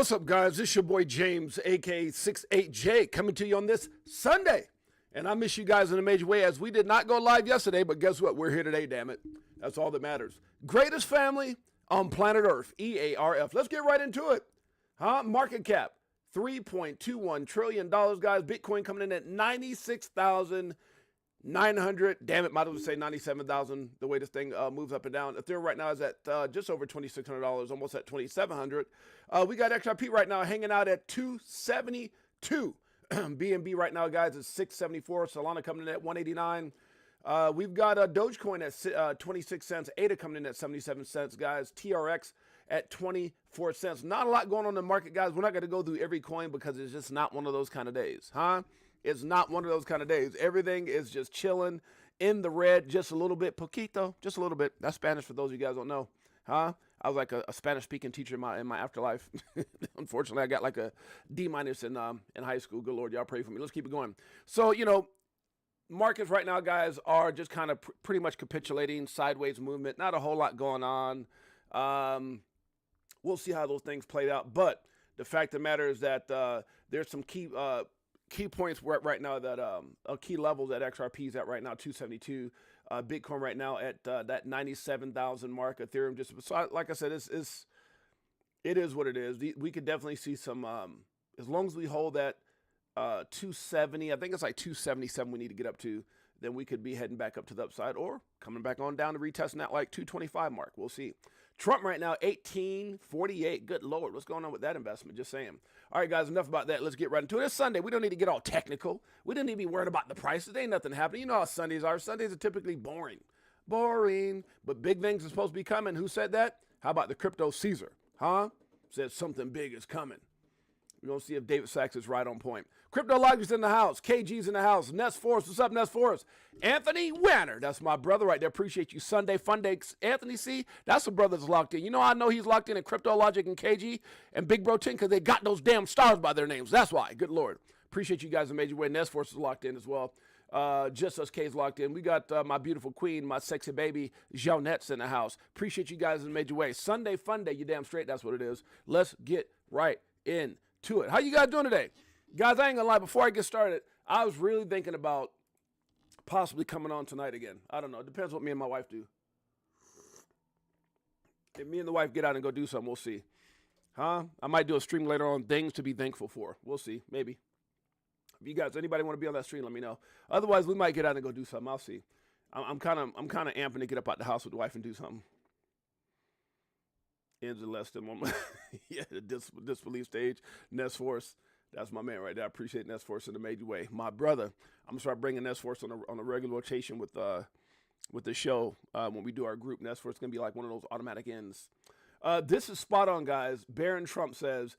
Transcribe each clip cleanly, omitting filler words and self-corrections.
What's up, guys? This is your boy James, aka Six8Jay, coming to you on this Sunday. And I miss you guys in a major way, as we did not go live yesterday, but guess what? We're here today, damn it. That's all that matters. Greatest family on planet Earth, EARF. Let's get right into it. Market cap, $3.21 trillion, guys. Bitcoin coming in at 96,900. Damn it, might as well say 97,000, the way this thing moves up and down. Ethereum right now is at just over $2,600, almost at 2,700. We got XRP right now hanging out at 272. BNB right now, guys, is 674. Solana coming in at 189. We've got Dogecoin at 26 cents. ADA coming in at 77 cents, guys. TRX at 24 cents. Not a lot going on in the market, guys. We're not going to go through every coin because it's just not one of those kind of days, It's not one of those kind of days. Everything is just chilling in the red, just a little bit. Poquito, just a little bit. That's Spanish for those of you guys don't know, I was like a Spanish-speaking teacher in my afterlife. Unfortunately, I got like a D- in high school. Good Lord, y'all pray for me. Let's keep it going. So, markets right now, guys, are just kind of pretty much capitulating, sideways movement. Not a whole lot going on. We'll see how those things play out. But the fact of the matter is that there's some key points where right now that key levels that XRP is at right now, 272. Bitcoin right now at that 97,000 mark. Ethereum just, so like I said, it is what it is. We could definitely see some, as long as we hold that 270, I think it's like 277 we need to get up to, then we could be heading back up to the upside or coming back on down to retesting that like 225 mark. We'll see. Trump right now, 1848. Good Lord, what's going on with that investment? Just saying. All right, guys, enough about that. Let's get right into it. It's Sunday. We don't need to get all technical. We don't need to be worried about the prices. There ain't nothing happening. You know how Sundays are. Sundays are typically boring. Boring. But big things are supposed to be coming. Who said that? How about the crypto Caesar? Said something big is coming. We're going to see if David Sachs is right on point. Cryptologic's in the house. KG's in the house. Ness Forrest. What's up, Ness Forrest? Anthony Wanner. That's my brother right there. Appreciate you. Sunday Fun Day. Anthony, see? That's a brother that's locked in. You know I know he's locked in Cryptologic and KG and Big Bro 10 because they got those damn stars by their names. That's why. Good Lord. Appreciate you guys in a major way. Ness Forrest is locked in as well. Just Us K's locked in. We got my beautiful queen, my sexy baby, Jeanette's in the house. Appreciate you guys in a major way. Sunday Fun Day. You damn straight. That's what it is. Let's get right into it. How you guys doing today? Guys, I ain't gonna lie, before I get started, I was really thinking about possibly coming on tonight again. I don't know. It depends what me and my wife do. If me and the wife get out and go do something, we'll see. I might do a stream later on, things to be thankful for. We'll see. Maybe. If you guys, anybody want to be on that stream, let me know. Otherwise, we might get out and go do something. I'll see. I'm kind of amping to get up out the house with the wife and do something. Ends in less than 1 month. Yeah, the disbelief stage. Ness Force. That's my man right there. I appreciate Ness Force in a major way. My brother. I'm gonna start bringing Ness Force on a regular rotation with the show when we do our group. Ness Force is gonna be like one of those automatic ends. This is spot on, guys. Baron Trump says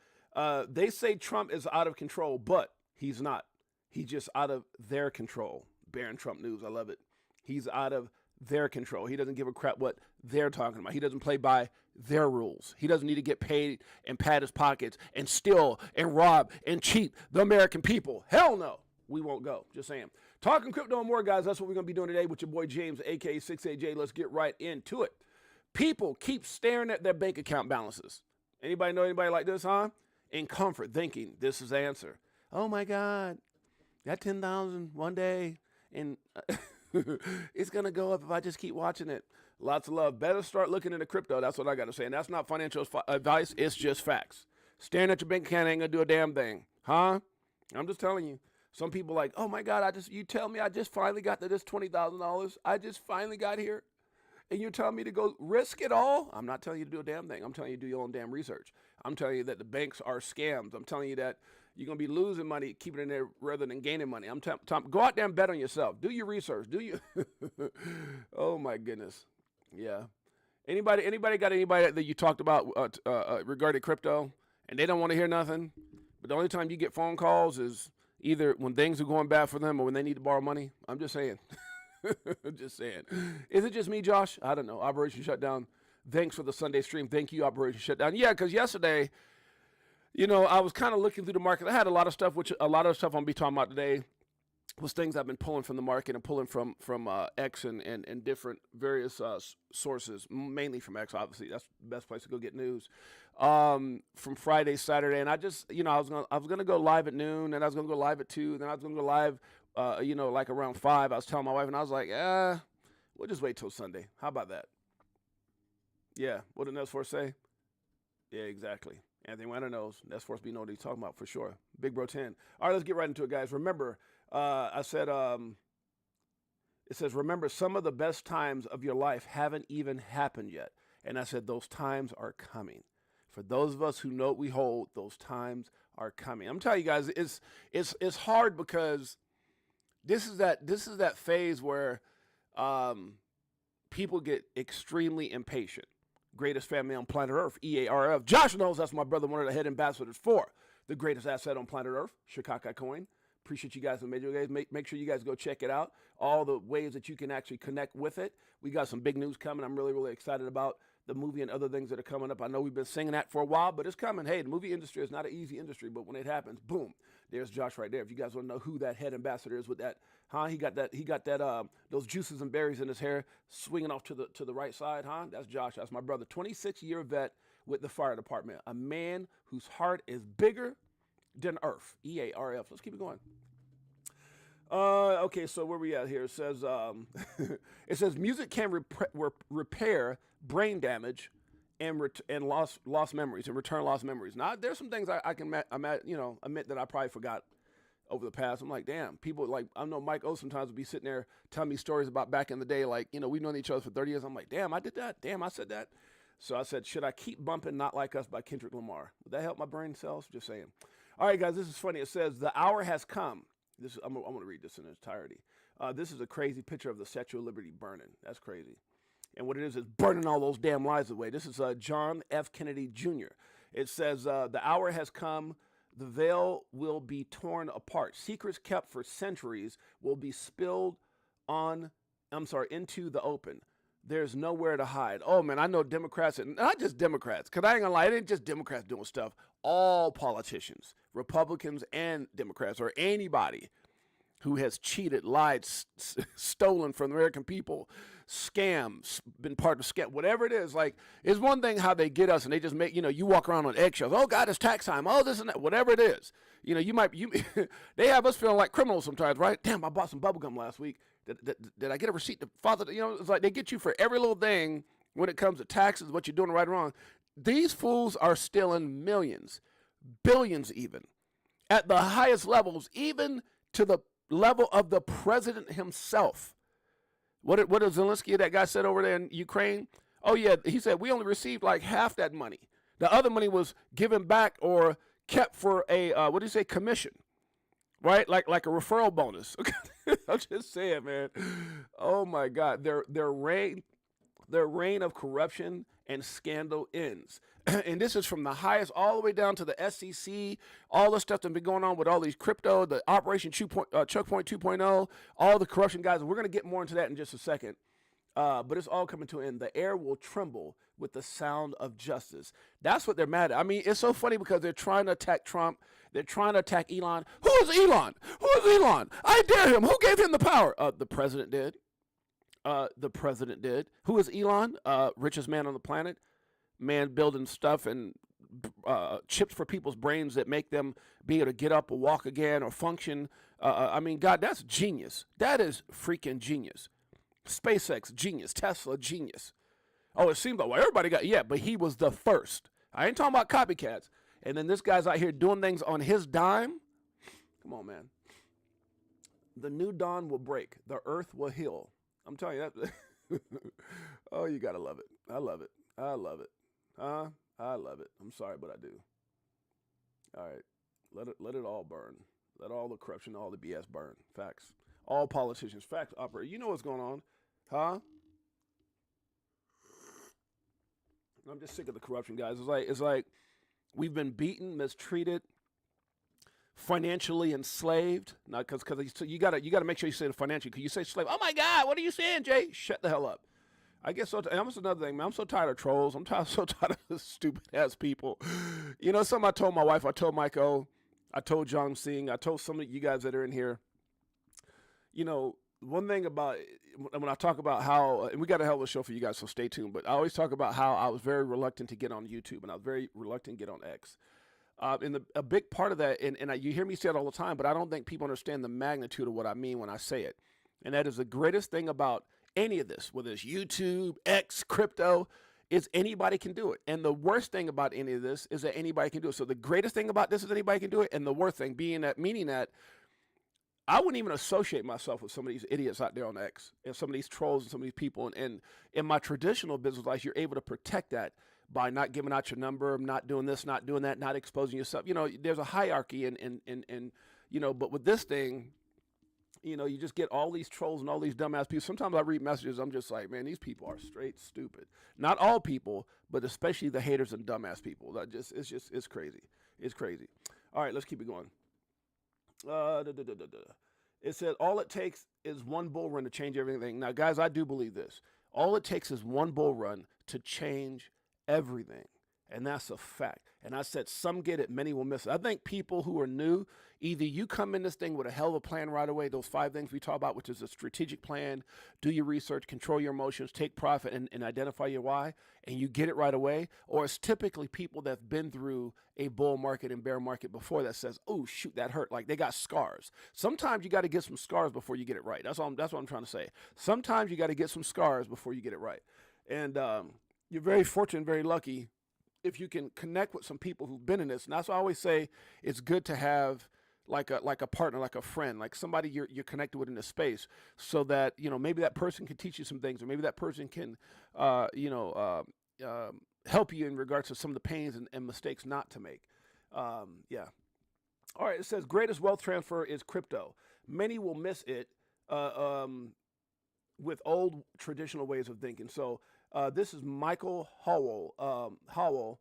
they say Trump is out of control, but he's not. He's just out of their control. Baron Trump news. I love it. He's out of their control. He doesn't give a crap what they're talking about. He doesn't play by their rules. He doesn't need to get paid and pad his pockets and steal and rob and cheat the American people. Hell no. We won't go. Just saying. Talking crypto and more, guys. That's what we're going to be doing today with your boy James, aka Six8Jay. Let's get right into it. People keep staring at their bank account balances. Anybody know anybody like this, In comfort, thinking this is the answer. Oh my God. Got 10,000 one day and it's going to go up if I just keep watching it. Lots of love. Better start looking into crypto. That's what I got to say. And that's not financial advice. It's just facts. Staring at your bank account ain't going to do a damn thing. I'm just telling you. Some people like, oh my God, you tell me I just finally got to this $20,000. I just finally got here. And you're telling me to go risk it all? I'm not telling you to do a damn thing. I'm telling you to do your own damn research. I'm telling you that the banks are scams. I'm telling you that you're going to be losing money, keeping it in there rather than gaining money. I'm telling go out there and bet on yourself. Do your research. Do you? Oh, my goodness. Yeah. Anybody got anybody that you talked about regarding crypto and they don't want to hear nothing? But the only time you get phone calls is either when things are going bad for them or when they need to borrow money. I'm just saying. Just saying. Is it just me, Josh? I don't know. Operation Shutdown. Thanks for the Sunday stream. Thank you, Operation Shutdown. Yeah, because yesterday, I was kind of looking through the market. I had a lot of stuff, which a lot of stuff I'm going to be talking about today was things I've been pulling from the market and pulling from X and different various sources, mainly from X. Obviously, that's the best place to go get news. From Friday, Saturday, and I just, I was gonna go live at noon, and I was gonna go live at 2, then I was gonna go live, like around 5. I was telling my wife, and I was like, we'll just wait till Sunday. How about that? Yeah. What did Nels Force say? Yeah, exactly. Anthony Weiner knows. Nels Force be know what he's talking about for sure. Big Bro 10. All right, let's get right into it, guys. Remember. I said, it says, remember, some of the best times of your life haven't even happened yet. And I said, those times are coming. For those of us who know what we hold, those times are coming. I'm telling you guys, it's hard because this is that phase where people get extremely impatient. Greatest family on planet Earth, EARF. Josh knows that's my brother, one of the head ambassadors for the greatest asset on planet Earth, Chicago Coin. Appreciate you guys and major guys. Make sure you guys go check it out. All the ways that you can actually connect with it. We got some big news coming. I'm really, really excited about the movie and other things that are coming up. I know we've been singing that for a while, but it's coming. Hey, the movie industry is not an easy industry, but when it happens, boom, there's Josh right there. If you guys want to know who that head ambassador is with that, he got that those juices and berries in his hair swinging off to the right side, That's Josh. That's my brother. 26-year vet with the fire department. A man whose heart is bigger than Earth. EARF. Let's keep it going. Okay, so where we at here? It says it says music can repair brain damage and lost memories and return lost memories. Now, there's some things I can admit that I probably forgot over the past. I'm like, damn, people like, I know Mike O sometimes would be sitting there telling me stories about back in the day, like, we've known each other for 30 years. I'm like, damn, I did that. Damn, I said that. So I said, should I keep bumping Not Like Us by Kendrick Lamar? Would that help my brain cells? Just saying. All right, guys, this is funny. It says, the hour has come. I'm going to read this in its entirety. This is a crazy picture of the Statue of Liberty burning. That's crazy. And what it is burning all those damn lives away. This is John F. Kennedy Jr. It says, the hour has come. The veil will be torn apart. Secrets kept for centuries will be spilled into the open. There's nowhere to hide. Oh, man, I know Democrats, and not just Democrats, because I ain't going to lie, it ain't just Democrats doing stuff. All politicians, Republicans and Democrats, or anybody who has cheated, lied, stolen from the American people, scams, been part of scam, whatever it is. Like, it's one thing how they get us, and they just make, you walk around on eggshells. Oh, God, it's tax time. Oh, this and that, whatever it is. They have us feeling like criminals sometimes, right? Damn, I bought some bubble gum last week. Did I get a receipt to father? It's like they get you for every little thing when it comes to taxes, what you're doing right or wrong. These fools are stealing millions, billions even, at the highest levels, even to the level of the president himself. What did Zelensky, that guy, said over there in Ukraine? Oh, yeah, he said we only received like half that money. The other money was given back or kept for a, commission, right? Like a referral bonus. I'm just saying, man. Oh, my God. Their reign of corruption and scandal ends. And this is from the highest all the way down to the SEC, all the stuff that's been going on with all these crypto, the Operation Choke Point 2.0, all the corruption guys. We're going to get more into that in just a second. But it's all coming to an end. The air will tremble with the sound of justice. That's what they're mad at. I mean, it's so funny because they're trying to attack Trump. They're trying to attack Elon. Who is Elon? Who is Elon? I dare him. Who gave him the power? The president did. The president did. Who is Elon? Richest man on the planet. Man building stuff and chips for people's brains that make them be able to get up or walk again or function. I mean, God, that's genius. That is freaking genius. SpaceX, genius. Tesla, genius. Oh, it seems like, well, everybody got, yeah, but he was the first. I ain't talking about copycats. And then this guy's out here doing things on his dime. Come on, man. The new dawn will break. The earth will heal. I'm telling you that. Oh, you got to love it. I love it. I love it. I love it. I'm sorry, but I do. All right. Let it all burn. Let all the corruption, all the BS burn. Facts. All politicians. Facts operate. You know what's going on. I'm just sick of the corruption, guys. It's like we've been beaten, mistreated, financially enslaved. Not because you gotta make sure you say the financially. Because you say slave. Oh my God, what are you saying, Jay? Shut the hell up. I guess so. And that's another thing, man. I'm so tired of trolls. So tired of stupid ass people. Something I told my wife. I told Mike O. I told John Singh. I told some of you guys that are in here. you know, one thing about when I talk about how, and we got a hell of a show for you guys, so stay tuned. But I always talk about how I was very reluctant to get on YouTube, and I was very reluctant to get on X. And a big part of that, you hear me say it all the time, but I don't think people understand the magnitude of what I mean when I say it. And that is the greatest thing about any of this, whether it's YouTube, X, crypto, is anybody can do it. And the worst thing about any of this is that anybody can do it. So the greatest thing about this is anybody can do it, and the worst thing meaning that I wouldn't even associate myself with some of these idiots out there on X and some of these trolls and some of these people. And in my traditional business life, you're able to protect that by not giving out your number, not doing this, not doing that, not exposing yourself. You know, there's a hierarchy and you know, but with this thing, you know, you just get all these trolls and all these dumbass people. Sometimes I read messages, I'm just like, man, these people are straight stupid. Not all people, but especially the haters and dumbass people. It's crazy. It's crazy. All right, let's keep it going. It said all it takes is one bull run to change everything. Now, guys, I do believe this. All it takes is one bull run to change everything. And that's a fact. And I said, some get it, many will miss it. I think people who are new, either you come in this thing with a hell of a plan right away, those 5 things we talk about, which is a strategic plan, do your research, control your emotions, take profit, and identify your why, and you get it right away. Or it's typically people that have been through a bull market and bear market before that says, oh, shoot, that hurt. Like they got scars. Sometimes you got to get some scars before you get it right. That's what I'm trying to say. Sometimes you got to get some scars before you get it right. And you're very fortunate, very lucky if you can connect with some people who've been in this. And that's why I always say it's good to have like a partner, like a friend, like somebody you're connected with in this space, so that, you know, maybe that person can teach you some things, or maybe that person can, help you in regards to some of the pains and mistakes not to make. Yeah. All right. It says greatest wealth transfer is crypto. Many will miss it with old traditional ways of thinking. So this is Michael Howell.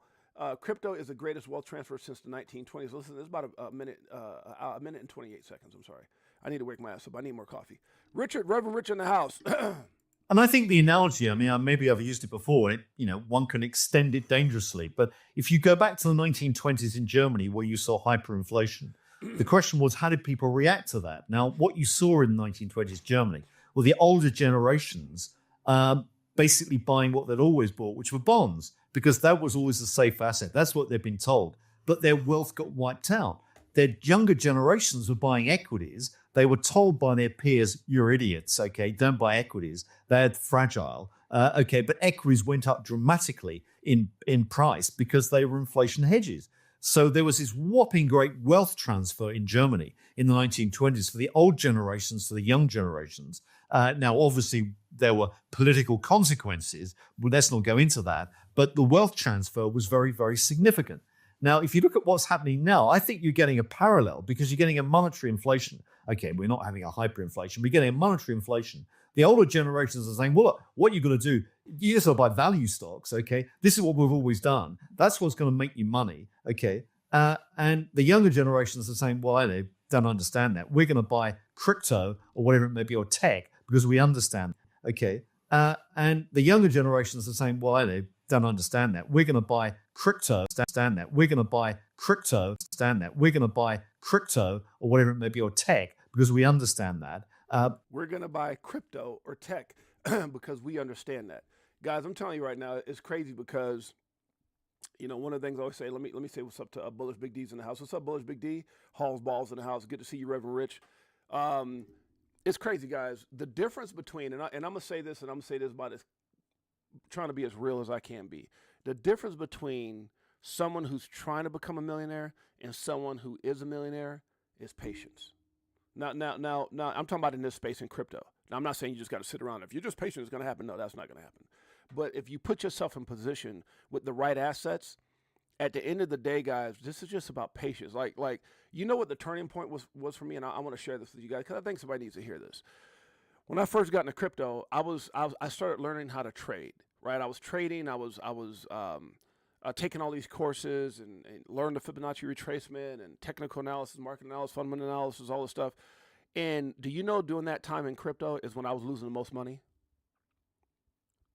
Crypto is the greatest wealth transfer since the 1920s. Listen, this is about a minute and 28 seconds. I'm sorry. I need to wake my ass up. I need more coffee. Reverend Rich in the house. And I think the analogy, I mean, maybe I've used it before, one can extend it dangerously. But if you go back to the 1920s in Germany, where you saw hyperinflation, the question was, how did people react to that? Now, what you saw in the 1920s Germany were the older generations basically buying what they'd always bought, which were bonds, because that was always a safe asset. That's what they'd been told. But their wealth got wiped out. Their younger generations were buying equities. They were told by their peers, you're idiots, okay, don't buy equities. They're fragile, okay, but equities went up dramatically in price because they were inflation hedges. So there was this whopping great wealth transfer in Germany in the 1920s for the old generations to the young generations. Now, obviously, there were political consequences. Well, let's not go into that. But the wealth transfer was very, very significant. Now, if you look at what's happening now, I think you're getting a parallel because you're getting a monetary inflation. Okay, we're not having a hyperinflation. We're getting a monetary inflation. The older generations are saying, well, look, what you're going to do, you just buy value stocks, okay? This is what we've always done. That's what's going to make you money, okay? And the younger generations are saying, well, I don't understand that. We're going to buy crypto or whatever it may be, or tech, because we understand, okay? And the younger generations are saying, well, I don't understand that. We're going to buy crypto, stand that. We're going to buy crypto, stand that. We're going to buy crypto or whatever it may be, or tech, because we understand that. We're going to buy crypto or tech because we understand that. Guys, I'm telling you right now, it's crazy because, one of the things I always say, let me say what's up to Bullish Big D's in the house. What's up, Bullish Big D? Hall's Balls in the house. Good to see you, Reverend Rich. It's crazy, guys. The difference between, and I'm going to say this, and I'm going to say this about this, trying to be as real as I can be. The difference between someone who's trying to become a millionaire and someone who is a millionaire is patience. Now, I'm talking about in this space in crypto. Now, I'm not saying you just got to sit around. If you're just patient, it's going to happen. No, that's not going to happen. But if you put yourself in position with the right assets, at the end of the day, guys, this is just about patience. Like what the turning point was for me, and I want to share this with you guys because I think somebody needs to hear this. When I first got into crypto, I started learning how to trade. Right, I was trading. I was taking all these courses and learned the Fibonacci retracement and technical analysis, market analysis, fundamental analysis, all this stuff. And do you know, during that time in crypto is when I was losing the most money?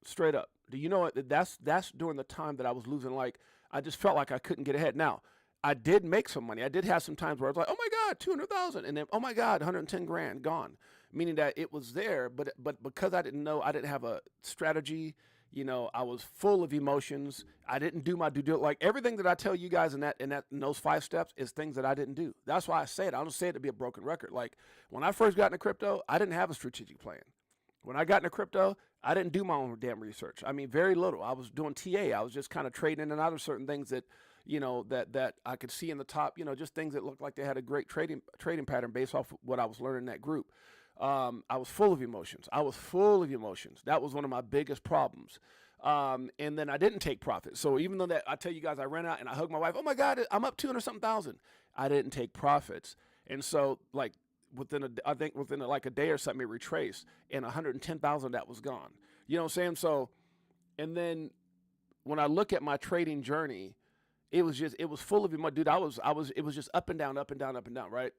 Straight up. Do you know that's during the time that I was losing? Like, I just felt like I couldn't get ahead. Now, I did make some money. I did have some times where I was like, oh my God, 200,000, and then oh my God, 110 grand gone. meaning that it was there, but because I didn't know, I didn't have a strategy. I was full of emotions. I didn't do my due diligence. Like everything that I tell you guys in those 5 steps is things that I didn't do. That's why I say it. I don't say it to be a broken record. Like when I first got into crypto, I didn't have a strategic plan. When I got into crypto, I didn't do my own damn research. I mean, very little. I was doing TA. I was just kind of trading in and out of certain things that, that I could see in the top, just things that looked like they had a great trading pattern based off what I was learning in that group. I was full of emotions. That was one of my biggest problems. And then I didn't take profit. So even though that I tell you guys, I ran out and I hugged my wife, oh my God, I'm up 200-something thousand. I didn't take profits. And so like within like a day or something, it retraced and 110,000 that was gone. You know what I'm saying? So, and then when I look at my trading journey, it was full of emotion. Dude, it was just up and down, right?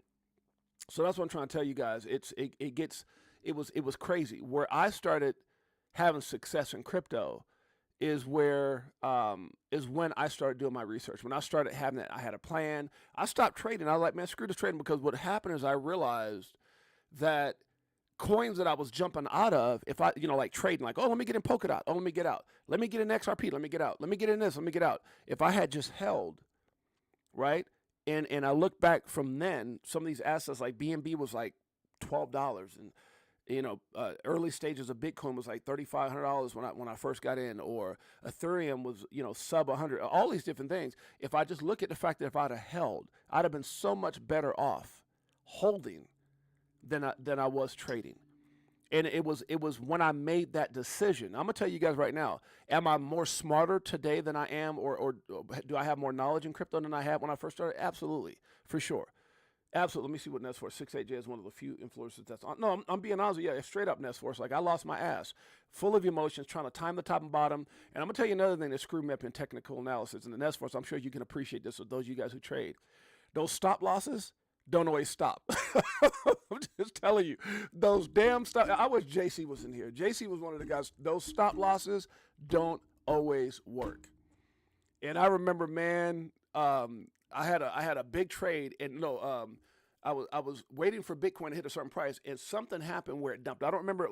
So that's what I'm trying to tell you guys. It was crazy. Where I started having success in crypto is when I started doing my research. When I started having that, I had a plan. I stopped trading. I was like, man, screw this trading, because what happened is I realized that coins that I was jumping out of, if I, like trading, like, oh, let me get in Polkadot. Oh, let me get out. Let me get in XRP. Let me get out. Let me get in this. Let me get out. If I had just held, right? And I look back from then, some of these assets like BNB was like $12, and early stages of Bitcoin was like $3,500 when I first got in, or Ethereum was sub 100. All these different things. If I just look at the fact that if I'd have held, I'd have been so much better off holding than I was trading. And it was when I made that decision. I'm gonna tell you guys right now, am I more smarter today than I am, or do I have more knowledge in crypto than I had when I first started? Absolutely, for sure. Absolutely. Let me see what Nestforce. Six8Jay is one of the few influencers that's on. No, I'm being honest with you. Yeah, straight up Nestforce. Like I lost my ass, full of emotions, trying to time the top and bottom. And I'm gonna tell you another thing that screwed me up in technical analysis. And the Nestforce, I'm sure you can appreciate this with those of you guys who trade. Those stop losses don't always stop. I'm just telling you, those damn stop. I wish JC was in here. JC was one of the guys. Those stop losses don't always work. And I remember, man, I had a big trade, and I was waiting for Bitcoin to hit a certain price, and something happened where it dumped. I don't remember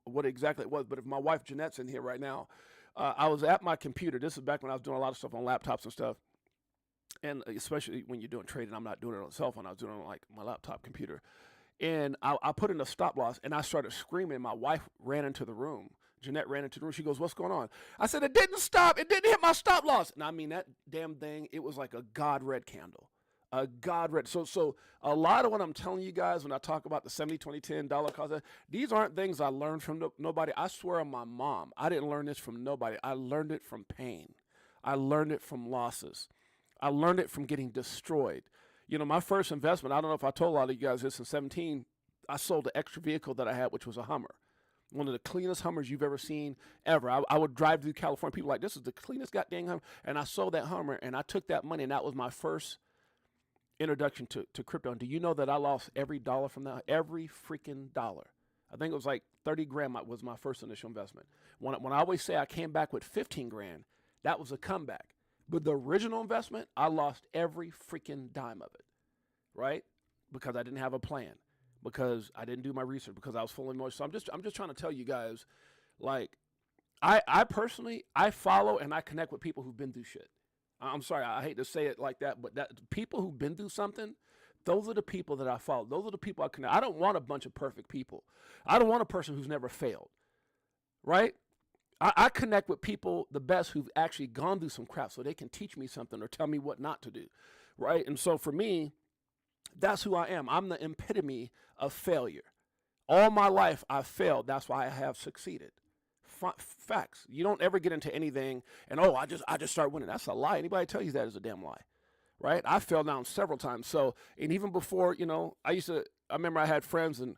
what exactly it was, but if my wife Jeanette's in here right now, I was at my computer. This is back when I was doing a lot of stuff on laptops and stuff. And especially when you're doing trading, I'm not doing it on a cell phone. I was doing it on like my laptop computer. And I put in a stop loss, and I started screaming. My wife ran into the room. Jeanette ran into the room. She goes, "What's going on?" I said, "It didn't stop. It didn't hit my stop loss." And I mean, that damn thing, it was like a God red candle. A God red. So a lot of what I'm telling you guys when I talk about the 70, 20, 10 dollar cost, these aren't things I learned from nobody. I swear on my mom, I didn't learn this from nobody. I learned it from pain. I learned it from losses. I learned it from getting destroyed. My first investment, I don't know if I told a lot of you guys this, in 17, I sold the extra vehicle that I had, which was a Hummer. One of the cleanest Hummers you've ever seen, ever. I would drive through California, people like, this is the cleanest goddamn Hummer. And I sold that Hummer, and I took that money, and that was my first introduction to crypto. And do you know that I lost every dollar from that? Every freaking dollar. I think it was like 30 grand was my first initial investment. When I always say I came back with 15 grand, that was a comeback. But the original investment, I lost every freaking dime of it, right? Because I didn't have a plan, because I didn't do my research, because I was full of emotion. So I'm just trying to tell you guys, like, I personally, I follow and I connect with people who've been through shit. I'm sorry, I hate to say it like that, but people who've been through something, those are the people that I follow. Those are the people I connect. I don't want a bunch of perfect people. I don't want a person who's never failed, right? I connect with people the best who've actually gone through some crap, so they can teach me something or tell me what not to do, right? And so for me, that's who I am. I'm the epitome of failure. All my life I've failed. That's why I have succeeded. Facts. You don't ever get into anything and, I just start winning. That's a lie. Anybody tell you that is a damn lie, right? I fell down several times. So, and even before, I remember I had friends, and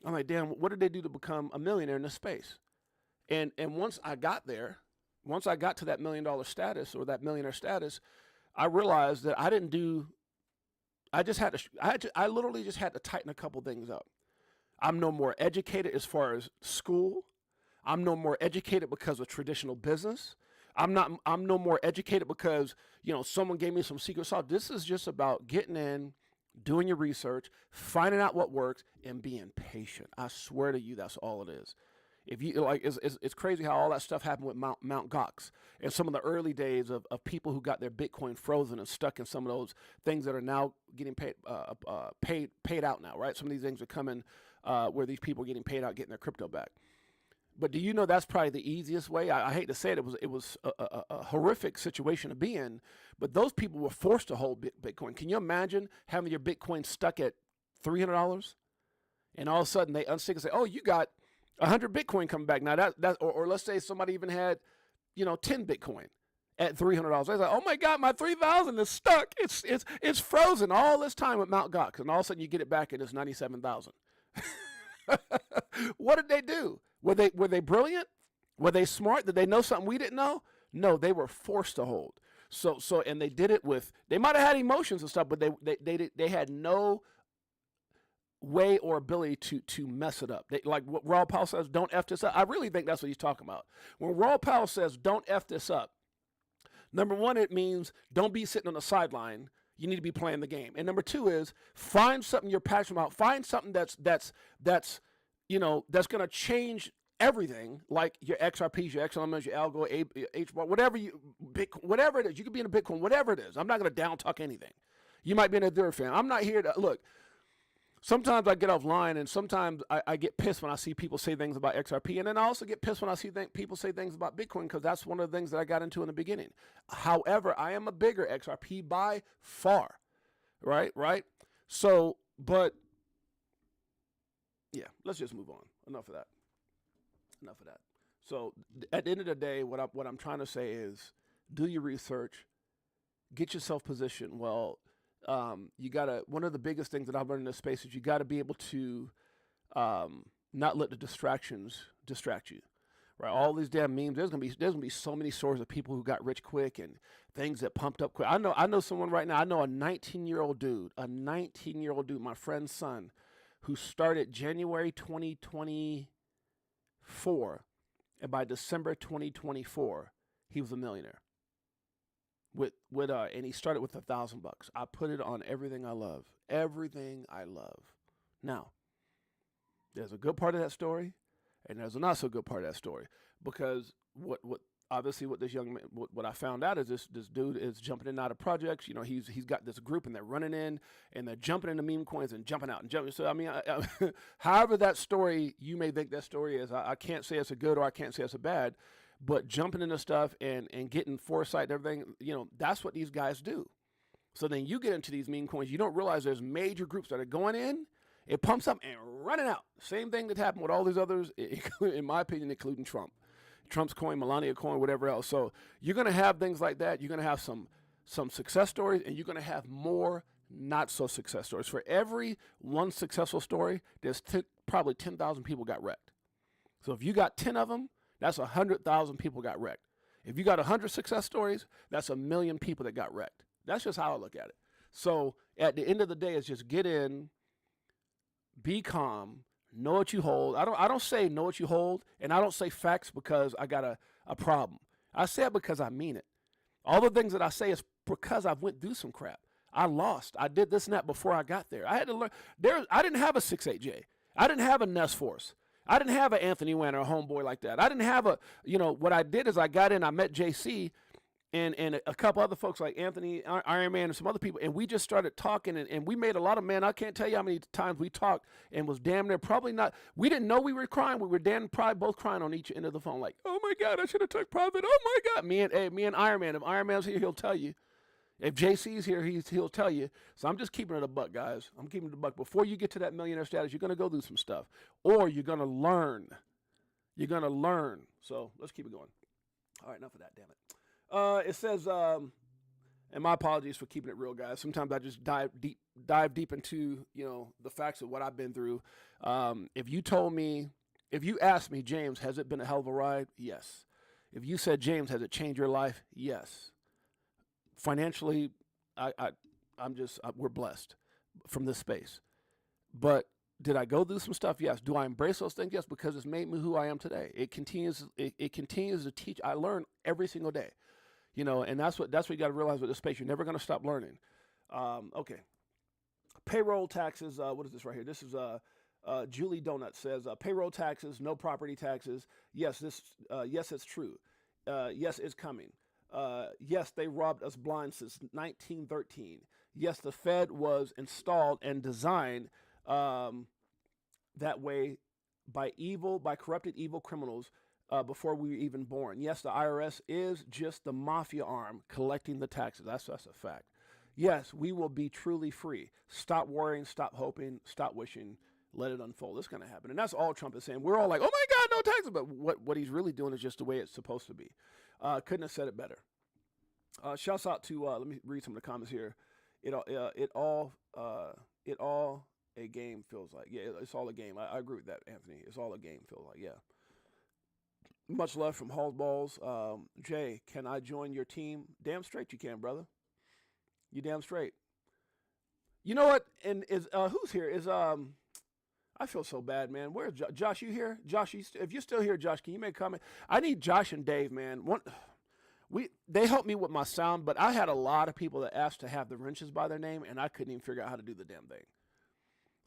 I'm like, damn, what did they do to become a millionaire in this space? And once I got there, once I got to that $1 million status, or that millionaire status, I realized that I literally just had to tighten a couple things up. I'm no more educated as far as school. I'm no more educated because of traditional business. I'm no more educated because, someone gave me some secret sauce. This is just about getting in, doing your research, finding out what works, and being patient. I swear to you, that's all it is. If you like, it's crazy how all that stuff happened with Mount Gox and some of the early days of people who got their Bitcoin frozen and stuck in some of those things that are now getting paid out now, right? Some of these things are coming where these people are getting paid out, getting their crypto back. But do you know that's probably the easiest way? I hate to say it, it was a horrific situation to be in, but those people were forced to hold Bitcoin. Can you imagine having your Bitcoin stuck at $300 and all of a sudden they unstick and say, "Oh, you got 100 Bitcoin coming back now." Or let's say somebody even had, 10 Bitcoin at $300. I was like, "Oh my God, my 3,000 is stuck. It's frozen all this time with Mt. Gox," and all of a sudden you get it back and it's 97,000. What did they do? Were they brilliant? Were they smart? Did they know something we didn't know? No, they were forced to hold. So and they did it with, they might have had emotions and stuff, but they had no way or ability to mess it up. Like what Raw Powell says, "Don't F this up." I really think that's what he's talking about. When Raw Powell says, "Don't F this up," number one, it means don't be sitting on the sideline. You need to be playing the game. And number two is find something you're passionate about. Find something that's going to change everything, like your XRPs, your XLMs, your Algo, HBAR, whatever it is. You could be in a Bitcoin, whatever it is. I'm not going to down talk anything. You might be an Ethereum fan. I'm not here to look. Sometimes I get offline, and sometimes I get pissed when I see people say things about XRP, and then I also get pissed when I see people say things about Bitcoin, because that's one of the things that I got into in the beginning. However, I am a bigger XRP by far, right? So, but yeah, let's just move on. Enough of that. So at the end of the day, what I'm trying to say is do your research, get yourself positioned well. You gotta, one of the biggest things that I've learned in this space is you gotta be able to not let the distractions distract you. Right? All these damn memes, there's gonna be so many stories of people who got rich quick and things that pumped up quick. I know someone right now, I know a 19-year-old dude, my friend's son, who started January 2024, and by December 2024, he was a millionaire. And he started with $1,000. I put it on everything I love. Now, there's a good part of that story, and there's a not so good part of that story, because what this young man, what I found out is this dude is jumping in and out of projects. He's got this group, and they're running in and they're jumping into meme coins and jumping out and jumping. So I mean, however that story you may think that story is, I can't say it's a good or I can't say it's a bad. But jumping into stuff and getting foresight and everything, that's what these guys do. So then you get into these meme coins, you don't realize there's major groups that are going in, it pumps up and running out. Same thing that happened with all these others, in my opinion, including Trump. Trump's coin, Melania coin, whatever else. So you're going to have things like that. You're going to have some success stories, and you're going to have more not so success stories. For every one successful story, there's probably 10,000 people got wrecked. So if you got 10 of them, that's 100,000 people got wrecked. If you got 100 success stories, that's 1 million people that got wrecked. That's just how I look at it. So at the end of the day, it's just get in, be calm, know what you hold. I don't say know what you hold, and I don't say facts because I got a problem. I say it because I mean it. All the things that I say is because I've went through some crap. I lost. I did this and that before I got there. I had to learn. I didn't have a 6.8Jay. I didn't have a Nest Force. I didn't have an Anthony Wan or a homeboy like that. I didn't have what I did is I got in, I met JC and a couple other folks like Anthony, Iron Man, and some other people, and we just started talking, and we made a lot of, man, I can't tell you how many times we talked and was damn near probably not, we didn't know we were crying. We were damn probably both crying on each end of the phone like, oh my God, I should have took profit. Oh my God. Me and Iron Man, if Iron Man's here, he'll tell you. If JC's here, he'll tell you. So I'm just keeping it a buck, guys. I'm keeping it a buck. Before you get to that millionaire status, you're going to go through some stuff. Or you're going to learn. So let's keep it going. All right, enough of that, damn it. It says, and my apologies for keeping it real, guys. Sometimes I just dive deep into, the facts of what I've been through. If you asked me, James, has it been a hell of a ride? Yes. If you said, James, has it changed your life? Yes. Financially, we're blessed from this space. But did I go through some stuff? Yes. Do I embrace those things? Yes, because it's made me who I am today. It continues to teach. I learn every single day, and that's what you got to realize with this space. You're never going to stop learning. Okay. Payroll taxes. What is this right here? This is Julie Donut says payroll taxes, no property taxes. Yes, yes, it's true. Yes, it's coming. Yes, they robbed us blind since 1913. Yes, the Fed was installed and designed that way by corrupted evil criminals before we were even born. Yes, the IRS is just the mafia arm collecting the taxes. That's a fact. Yes, we will be truly free. Stop worrying, stop hoping, stop wishing. Let it unfold. It's going to happen. And that's all Trump is saying. We're all like, oh my God, no taxes. But what he's really doing is just the way it's supposed to be. Couldn't have said it better. Shouts out to, let me read some of the comments here. It all a game feels like. Yeah, it's all a game. I agree with that, Anthony. It's all a game feels like. Yeah. Much love from Hall Balls. Jay, can I join your team? Damn straight you can, brother. You damn straight. You know what? And is who's here? Is I feel so bad, man. Where's Josh? You here? Josh, if you're still here, Josh, can you make a comment? I need Josh and Dave, man. They helped me with my sound, but I had a lot of people that asked to have the wrenches by their name, and I couldn't even figure out how to do the damn thing.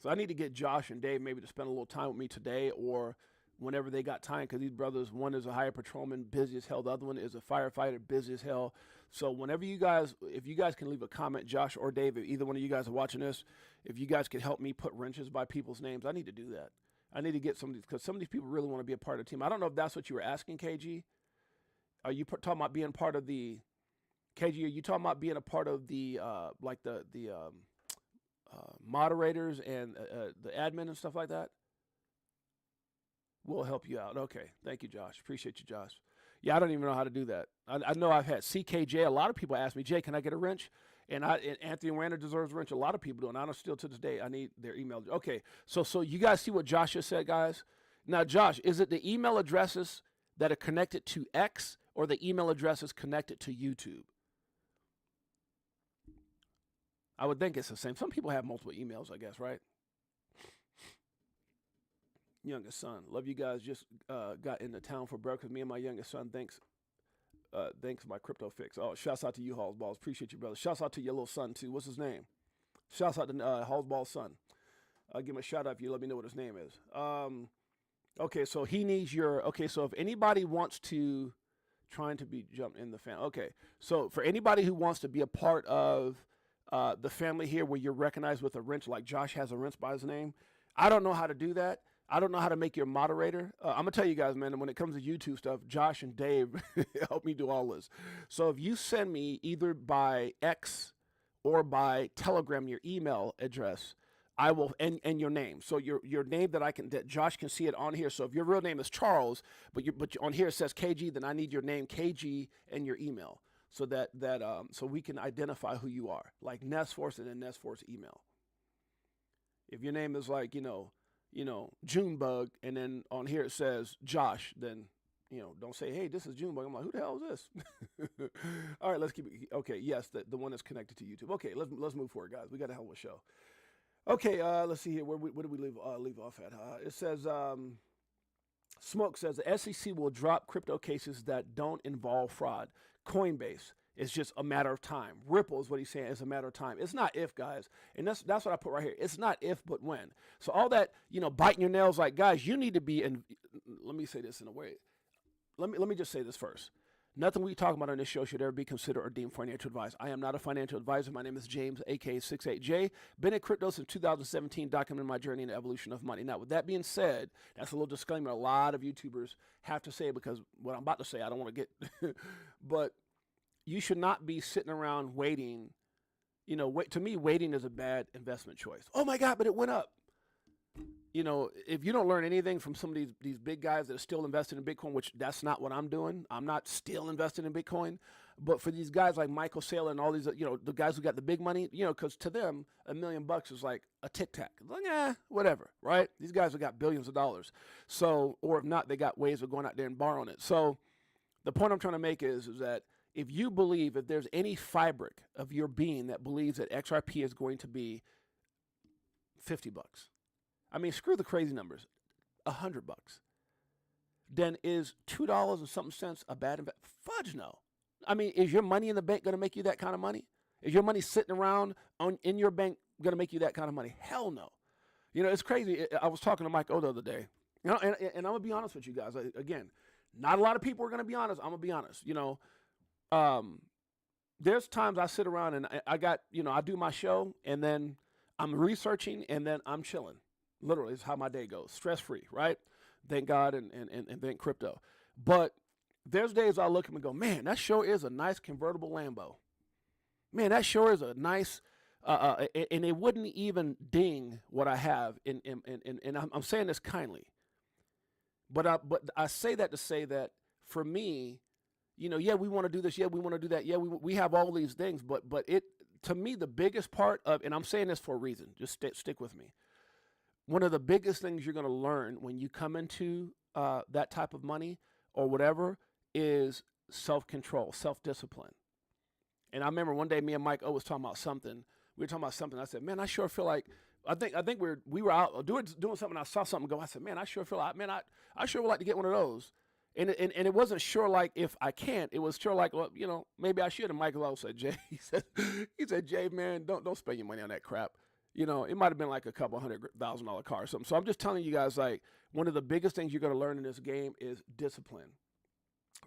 So I need to get Josh and Dave maybe to spend a little time with me today or whenever they got time, because these brothers, one is a highway patrolman, busy as hell. The other one is a firefighter, busy as hell. So whenever you guys, if you guys can leave a comment, Josh or Dave, if either one of you guys are watching this, if you guys could help me put wrenches by people's names, I need to do that. I need to get some of these, because some of these people really want to be a part of the team. I don't know if that's what you were asking, KG. Are you talking about being part of the, KG, are you talking about being a part of the, like the moderators and the admin and stuff like that? We'll help you out. Okay. Thank you, Josh. Appreciate you, Josh. Yeah, I don't even know how to do that. I know I've had Six8Jay. A lot of people ask me, Jay, can I get a wrench? And Anthony Randall deserves a wrench. A lot of people do. And I don't still to this day, I need their email. Okay. So you guys see what Josh just said, guys? Now, Josh, is it the email addresses that are connected to X or the email addresses connected to YouTube? I would think it's the same. Some people have multiple emails, I guess, right? Youngest son, love you guys. Just got into town for breakfast. Me and my youngest son. Thanks my crypto fix. Oh, shouts out to you, Halls Balls. Appreciate you, brother. Shouts out to your little son too. What's his name? Shouts out to Halls Balls' son. I'll give him a shout out if you let me know what his name is. Okay, so he needs your. Okay, so if anybody wants to, trying to be jumped in the fan. Okay, so for anybody who wants to be a part of the family here, where you're recognized with a wrench, like Josh has a wrench by his name. I don't know how to do that. I don't know how to make your moderator. I'm going to tell you guys, man, when it comes to YouTube stuff, Josh and Dave help me do all this. So if you send me either by X or by Telegram your email address, I will, and your name. So your name that Josh can see it on here. So if your real name is Charles, but on here it says KG, then I need your name, KG, and your email. So so we can identify who you are, like Nestforce and then Nestforce email. If your name is like, Junebug, and then on here it says Josh, then, don't say, hey, this is Junebug. I'm like, who the hell is this? All right, let's keep it. Okay, yes, the one that's connected to YouTube. Okay, let's move forward, guys. We got a hell of a show. Okay, let's see here. Where did we leave off at? It says, Smoke says the SEC will drop crypto cases that don't involve fraud. Coinbase. It's just a matter of time. Ripple is what he's saying. It's a matter of time. It's not if, guys. And that's what I put right here. It's not if, but when. So all that, biting your nails, like, guys, you need to be in. Let me say this in a way. Let me just say this first. Nothing we talk about on this show should ever be considered or deemed financial advice. I am not a financial advisor. My name is James, aka Six8Jay. Been in crypto since 2017, documenting my journey in the evolution of money. Now, with that being said, that's a little disclaimer a lot of YouTubers have to say, because what I'm about to say, I don't want to get, but you should not be sitting around waiting. To me, waiting is a bad investment choice. Oh my God, but it went up. If you don't learn anything from some of these big guys that are still invested in Bitcoin, which that's not what I'm doing. I'm not still invested in Bitcoin. But for these guys like Michael Saylor and all these, the guys who got the big money, because to them, $1 million is like a tic tac. Like, whatever, right? These guys have got billions of dollars. So, or if not, they got ways of going out there and borrowing it. So the point I'm trying to make is that if you believe, if there's any fabric of your being that believes that XRP is going to be $50, I mean, screw the crazy numbers, $100, then is $2 and something cents a bad investment? Fudge no. I mean, is your money in the bank going to make you that kind of money? Is your money sitting around in your bank going to make you that kind of money? Hell no. You know, it's crazy. I was talking to Mike O the other day, you know, and I'm going to be honest with you guys. Again, not a lot of people are going to be honest. I'm going to be honest. You know, there's times I sit around and I got, you know, I do my show and then I'm researching and then I'm chilling. Literally, it's how my day goes. Stress-free, right? Thank God and thank crypto. But there's days I look at them and go, man, that sure is a nice convertible Lambo. Man, that sure is a nice, and it wouldn't even ding what I have. And I'm saying this kindly. But I say that to say that for me, you know, yeah, we want to do this. Yeah, we want to do that. Yeah, we have all these things. But it, to me, the biggest part of, and I'm saying this for a reason, just stick with me. One of the biggest things you're going to learn when you come into that type of money or whatever is self-control, self-discipline. And I remember one day me and Mike O was talking about something. We were talking about something. I said, man, I sure feel like, I think we were out doing something. And I saw something go. I said, man, I sure feel like, man, I sure would like to get one of those. And it wasn't sure like if I can't. It was sure like, well, you know, maybe I should. And Michael O said, Jay, he said, Jay, man, don't spend your money on that crap. You know, it might have been like a couple $100,000 car or something. So I'm just telling you guys, like, one of the biggest things you're going to learn in this game is discipline,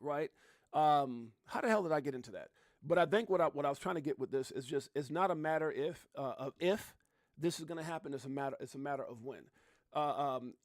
right? How the hell did I get into that? But I think what I was trying to get with this is just, it's not a matter of if this is going to happen. It's a matter of when.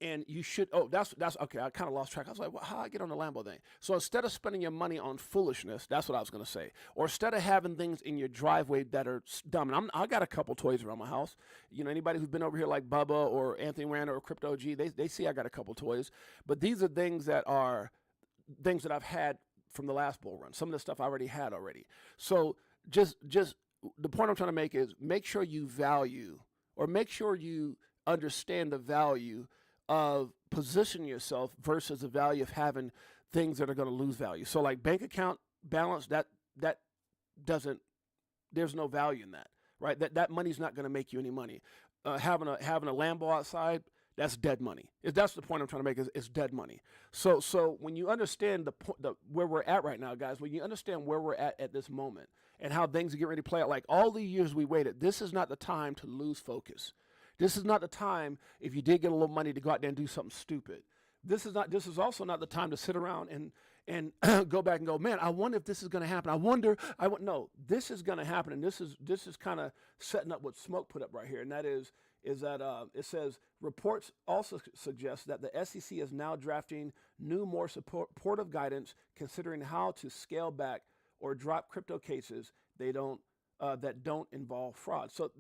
And you should, that's okay. I kind of lost track. I was like, well, how do I get on the Lambo thing? So instead of spending your money on foolishness, that's what I was going to say. Or instead of having things in your driveway that are dumb. And I got a couple toys around my house. You know, anybody who's been over here like Bubba or Anthony Randall or Crypto G, they see I got a couple toys. But these are things that I've had from the last bull run. Some of the stuff I already had already. So just the point I'm trying to make is make sure you value or make sure you understand the value of positioning yourself versus the value of having things that are going to lose value. So like bank account balance, that doesn't, there's no value in that, right? That money's not going to make you any money. Having a Lambo outside, that's dead money. That's the point I'm trying to make, is it's dead money. So when you understand where we're at right now, guys, when you understand where we're at this moment and how things are getting ready to play out, like all the years we waited, this is not the time to lose focus. This is not the time, if you did get a little money, to go out there and do something stupid. This is also not the time to sit around and go back and go, man, I wonder if this is going to happen. No, this is going to happen. And this is kind of setting up what Smoke put up right here. And that is that it says reports also suggest that the SEC is now drafting new, more supportive guidance considering how to scale back or drop crypto cases that don't involve fraud. So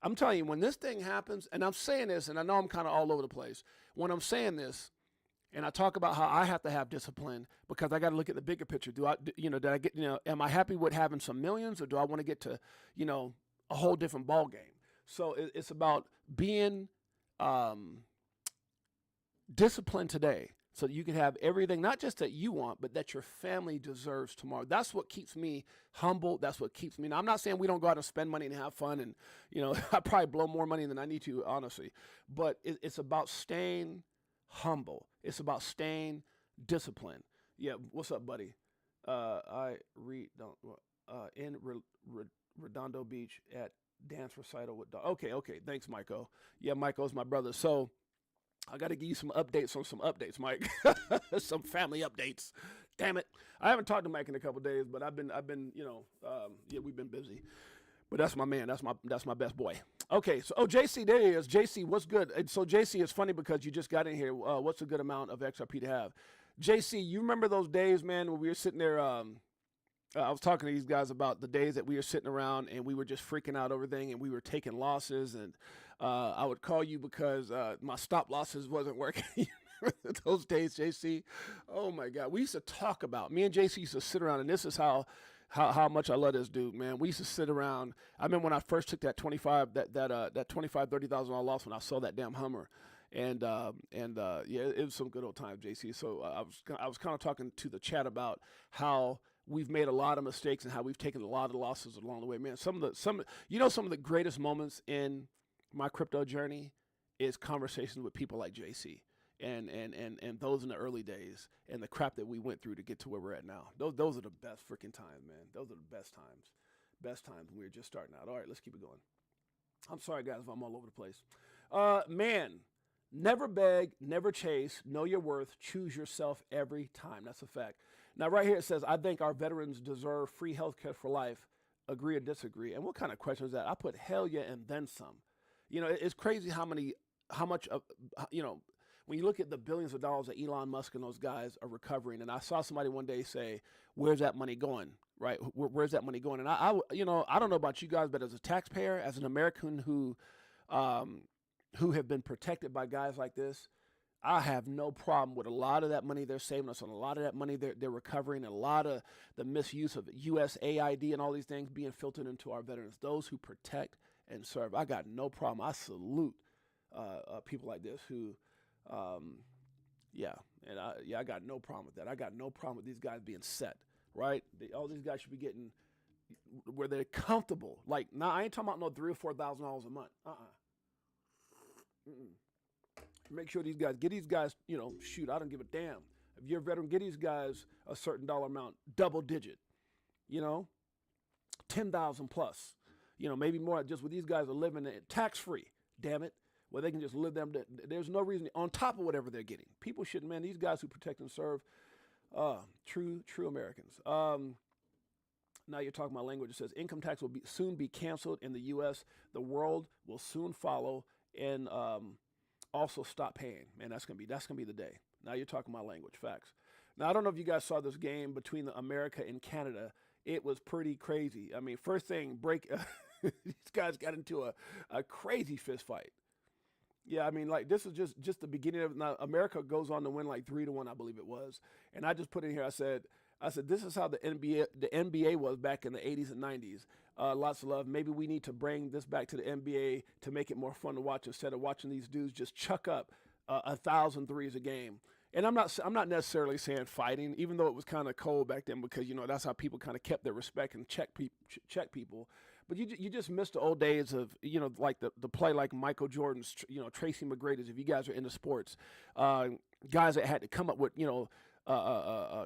I'm telling you, when this thing happens, and I'm saying this, and I know I'm kind of all over the place. When I'm saying this, and I talk about how I have to have discipline because I got to look at the bigger picture. Am I happy with having some millions, or do I want to get to, a whole different ball game? So it's about being disciplined today so that you can have everything, not just that you want, but that your family deserves tomorrow. That's what keeps me humble. That's what keeps me. Now, I'm not saying we don't go out and spend money and have fun. And, I probably blow more money than I need to, honestly. But it's about staying humble. It's about staying disciplined. Yeah, what's up, buddy? I read in Redondo Beach at dance recital with okay, thanks, Michael. Yeah, Michael's my brother. So I got to give you some updates on some updates, Mike. Some family updates. Damn it, I haven't talked to Mike in a couple of days, but I've been we've been busy. But that's my man. That's my best boy. Okay, so JC, there he is. JC, what's good? And so JC, it's funny because you just got in here. What's a good amount of XRP to have? JC, you remember those days, man, when we were sitting there? I was talking to these guys about the days that we were sitting around and we were just freaking out over everything and we were taking losses. And I would call you because my stop losses wasn't working. Those days, JC. Oh my God, we used to talk about. Me and JC used to sit around, and this is how much I love this dude, man. We used to sit around. I remember when I first took that $30,000 loss when I saw that damn Hummer. And it was some good old times, JC. So I was kind of talking to the chat about how we've made a lot of mistakes and how we've taken a lot of losses along the way, man. Some of the greatest moments in my crypto journey is conversations with people like JC and those in the early days and the crap that we went through to get to where we're at now. Those are the best freaking times, man. Those are the best times when we were just starting out. All right, let's keep it going. I'm sorry, guys, if I'm all over the place. Man, never beg, never chase, know your worth, choose yourself every time. That's a fact. Now, right here it says, I think our veterans deserve free health care for life. Agree or disagree? And what kind of question is that? I put hell yeah and then some. You know, it's crazy how much of, you know, when you look at the billions of dollars that Elon Musk and those guys are recovering, and I saw somebody one day say, where's that money going? Right? Where's that money going? And you know, I don't know about you guys, but as a taxpayer, as an American who have been protected by guys like this, I have no problem with a lot of that money they're saving us on, a lot of that money they're recovering, and a lot of the misuse of USAID and all these things being filtered into our veterans, those who protect and serve. I got no problem. I salute people like this who, I got no problem with that. I got no problem with these guys being set, right? All these guys should be getting where they're comfortable. Like, now I ain't talking about no $3,000 or $4,000 a month. Make sure get these guys, you know, shoot, I don't give a damn. If you're a veteran, get these guys a certain dollar amount, double digit, you know, 10,000 plus, you know, maybe more. Just with these guys are living tax free, damn it, where they can just live them. There's no reason on top of whatever they're getting. People should, man, these guys who protect and serve, true Americans. Now you're talking about language. It says income tax will soon be canceled in the U.S. The world will soon follow and also stop paying. Man, that's gonna be the day. Now you're talking about language, facts. Now I don't know if you guys saw this game between America and Canada. It was pretty crazy. I mean, first thing, these guys got into a crazy fist fight. Yeah, I mean, like, this is just the beginning of it. Now America goes on to win like 3-1, I believe it was. And I just put in here, I said, this is how the NBA was back in the 80s and 90s. Lots of love. Maybe we need to bring this back to the NBA to make it more fun to watch instead of watching these dudes just chuck up 1,000 threes a game. And I'm not necessarily saying fighting, even though it was kind of cold back then, because, you know, that's how people kind of kept their respect and check people. But you just missed the old days of, you know, like the play like Michael Jordan's, you know, Tracy McGrady's, if you guys are into sports, guys that had to come up with, you know,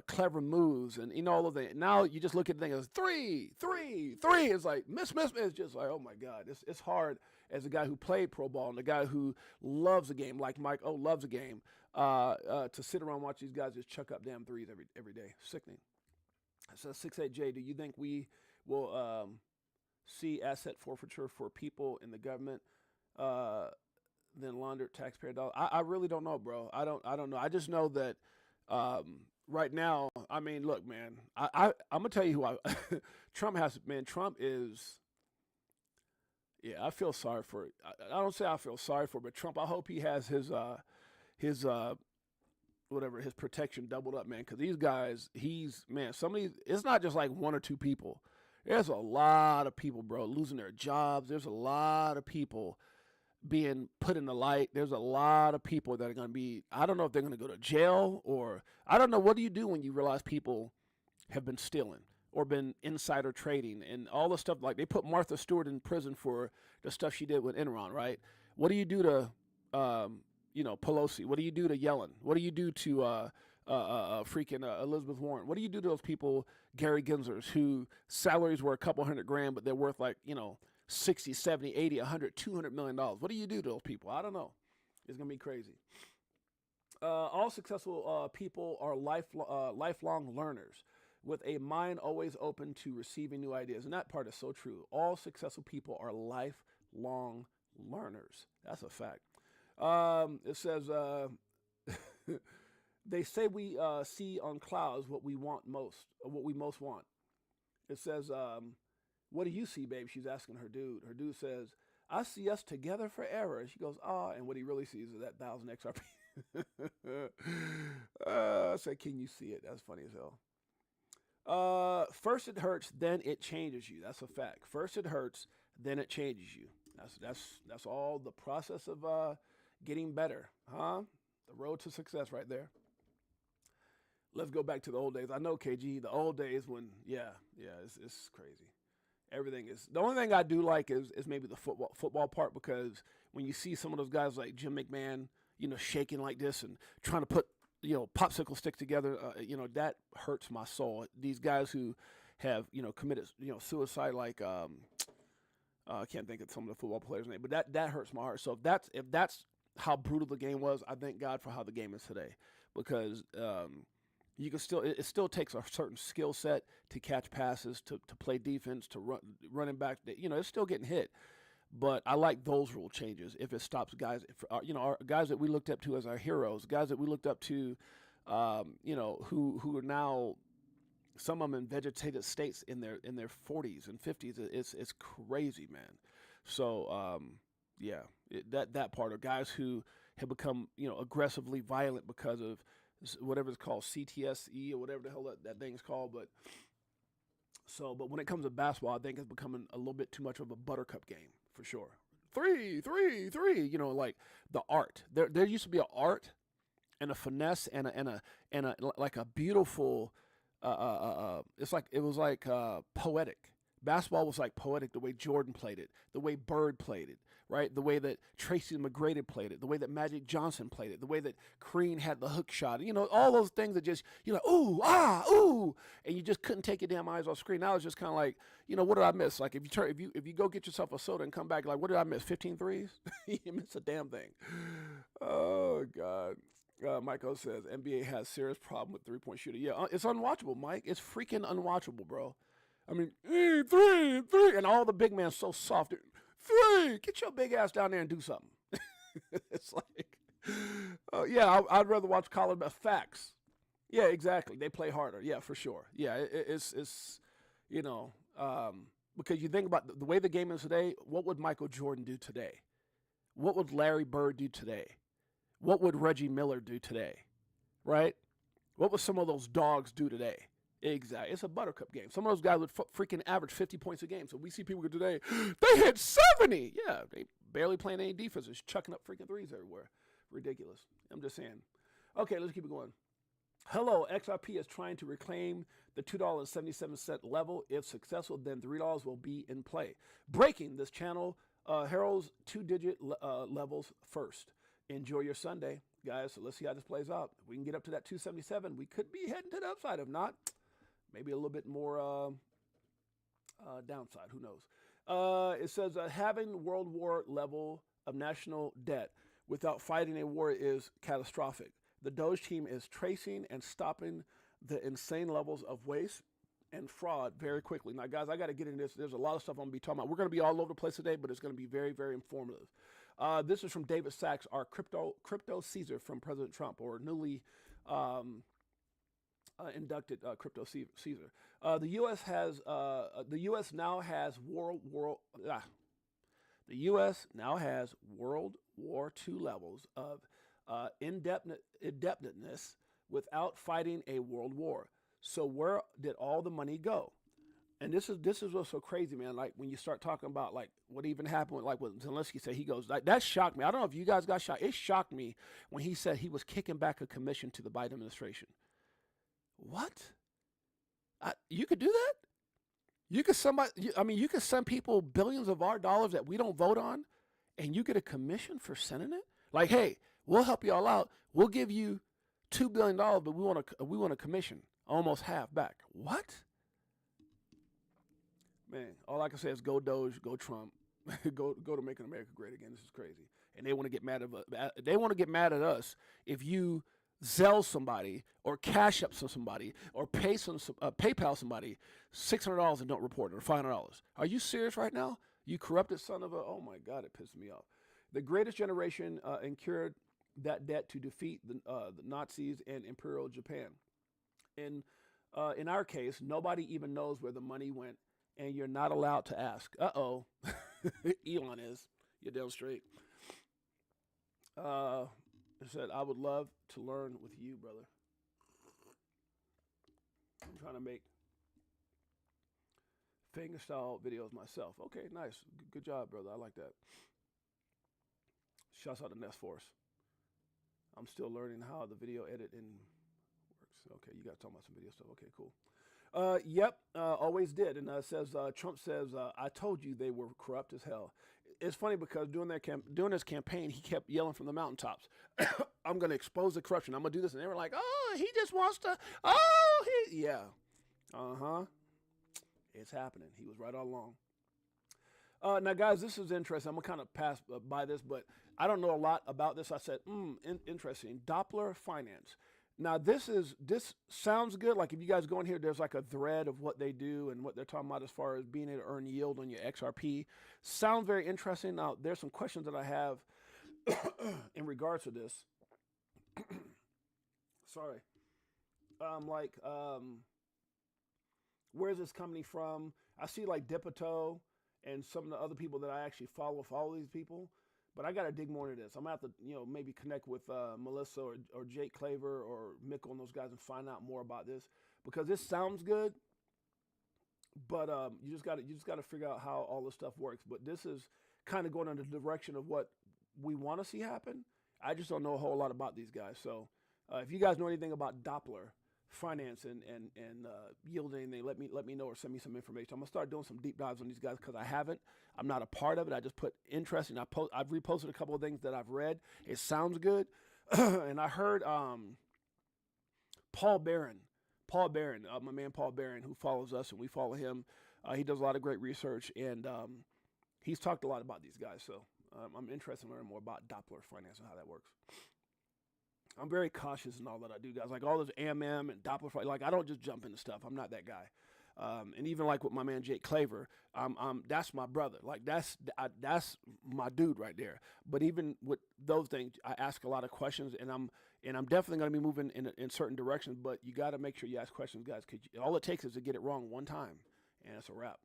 clever moves and, you know, all of that. Now you just look at the thing as three. It's like miss. It's just like, oh my God, it's hard as a guy who played pro ball and a guy who loves the game, like Mike O loves the game, to sit around and watch these guys just chuck up damn threes every day. Sickening. So 6-8Jay, do you think we will see asset forfeiture for people in the government then laundered taxpayer dollars? I really don't know, bro. I don't know. I just know that right now, I mean, look, man, I'm gonna tell you who Trump has. Man, Trump is. Yeah, I feel sorry for it. I don't say I feel sorry for, but Trump. I hope he has his whatever, his protection doubled up, man. Because these guys, it's not just like one or two people. There's a lot of people, bro, losing their jobs. There's a lot of people being put in the light. There's a lot of people that are going to be, I don't know if they're going to go to jail, or I don't know. What do you do when you realize people have been stealing or been insider trading and all the stuff? Like, they put Martha Stewart in prison for the stuff she did with Enron, right? What do you do to, you know, Pelosi? What do you do to Yellen? What do you do to freaking Elizabeth Warren? What do you do to those people, Gary Gensler's, who salaries were a couple $100,000, but they're worth like, you know, 60, 70, 80, 100, $200 million. What do you do to those people? I don't know. It's going to be crazy. All successful people are lifelong learners with a mind always open to receiving new ideas. And that part is so true. All successful people are lifelong learners. That's a fact. It says, they say we see on clouds what we most want. It says, what do you see, babe? She's asking her dude. Her dude says, I see us together forever. She goes, and what he really sees is that 1,000 XRP. I said, can you see it? That's funny as hell. First it hurts, then it changes you. That's a fact. First it hurts, then it changes you. That's all the process of getting better, huh? The road to success right there. Let's go back to the old days. I know, KG, the old days when, it's crazy. Everything is, the only thing I do like is maybe the football part, because when you see some of those guys like Jim McMahon, you know, shaking like this and trying to put, you know, popsicle sticks together, you know, that hurts my soul. These guys who have, you know, committed, you know, suicide, like I can't think of some of the football players' name, but that hurts my heart. So if that's how brutal the game was, I thank God for how the game is today, because you can still it still takes a certain skill set to catch passes, to play defense, to running back. It's still getting hit. But I like those rule changes if it stops guys, our guys that we looked up to as our heroes, guys that we looked up to, who are now, some of them in vegetative states in their 40s and 50s. It's crazy, man. So that part of guys who have become aggressively violent because of whatever it's called, CTSE or whatever the hell that thing's called, but when it comes to basketball, I think it's becoming a little bit too much of a buttercup game for sure. Three, like the art. There used to be an art and a finesse and a like a beautiful. It was like poetic. Basketball was like poetic, the way Jordan played it, the way Bird played it, right? The way that Tracy McGrady played it, the way that Magic Johnson played it, the way that Crean had the hook shot, all those things that just, ooh, ah, ooh, and you just couldn't take your damn eyes off screen. Now it's just kind of like, what did I miss? Like if you go get yourself a soda and come back, like, what did I miss? 15 threes? You missed a damn thing. Oh, God. Michael says, NBA has serious problem with three-point shooting. Yeah, it's unwatchable, Mike. It's freaking unwatchable, bro. I mean, three, and all the big men so soft. Three, get your big ass down there and do something. It's like, I'd rather watch college facts. Yeah, exactly. They play harder. Yeah, for sure. Yeah, it's because you think about the way the game is today. What would Michael Jordan do today? What would Larry Bird do today? What would Reggie Miller do today? Right? What would some of those dogs do today? Exactly. It's a buttercup game. Some of those guys would freaking average 50 points a game. So we see people today, they hit 70. Yeah, they barely playing any defense. Just chucking up freaking threes everywhere. Ridiculous. I'm just saying. Okay, let's keep it going. Hello, XRP is trying to reclaim the $2.77 level. If successful, then $3 will be in play. Breaking this channel heralds two-digit levels first. Enjoy your Sunday, guys. So let's see how this plays out. If we can get up to that 277, we could be heading to the upside. If not, maybe a little bit more downside. Who knows? It says having World War level of national debt without fighting a war is catastrophic. The Doge team is tracing and stopping the insane levels of waste and fraud very quickly. Now, guys, I got to get into this. There's a lot of stuff I'm going to be talking about. We're going to be all over the place today, but it's going to be very, very informative. This is from David Sachs, our crypto Caesar from President Trump, or newly inducted crypto Caesar. The U.S. now has World War II levels of indebtedness without fighting a world war. So where did all the money go? And this is what's so crazy, man. Like when you start talking about like what even happened with like what Zelensky said, he goes, like, that shocked me. I don't know if you guys got shocked. It shocked me when he said he was kicking back a commission to the Biden administration. What? You could do that? You could you could send people billions of our dollars that we don't vote on, and you get a commission for sending it? Like, hey, we'll help you all out. We'll give you $2 billion, but we want a commission, almost half back. What? Man, all I can say is go Doge, go Trump, go to making America great again. This is crazy, and they want to get mad at us if you Zelle somebody or cash up somebody or PayPal somebody $600 and don't report it, or $500. Are you serious right now? You corrupted son of a! Oh my God, it pisses me off. The greatest generation incurred that debt to defeat the Nazis and Imperial Japan. In our case, nobody even knows where the money went, and you're not allowed to ask. Uh-oh. Elon is. You're damn straight. It said, I would love to learn with you, brother. I'm trying to make finger-style videos myself. Okay, nice. Good job, brother. I like that. Shouts out to Nest Force. I'm still learning how the video editing works. Okay, you guys talking about some video stuff. Okay, cool. Yep, always did. And says Trump says, I told you they were corrupt as hell. It's funny because during his campaign, he kept yelling from the mountaintops, I'm going to expose the corruption. I'm going to do this. And they were like, oh, he just wants to, yeah. Uh-huh. It's happening. He was right all along. Now, guys, this is interesting. I'm gonna kind of pass by this, but I don't know a lot about this. I said, interesting. Doppler finance. Now, this sounds good. Like if you guys go in here, there's like a thread of what they do and what they're talking about as far as being able to earn yield on your XRP. Sounds very interesting. Now, there's some questions that I have in regards to this. Sorry. Where's this company from? I see like BTHO and some of the other people that I actually follow these people. But I got to dig more into this. I'm going to have to, maybe connect with Melissa or Jake Claver or Mickle and those guys and find out more about this, because this sounds good. But you just got to figure out how all this stuff works. But this is kind of going in the direction of what we want to see happen. I just don't know a whole lot about these guys. So if you guys know anything about Doppler finance and yield anything, let me know or send me some information. I'm gonna start doing some deep dives on these guys because I haven't. I'm not a part of it. I just put interesting. I've reposted a couple of things that I've read. It sounds good, and I heard Paul Barron, my man Paul Barron, who follows us and we follow him. He does a lot of great research, and he's talked a lot about these guys. So I'm interested in learning more about Doppler finance and how that works. I'm very cautious in all that I do, guys. Like all this AMM and Doppler, like I don't just jump into stuff. I'm not that guy. And even like with my man Jake Claver, that's my brother. Like that's my dude right there. But even with those things, I ask a lot of questions, and I'm definitely going to be moving in certain directions. But you got to make sure you ask questions, guys, because all it takes is to get it wrong one time, and it's a wrap.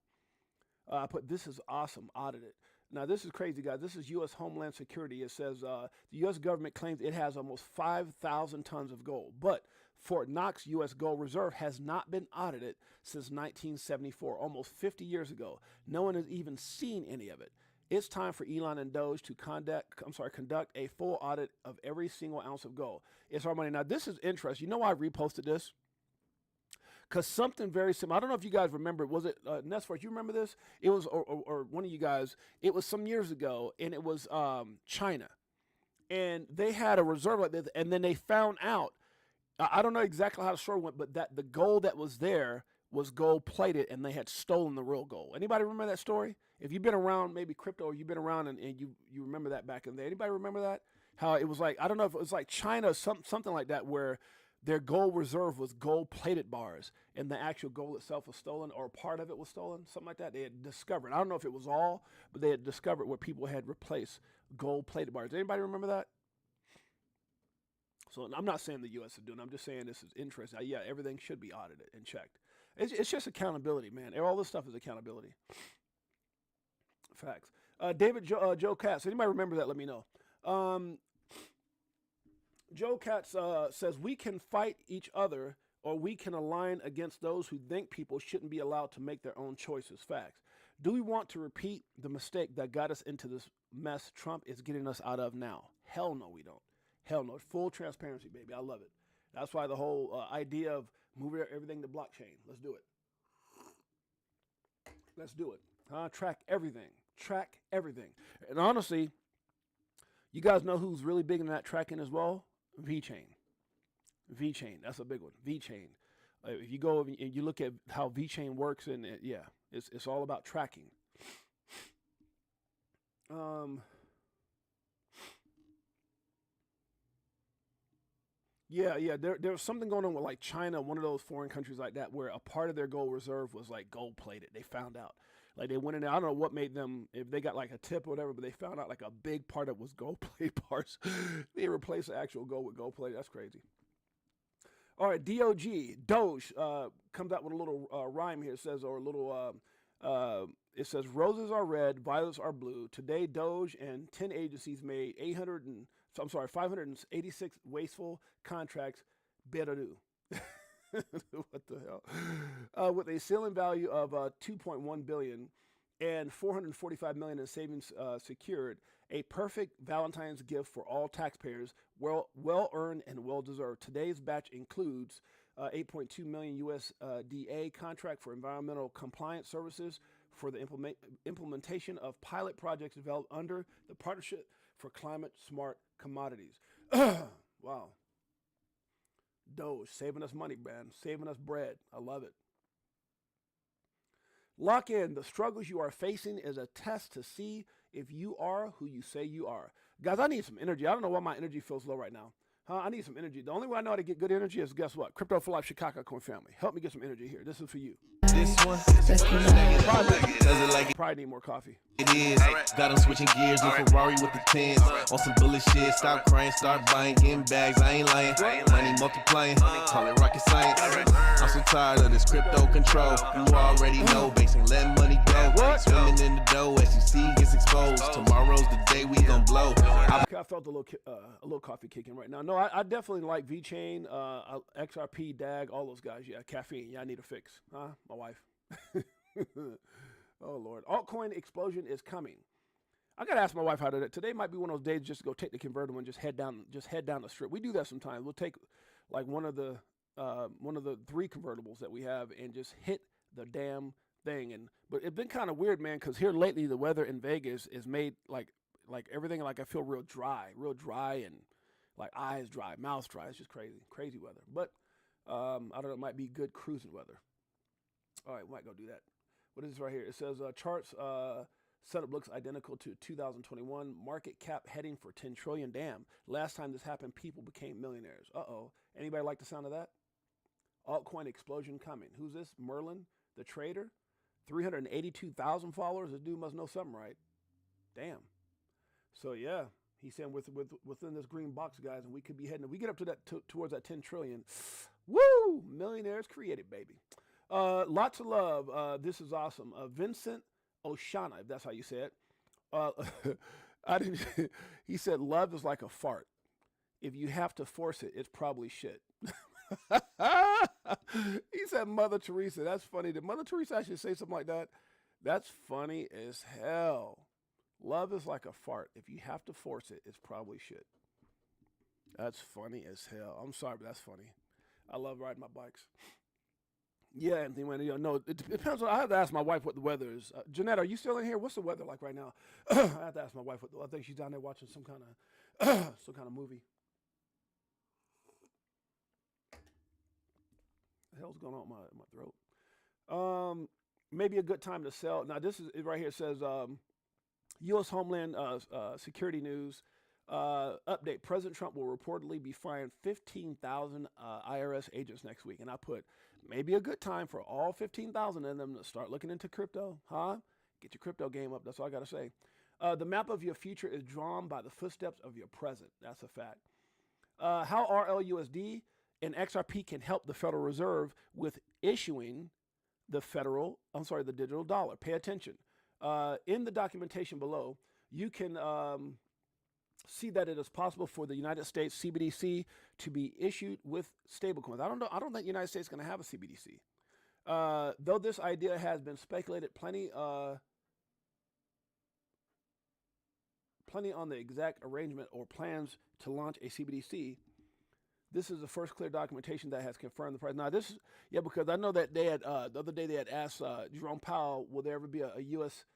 I put, this is awesome, audited. Now, this is crazy, guys. This is U.S. Homeland Security. It says the U.S. government claims it has almost 5,000 tons of gold, but Fort Knox U.S. Gold Reserve has not been audited since 1974, almost 50 years ago. No one has even seen any of it. It's time for Elon and Doge to conduct a full audit of every single ounce of gold. It's our money. Now, this is interesting. You know why I reposted this? Because something very similar, I don't know if you guys remember, was it Nesfor? You remember this? It was, or one of you guys, it was some years ago, and it was China. And they had a reserve like this, and then they found out, I don't know exactly how the story went, but that the gold that was there was gold plated, and they had stolen the real gold. Anybody remember that story? If you've been around maybe crypto, or you've been around and you remember that back in the day. Anybody remember that? How it was like, I don't know if it was like China, something like that, where their gold reserve was gold-plated bars, and the actual gold itself was stolen, or part of it was stolen, something like that. They had discovered. I don't know if it was all, but they had discovered where people had replaced gold-plated bars. Anybody remember that? So I'm not saying the U.S. is doing it. I'm just saying this is interesting. Yeah, everything should be audited and checked. It's just accountability, man. All this stuff is accountability. Facts. David Joe Katz. Anybody remember that? Let me know. Joe Katz says, we can fight each other, or we can align against those who think people shouldn't be allowed to make their own choices. Facts. Do we want to repeat the mistake that got us into this mess Trump is getting us out of now? Hell no, we don't. Hell no. Full transparency, baby. I love it. That's why the whole idea of moving everything to blockchain. Let's do it. Let's do it. Track everything. Track everything. And honestly, you guys know who's really big in that tracking as well? VeChain. VeChain, that's a big one. VeChain. If you go and you look at how VeChain works, and it's all about tracking. There was something going on with like China, one of those foreign countries like that, where a part of their gold reserve was like gold plated. They found out. Like they went in there, I don't know what made them, if they got like a tip or whatever, but they found out like a big part of it was gold plate parts. They replaced the actual gold with gold plate. That's crazy. All right, Doge comes out with a little rhyme here. It says, or a little, it says, roses are red, violets are blue. Today, Doge and 10 agencies made 586 wasteful contracts. Better do. What the hell? With a ceiling value of 2.1 billion and 445 million in savings secured, a perfect Valentine's gift for all taxpayers, well earned and well deserved. Today's batch includes 8.2 million USDA contract for environmental compliance services for the implementation of pilot projects developed under the Partnership for Climate Smart Commodities. Wow. Doge, saving us money, man. Saving us bread. I love it. Lock in. The struggles you are facing is a test to see if you are who you say you are. Guys, I need some energy. I don't know why my energy feels low right now. I need some energy. The only way I know how to get good energy is, guess what? Crypto for Life Chicago Coin family. Help me get some energy here. This is for you. This one, Probably need more coffee. it is. Got them switching gears, no Ferrari with the tens. On some bullet shit, stop crying, start buying, getting bags. I ain't lying. Money multiplying, call it rocket science. I'm so tired of this crypto control. You already know, banks ain't letting money go. Swimming in the dough, SEC gets exposed. Tomorrow's the day we gon' blow. I felt a little coffee kicking right now. No, I definitely like VeChain, XRP, DAG, all those guys. Yeah, caffeine. Yeah, I need a fix. Huh? My wife. Oh Lord, altcoin explosion is coming. I gotta ask my wife how to do that. Today might be one of those days just to go take the convertible and just head down the strip. We do that sometimes. We'll take like one of the 3 convertibles that we have and just hit the damn thing. But it's been kind of weird, man, because here lately the weather in Vegas is made like everything, like I feel real dry and like eyes dry, mouth dry. It's just crazy weather. But I don't know, it might be good cruising weather. All right, we might go do that. What is this right here? It says charts setup looks identical to 2021. Market cap heading for 10 trillion. Damn. Last time this happened, people became millionaires. Uh-oh. Anybody like the sound of that? Altcoin explosion coming. Who's this? Merlin, the trader? 382,000 followers. This dude must know something, right? Damn. So yeah, he's saying within this green box, guys, and we could be heading. If we get up to that towards that 10 trillion. Woo! Millionaires created, baby. Lots of love. This is awesome. Vincent Oshana, if that's how you say it. I didn't. He said, "Love is like a fart. If you have to force it, it's probably shit." He said, "Mother Teresa." That's funny. Did Mother Teresa actually say something like that? That's funny as hell. Love is like a fart. If you have to force it, it's probably shit. That's funny as hell. I'm sorry, but that's funny. I love riding my bikes. Yeah, Anthony, no, it depends on. I have to ask my wife what the weather is. Jeanette, are you still in here? What's the weather like right now? I have to ask my wife I think she's down there watching some kind of movie. What the hell's going on in my throat? Maybe a good time to sell. Now this is right here. It says U.S. Homeland Security News update. President Trump will reportedly be firing 15,000 IRS agents next week. And I put maybe a good time for all 15,000 of them to start looking into crypto, huh? Get your crypto game up. That's all I got to say. The map of your future is drawn by the footsteps of your present. That's a fact. How RLUSD and XRP can help the Federal Reserve with issuing the digital dollar. Pay attention. In the documentation below, you can see that it is possible for the United States CBDC to be issued with stablecoins. I don't know. I don't think the United States is going to have a CBDC. Though this idea has been speculated plenty on the exact arrangement or plans to launch a CBDC. This is the first clear documentation that has confirmed the price. Now this is, because I know that they had, the other day they had asked Jerome Powell, will there ever be a U.S.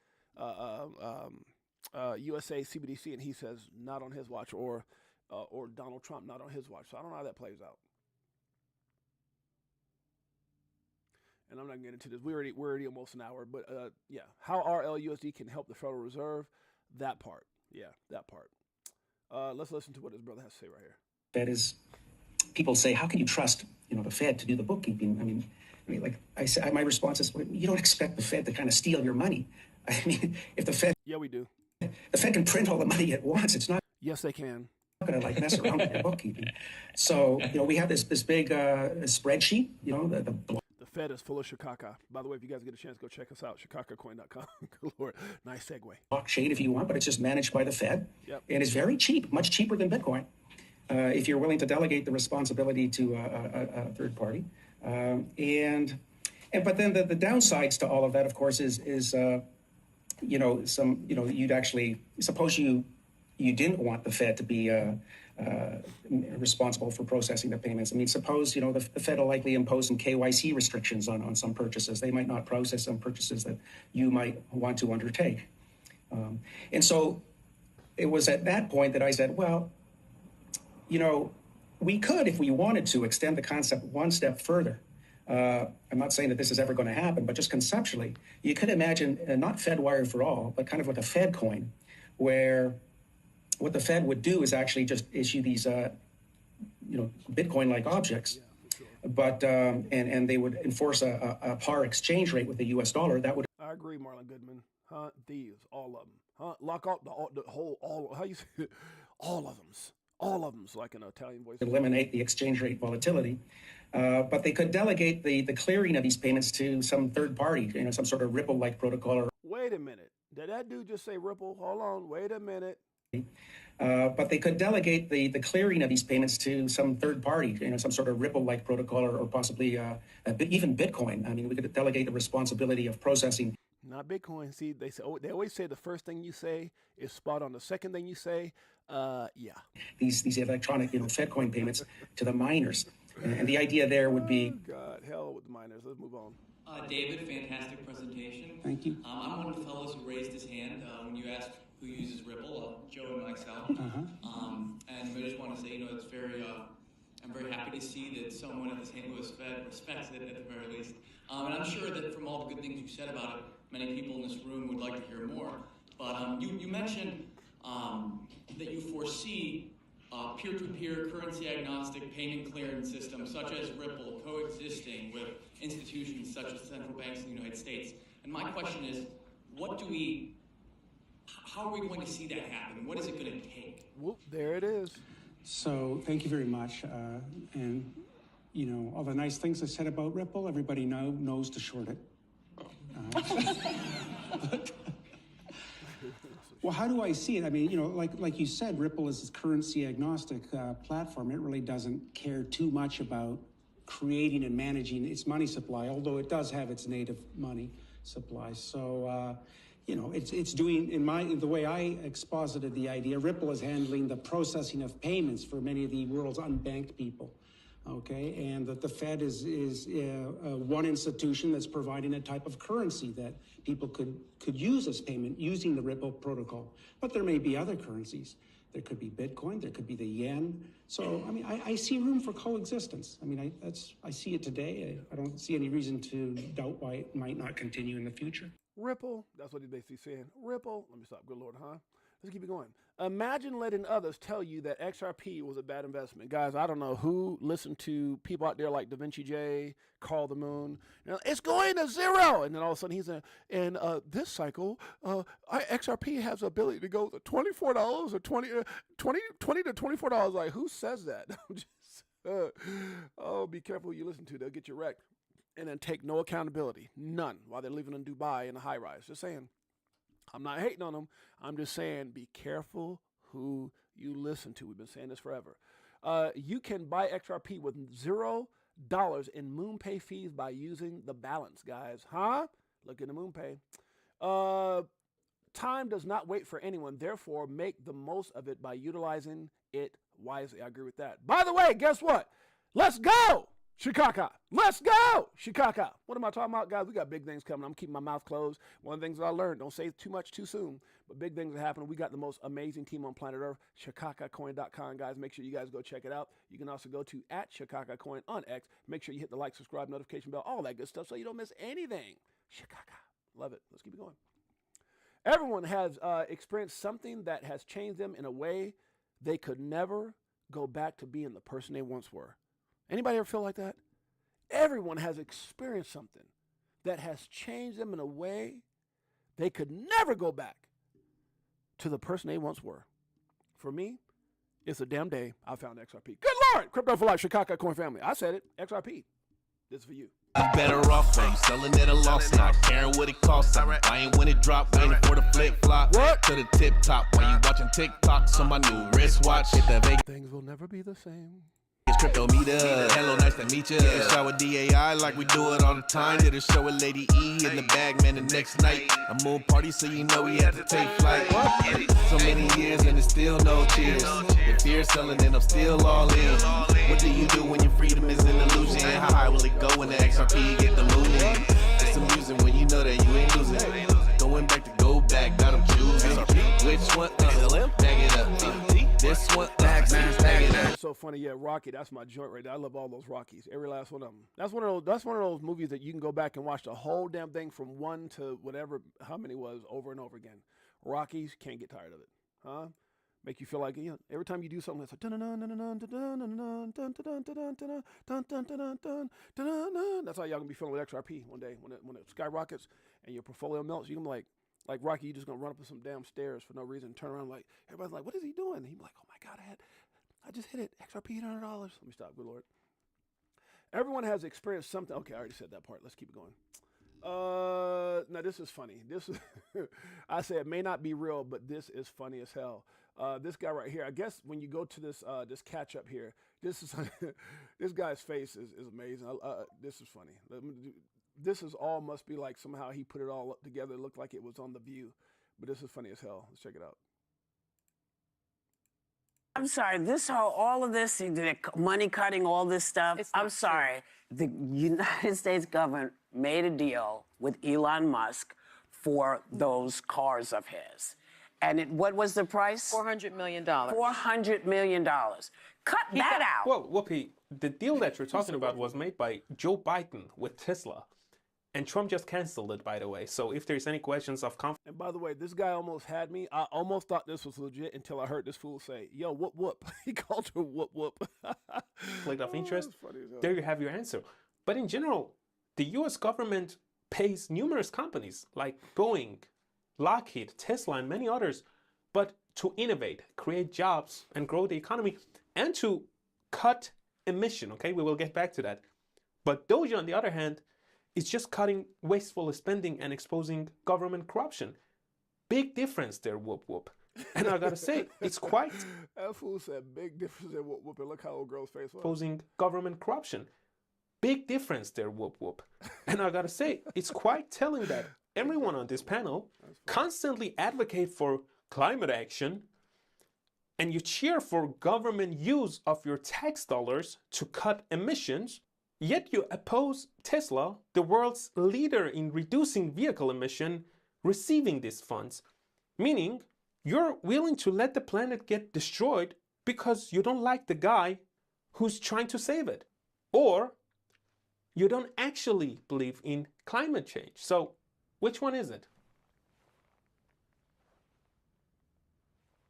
USA CBDC, and he says not on his watch, or Donald Trump not on his watch. So I don't know how that plays out. And I'm not getting into this. We're already almost an hour, but how RLUSD can help the Federal Reserve, that part. Yeah, that part. Let's listen to what his brother has to say right here. That is, people say, how can you trust the Fed to do the bookkeeping? I mean, like I said, my response is, well, you don't expect the Fed to kind of steal your money. I mean, if the Fed, yeah, we do. The Fed can print all the money at once. It's not. Yes, they can. Going to mess around with your bookkeeping. So we have this big spreadsheet. The Fed is full of Chicago. By the way, if you guys get a chance, go check us out, chicagocoin.com. Good Lord, nice segue. Blockchain, if you want, but it's just managed by the Fed. Yep. And it's very cheap, much cheaper than Bitcoin, if you're willing to delegate the responsibility to a third party. But then the downsides to all of that, of course, is you'd actually, suppose you didn't want the Fed to be responsible for processing the payments. I mean, suppose, the Fed will likely impose some KYC restrictions on some purchases. They might not process some purchases that you might want to undertake. And so it was at that point that I said, well, we could, if we wanted to, extend the concept one step further. I'm not saying that this is ever going to happen, but just conceptually, you could imagine not Fedwire for all, but kind of like a Fed coin, where what the Fed would do is actually just issue these, Bitcoin-like objects, but and they would enforce a par exchange rate with the U.S. dollar. That would. I agree, Marlon Goodman. Huh? These, all of them. Huh? Lock out the whole, all. How you say it? All of them's. All of them's, like an Italian voice. Eliminate the exchange rate volatility, but they could delegate the clearing of these payments to some third party, some sort of Ripple-like protocol. Or wait a minute. Did that dude just say Ripple? Hold on. Wait a minute. But they could delegate the clearing of these payments to some third party, some sort of Ripple-like protocol, or possibly even Bitcoin. I mean, we could delegate the responsibility of processing. Not Bitcoin. See, they always say the first thing you say is spot on. The second thing you say, yeah. These electronic, Fed coin payments to the miners, and the idea there would be. Oh, God, hell with the miners. Let's move on. David, fantastic presentation. Thank you. I'm one of the fellows who raised his hand when you asked who uses Ripple, Joe and myself. And I just want to say, it's very. I'm very happy to see that someone at the St. Louis Fed respects it at the very least. And I'm sure that from all the good things you said about it, many people in this room would like to hear more. But you mentioned that you foresee peer-to-peer currency-agnostic payment clearance systems such as Ripple coexisting with institutions such as central banks in the United States. And my question is, how are we going to see that happen? What is it going to take? Whoop, there it is. So thank you very much. And, all the nice things I said about Ripple, everybody knows to short it. Well, how do I see it? I mean, like you said, Ripple is a currency agnostic platform. It really doesn't care too much about creating and managing its money supply, although it does have its native money supply. So, it's doing, the way I exposited the idea, Ripple is handling the processing of payments for many of the world's unbanked people. Okay, and that the Fed is one institution that's providing a type of currency that people could use as payment using the Ripple protocol. But there may be other currencies. There could be Bitcoin. There could be the yen. So I mean, I see room for coexistence. I mean, I see it today. I don't see any reason to doubt why it might not continue in the future. Ripple. That's what he's basically saying. Ripple. Let me stop. Good Lord, huh? Let's keep it going. Imagine letting others tell you that XRP was a bad investment. Guys, I don't know who listened to people out there like Six8Jay, Carl the Moon. It's going to zero. And then all of a sudden he's in this cycle, XRP has the ability to go to $24 or $20 to $24. Like, who says that? Be careful who you listen to. They'll get you wrecked. And then take no accountability. None. While they're living in Dubai in a high rise. Just saying. I'm not hating on them. I'm just saying be careful who you listen to. We've been saying this forever. You can buy XRP with $0 in MoonPay fees by using the balance, guys. Huh? Look at the MoonPay. Time does not wait for anyone. Therefore, make the most of it by utilizing it wisely. I agree with that. By the way, guess what? Let's go! Chicago. Let's go, Chicago. What am I talking about, guys? We got big things coming. I'm keeping my mouth closed. One of the things that I learned, don't say too much too soon, but big things are happening. We got the most amazing team on planet Earth, ChicagoCoin.com, guys. Make sure you guys go check it out. You can also go to @ChicagoCoin on X. Make sure you hit the like, subscribe, notification bell, all that good stuff so you don't miss anything. Chicago. Love it. Let's keep it going. Everyone has experienced something that has changed them in a way they could never go back to being the person they once were. Anybody ever feel like that? Everyone has experienced something that has changed them in a way they could never go back to the person they once were. For me, it's a damn day I found XRP. Good Lord! Crypto for Life, Chicago Coin Family. I said it. XRP. This is for you. You better off when you selling at a loss, not caring what it costs. Buying when it drop, waiting for the flip flop to the tip top. While you watching TikToks on my new wristwatch, hit the Vegas. Things will never be the same. Crypto meter, hello, nice to meet ya. Shower DAI like we do it all the time. Did a show with Lady E in the bag, man, the next night. A moon party, so you know we had to take flight. So many years and it's still no cheers. The fear selling and I'm still all in. What do you do when your freedom is an illusion? How high will it go when the XRP get the mooning? It's amusing when you know that you ain't losing. Going back to go back, got 'em choosing. Which one? Bag it up. This one, next, It's so funny, yeah. Rocky, that's my joint right there. I love all those Rockies, every last one of them. That's one of those movies that you can go back and watch the whole damn thing from one to whatever, how many was, over and over again. Rockies, can't get tired of it, huh? Make you feel like, you know, every time you do something, it's like that's how y'all gonna be feeling with XRP one day when it skyrockets and your portfolio melts. You can be like Rocky, you just gonna run up some damn stairs for no reason, turn around like everybody's like, what is he doing? And he be like, oh my God, I just hit it. XRP $800. Let me stop. Good Lord. Everyone has experienced something. Okay, I already said that part. Let's keep it going. Now this is funny. This is I say it may not be real, but this is funny as hell. This guy right here. I guess when you go to this this catch up here, this is this guy's face is amazing. This is funny. This is all must be like somehow he put it all up together. It looked like it was on The View, but this is funny as hell. Let's check it out. I'm sorry, all of this, the money cutting, all this stuff, I'm sorry. The United States government made a deal with Elon Musk for those cars of his. And what was the price? $400 million. $400 million. Cut that out. Well, Whoopi, the deal that you're talking about was made by Joe Biden with Tesla. And Trump just canceled it, by the way. So if there's any questions of confidence. And by the way, this guy almost had me. I almost thought this was legit until I heard this fool say, yo, whoop, whoop. He called her whoop, whoop. Conflict of interest. There you have your answer. But in general, the US government pays numerous companies like Boeing, Lockheed, Tesla, and many others, but to innovate, create jobs, and grow the economy, and to cut emission, okay? We will get back to that. But Doge, on the other hand, is just cutting wasteful spending and exposing government corruption. Big difference there, whoop whoop. And I gotta say, it's quite... That fool said big difference there, whoop whoop. And look how old girl's face was. Exposing government corruption. Big difference there, whoop whoop. And I gotta say, it's quite telling that everyone on this panel constantly advocate for climate action, and you cheer for government use of your tax dollars to cut emissions, yet you oppose Tesla, the world's leader in reducing vehicle emission, receiving these funds. Meaning, you're willing to let the planet get destroyed because you don't like the guy who's trying to save it. Or you don't actually believe in climate change. So, which one is it?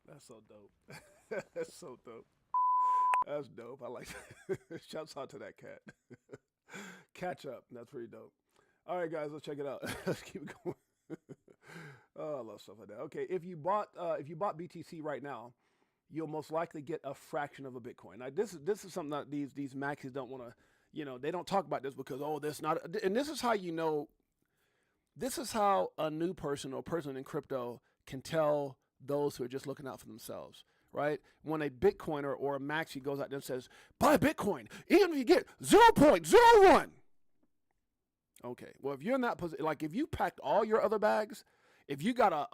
That's so dope. That's so dope. That's dope. I like that. Shouts out to that cat. Catch up. That's pretty dope. All right, guys, let's check it out. Let's keep going. Oh, I love stuff like that. Okay, if you bought BTC right now, you'll most likely get a fraction of a Bitcoin. Now, this is something that these maxis don't want to, you know, they don't talk about this because, oh, that's not, and this is how you know, this is how a new person or person in crypto can tell those who are just looking out for themselves, right? When a Bitcoiner or a maxi goes out there and says, buy Bitcoin, even if you get 0.01. Okay, well, if you're in that position, like if you packed all your other bags, if you got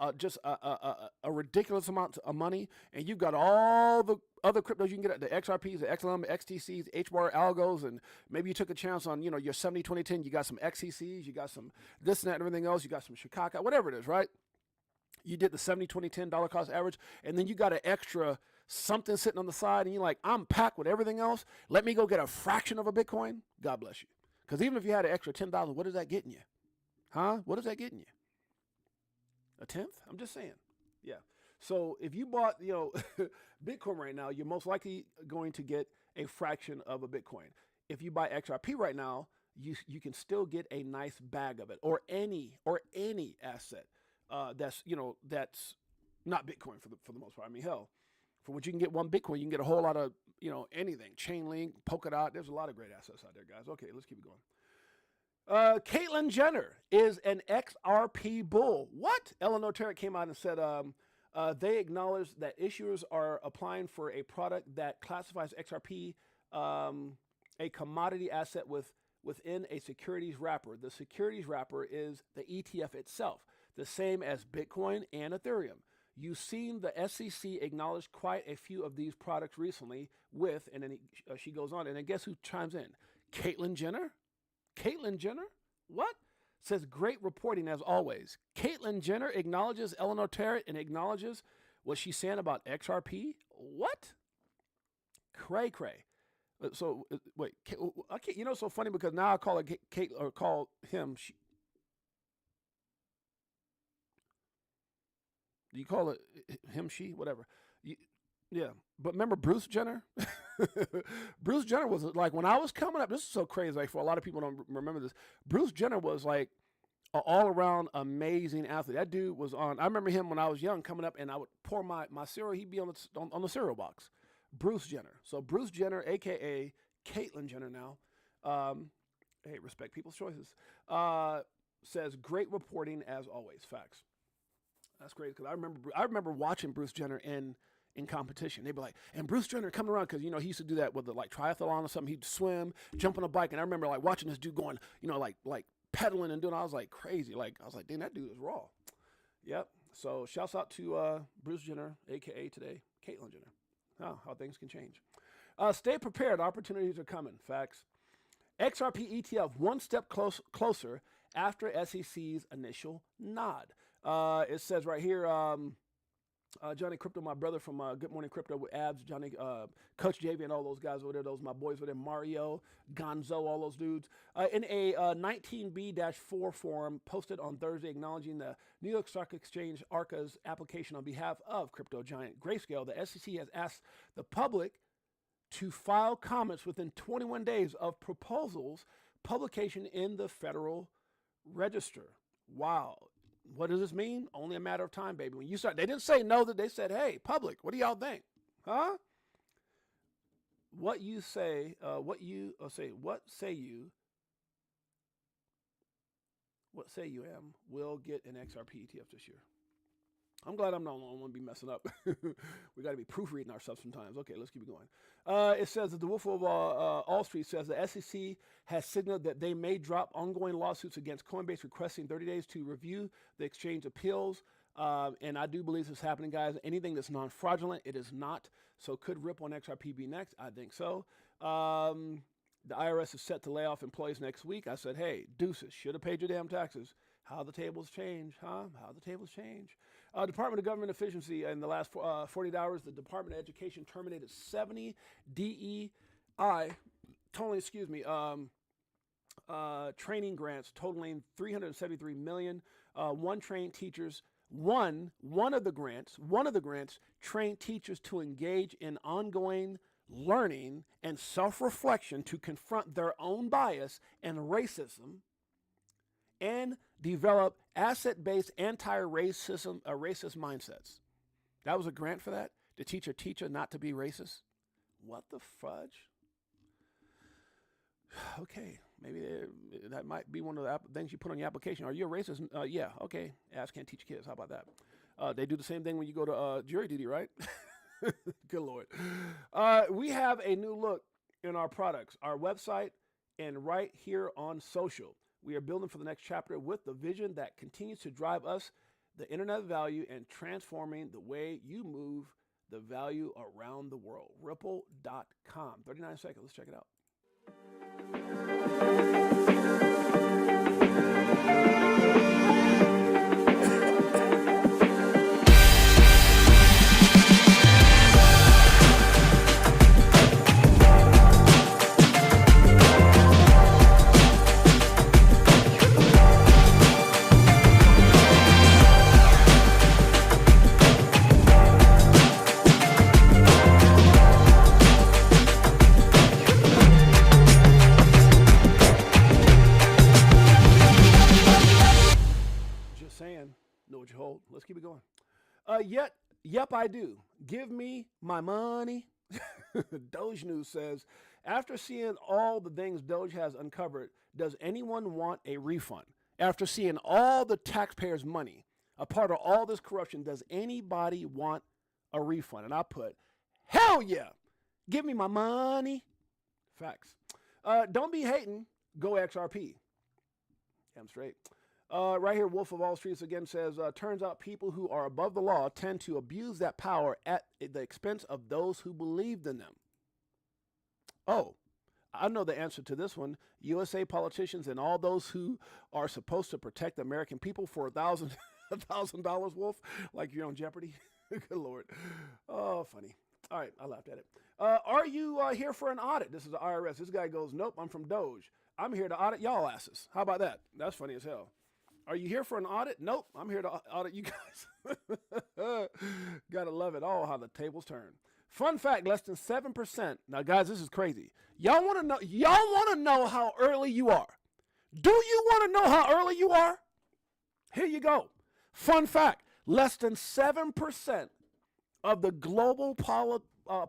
a ridiculous amount of money and you've got all the other cryptos you can get, the XRPs, the XLM, XTCs, HBAR algos, and maybe you took a chance on, you know, your 70-20-10, you got some XCCs, you got some this and that and everything else, you got some Chicago, whatever it is, right? You did the 70-20-10 dollar cost average, and then you got an extra something sitting on the side, and you're like, I'm packed with everything else. Let me go get a fraction of a Bitcoin. God bless you. Because even if you had an extra 10,000, what is that getting you? Huh? What is that getting you? A tenth? I'm just saying. Yeah. So if you bought, you know, Bitcoin right now, you're most likely going to get a fraction of a Bitcoin. If you buy XRP right now, you can still get a nice bag of it, or any asset that's, you know, that's not Bitcoin for the most part. I mean, hell, for what you can get one Bitcoin, you can get a whole lot of, you know, anything. Chainlink, Polkadot. There's a lot of great assets out there, guys. Okay, let's keep it going. Caitlyn Jenner is an XRP bull. What? Eleanor Tarrant came out and said they acknowledge that issuers are applying for a product that classifies XRP a commodity asset within a securities wrapper. The securities wrapper is the ETF itself, the same as Bitcoin and Ethereum. You've seen the SEC acknowledge quite a few of these products recently with, and then she goes on, and then guess who chimes in? Caitlyn Jenner? Caitlyn Jenner? What? Says great reporting as always. Caitlyn Jenner acknowledges Eleanor Tarrant and acknowledges what she's saying about XRP. What? Cray cray. So wait, I can't. You know, it's so funny because now I call it Kate or call him. You call it him, she, whatever. Yeah, but remember Bruce Jenner? Bruce Jenner was like, when I was coming up, this is so crazy. Like, for a lot of people don't remember this. Bruce Jenner was like an all-around amazing athlete. That dude was on. I remember him when I was young coming up, and I would pour my cereal. He'd be on the cereal box. Bruce Jenner. So Bruce Jenner, aka Caitlyn Jenner now. Hey, respect people's choices. Says great reporting as always. Facts. That's great because I remember watching Bruce Jenner in competition. They'd be like, and Bruce Jenner coming around because, you know, he used to do that with the like triathlon or something. He'd swim, jump on a bike, and I remember like watching this dude going, you know, like pedaling and doing. I was like crazy. Like I was like, dang, that dude is raw. Yep. So shouts out to Bruce Jenner, aka today Caitlyn Jenner. How things can change. Stay prepared. Opportunities are coming. Facts. XRP ETF one step closer after SEC's initial nod. It says right here, Johnny Crypto, my brother from Good Morning Crypto with Abs, Johnny, Coach JV and all those guys over there, those my boys over there, Mario, Gonzo, all those dudes, in a 19B-4 forum posted on Thursday acknowledging the New York Stock Exchange ARCA's application on behalf of crypto giant Grayscale. The SEC has asked the public to file comments within 21 days of proposals publication in the Federal Register. Wow. What does this mean? Only a matter of time, baby. When you start, they didn't say no, that they said, hey, public, what do y'all think? Huh? What you say, what say you, will get an XRP ETF this year? I'm glad I'm not the only one to be messing up. We got to be proofreading ourselves sometimes. Okay, let's keep it going. It says that the Wolf of Wall Street says the SEC has signaled that they may drop ongoing lawsuits against Coinbase requesting 30 days to review the exchange appeals. And I do believe this is happening, guys. Anything that's non-fraudulent, it is not. So could Ripple and XRP be next? I think so. The IRS is set to lay off employees next week. I said, hey, deuces, should have paid your damn taxes. How the tables change, huh? How the tables change. Department of Government Efficiency, in the last 48 hours, the Department of Education terminated 70 DEI, training grants totaling $373 million. One of the grants trained teachers to engage in ongoing learning and self-reflection to confront their own bias and racism and develop asset-based anti-racism, racist mindsets. That was a grant for that? To teach a teacher not to be racist? What the fudge? Okay, maybe that might be one of the things you put on your application. Are you a racist? Yeah, okay. Ask can't teach kids. How about that? They do the same thing when you go to jury duty, right? Good Lord. We have a new look in our products, our website, and right here on social. We are building for the next chapter with the vision that continues to drive us, the internet of value, and transforming the way you move the value around the world. Ripple.com. 39 seconds. Let's check it out. Know what you hold. Let's keep it going. Yep, I do. Give me my money. Doge News says, after seeing all the things Doge has uncovered, does anyone want a refund? After seeing all the taxpayers' money, a part of all this corruption, does anybody want a refund? And I put, hell yeah. Give me my money. Facts. Don't be hating. Go XRP. Damn straight. Right here, Wolf of Wall Street again says, turns out people who are above the law tend to abuse that power at the expense of those who believed in them. Oh, I know the answer to this one. USA politicians and all those who are supposed to protect the American people for $1,000, Wolf, like you're on Jeopardy. Good Lord. Oh, funny. All right, I laughed at it. Are you here for an audit? This is the IRS. This guy goes, nope, I'm from Doge. I'm here to audit y'all asses. How about that? That's funny as hell. Are you here for an audit? Nope, I'm here to audit you guys. Gotta love it all how the tables turn. Fun fact, less than 7%. Now, guys, this is crazy. Y'all want to know how early you are. Do you want to know how early you are? Here you go. Fun fact, less than 7% of the global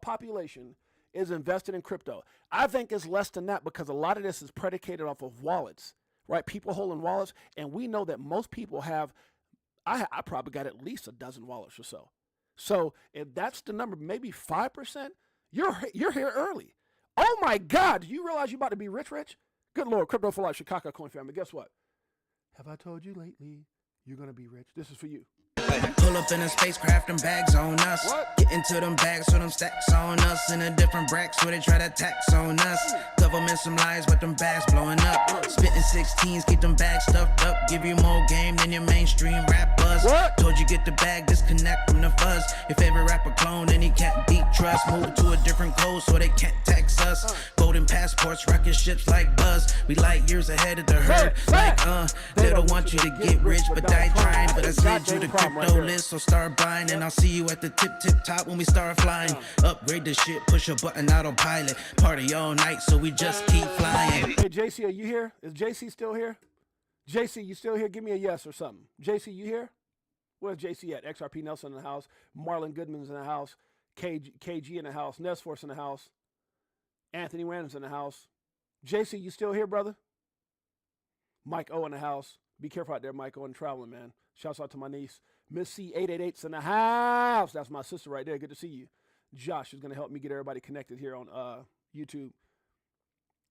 population is invested in crypto. I think it's less than that because a lot of this is predicated off of wallets, right? People holding wallets, and we know that most people have, I probably got at least a dozen wallets or so. So if that's the number, maybe 5%, you're here early. Oh my God, do you realize you're about to be rich? Good Lord, Crypto for Life, Chicago Coin family. Guess what? Have I told you lately you're going to be rich? This is for you. Pull up in a spacecraft and bags on us. What? Get into them bags so them stacks on us. In a different bracks where they try to tax on us. Government some lies but them bags blowing up. Spitting 16s, keep them bags stuffed up. Give you more game than your mainstream rap buzz. What? Told you get the bag, disconnect from the fuzz. Your favorite rapper clone and he can't beat trust. Move to a different code so they can't tax us. Golden passports, rocket ships like Buzz. We light years ahead of the herd. Like they don't want you to get rich but die trying. But I slid you the crypto list, so start buying. And I'll see you at the tip top when we start flying. Upgrade the shit, push a button, autopilot. Party all night so we just keep flying. Hey, JC, are you here? Is JC still here? JC, you still here? Give me a yes or something. JC, you here? Where's JC at? XRP Nelson in the house. Marlon Goodman's in the house. KG in the house. Nesforce in the house. Anthony Randall's in the house. JC, you still here, brother? Mike O in the house. Be careful out there, Mike O, and traveling, man. Shouts out to my niece. Miss C888's in the house. That's my sister right there. Good to see you. Josh is going to help me get everybody connected here on YouTube.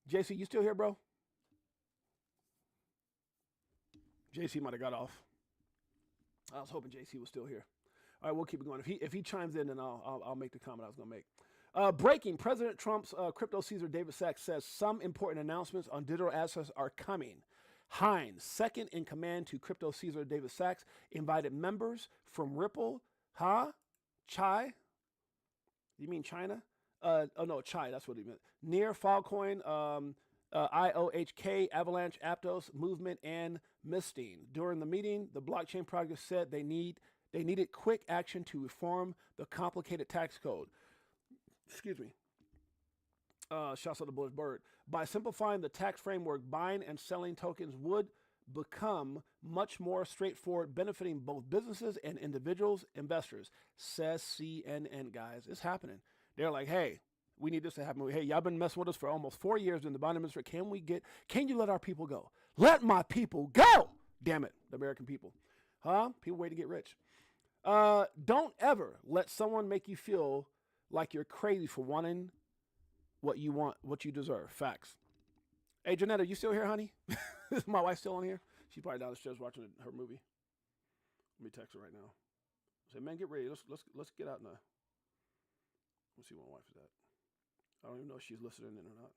JC, you still here, bro? JC might have got off. I was hoping JC was still here. All right, we'll keep it going. If he chimes in, then I'll make the comment I was going to make. Breaking, President Trump's crypto Caesar David Sachs says some important announcements on digital assets are coming. Hines, second in command to crypto Caesar David Sachs, invited members from Ripple, Chai? You mean China? Oh no, Chai, that's what he meant. Near, Filecoin, IOHK, Avalanche, Aptos, Movement, and Mistine. During the meeting, the blockchain project said they needed quick action to reform the complicated tax code. Excuse me. Shouts out to Bullish Bird. By simplifying the tax framework, buying and selling tokens would become much more straightforward, benefiting both businesses and individuals, investors, says CNN, guys. It's happening. They're like, hey, we need this to happen. Hey, y'all been messing with us for almost 4 years in the Biden administration. Can you let our people go? Let my people go! Damn it, the American people. People wait to get rich. Don't ever let someone make you feel like you're crazy for wanting what you want, what you deserve. Facts. Hey, Janetta, you still here, honey? Is my wife still on here? She's probably downstairs watching her movie. Let me text her right now. Say, man, get ready. Let's get out now. Let's see where my wife is at. I don't even know if she's listening in or not.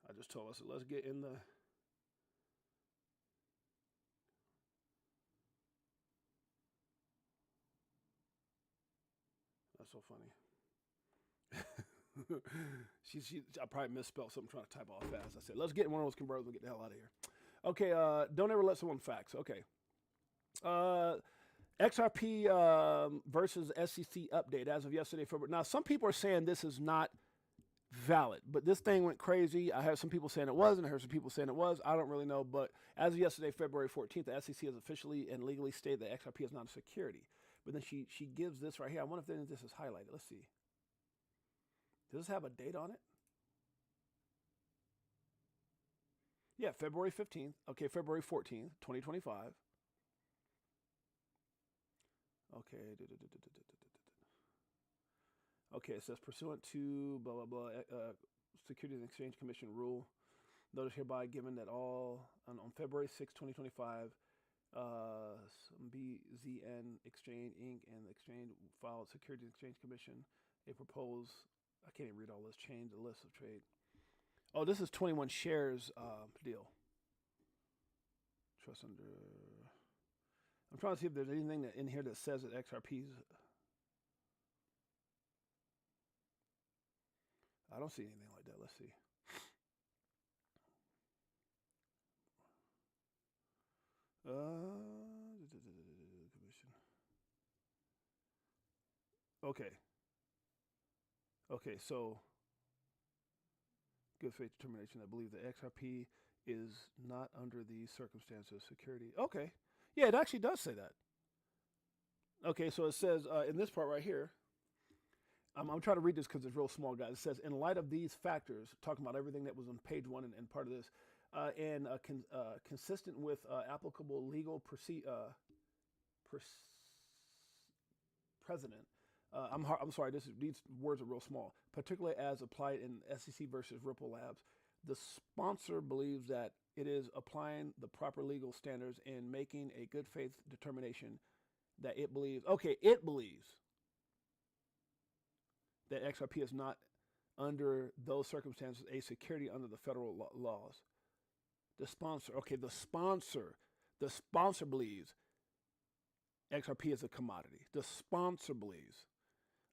I just told us, let's get in the... That's so funny. I probably misspelled something trying to type all fast. I said, let's get in one of those converters and get the hell out of here. Okay, don't ever let someone fax. Okay. XRP versus SEC update as of yesterday. Now, some people are saying this is not valid, but this thing went crazy. I heard some people saying it was, and I heard some people saying it was. I don't really know, but as of yesterday, February 14th, the SEC has officially and legally stated that XRP is not a security. But then she gives this right here. I wonder if this is highlighted. Let's see. Does this have a date on it? Yeah, February 15th. Okay, February 14th, 2025. Okay. Okay, it says pursuant to blah, blah, blah, Securities and Exchange Commission rule. Notice hereby given that all, on February 6, 2025, BZN Exchange Inc. and the Exchange filed Securities and Exchange Commission a proposed, I can't even read all this, change the list of trade. Oh, this is 21 shares deal. Trust under. I'm trying to see if there's anything in here that says that XRP's. I don't see anything like that. Let's see. Commission. Okay. Okay, so good faith determination. I believe the XRP is not under these circumstances security. Okay. Yeah, it actually does say that. Okay, so it says in this part right here, I'm trying to read this because it's real small, guys. It says, in light of these factors, talking about everything that was on page 1 and part of this, and consistent with applicable legal precedent. I'm sorry, these words are real small, particularly as applied in SEC versus Ripple Labs. The sponsor believes that it is applying the proper legal standards and making a good faith determination that it believes that XRP is not under those circumstances a security under the federal laws. The sponsor believes XRP is a commodity. The sponsor believes.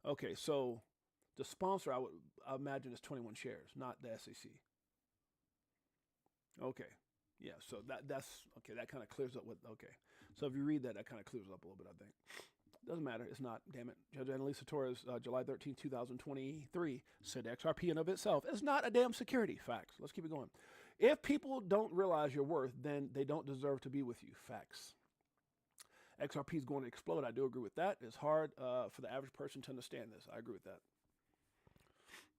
Okay, so the sponsor, I imagine, is 21 shares, not the SEC. Okay, yeah, so that's okay. That kind of clears up what. Okay, so if you read that, that kind of clears up a little bit, I think. Doesn't matter. It's not. Damn it. Judge Annalisa Torres, July 13, 2023, said XRP in of itself is not a damn security. Facts. Let's keep it going. If people don't realize your worth, then they don't deserve to be with you. Facts. XRP is going to explode. I do agree with that. It's hard for the average person to understand this. I agree with that.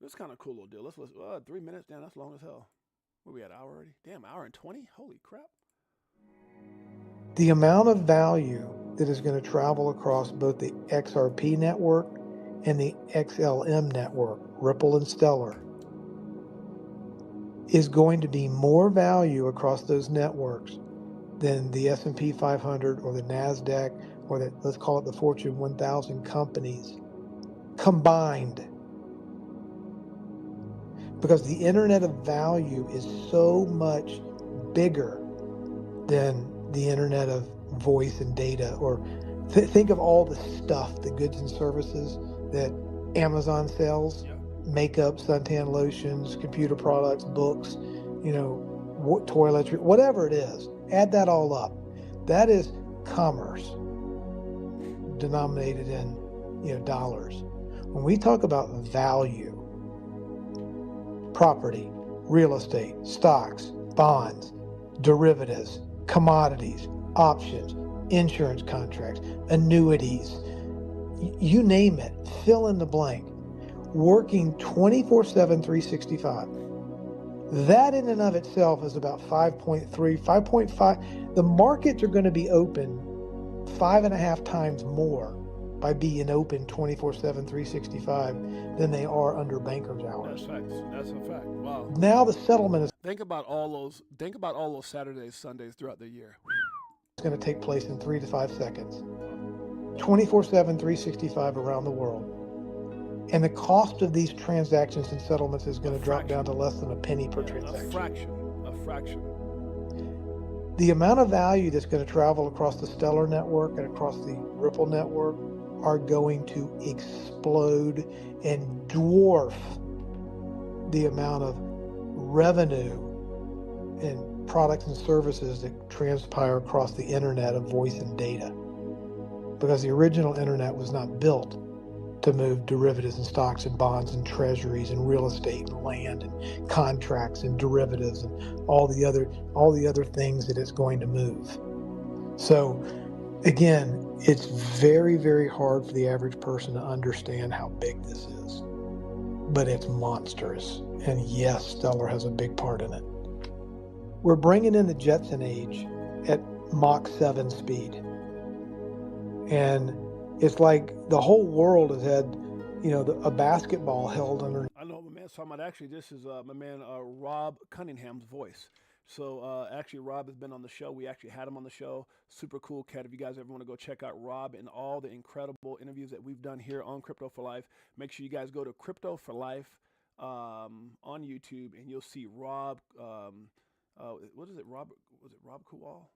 This is kind of a cool little deal. Let's 3 minutes. Damn, that's long as hell. Where we at? An hour already? Damn, hour and 20? Holy crap. The amount of value that is going to travel across both the XRP network and the XLM network, Ripple and Stellar, is going to be more value across those networks than the S&P 500 or the NASDAQ or let's call it the Fortune 1000 companies combined. Because the Internet of Value is so much bigger than the Internet of voice and data, or think of all the stuff, the goods and services that Amazon sells, makeup, suntan lotions, computer products, books, toiletry, whatever it is. Add that all up. That is commerce denominated in dollars. When we talk about value, property, real estate, stocks, bonds, derivatives, commodities, options, insurance contracts, annuities, you name it, fill in the blank, working 24/7, 365. That in and of itself is about 5.5. The markets are going to be open 5.5 times more by being open 24/7, 365 than they are under banker's hours. That's facts. That's a fact. Wow. Now the settlement is Think about all those Saturdays, Sundays throughout the year. going to take place in 3 to 5 seconds. 24/7, 365 around the world. And the cost of these transactions and settlements is going to drop down to less than a penny per transaction. A fraction. The amount of value that's going to travel across the Stellar network and across the Ripple network are going to explode and dwarf the amount of revenue and products and services that transpire across the internet of voice and data. Because the original internet was not built to move derivatives and stocks and bonds and treasuries and real estate and land and contracts and derivatives and all the other things that it's going to move. So again, it's very, very hard for the average person to understand how big this is. But it's monstrous. And yes, Stellar has a big part in it. We're bringing in the Jetson age at Mach 7 speed. And it's like the whole world has had, a basketball held under. I know what my man's talking about. Actually, this is my man Rob Cunningham's voice. So actually, Rob has been on the show. We actually had him on the show. Super cool cat. If you guys ever want to go check out Rob and all the incredible interviews that we've done here on Crypto for Life, make sure you guys go to Crypto for Life on YouTube, and you'll see Rob. What is it? Was it Rob Kowal?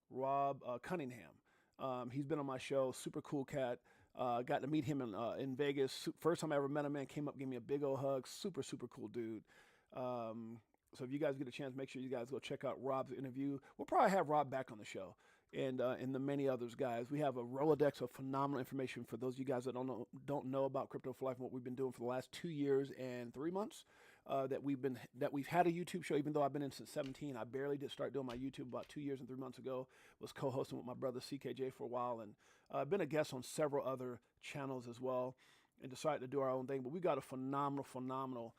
Rob Cunningham. He's been on my show. Super cool cat. Got to meet him in Vegas. First time I ever met him, man. Came up, gave me a big old hug. Super cool dude. So if you guys get a chance, make sure you guys go check out Rob's interview. We'll probably have Rob back on the show, and the many others guys. We have a Rolodex of phenomenal information for those of you guys that don't know about Crypto for Life and what we've been doing for the last 2 years and 3 months. That we've had a YouTube show. Even though I've been in since 17, I barely did start doing my YouTube about 2 years and 3 months ago. Was co-hosting with my brother Six8Jay for a while, and been a guest on several other channels as well, and decided to do our own thing. But we got a phenomenal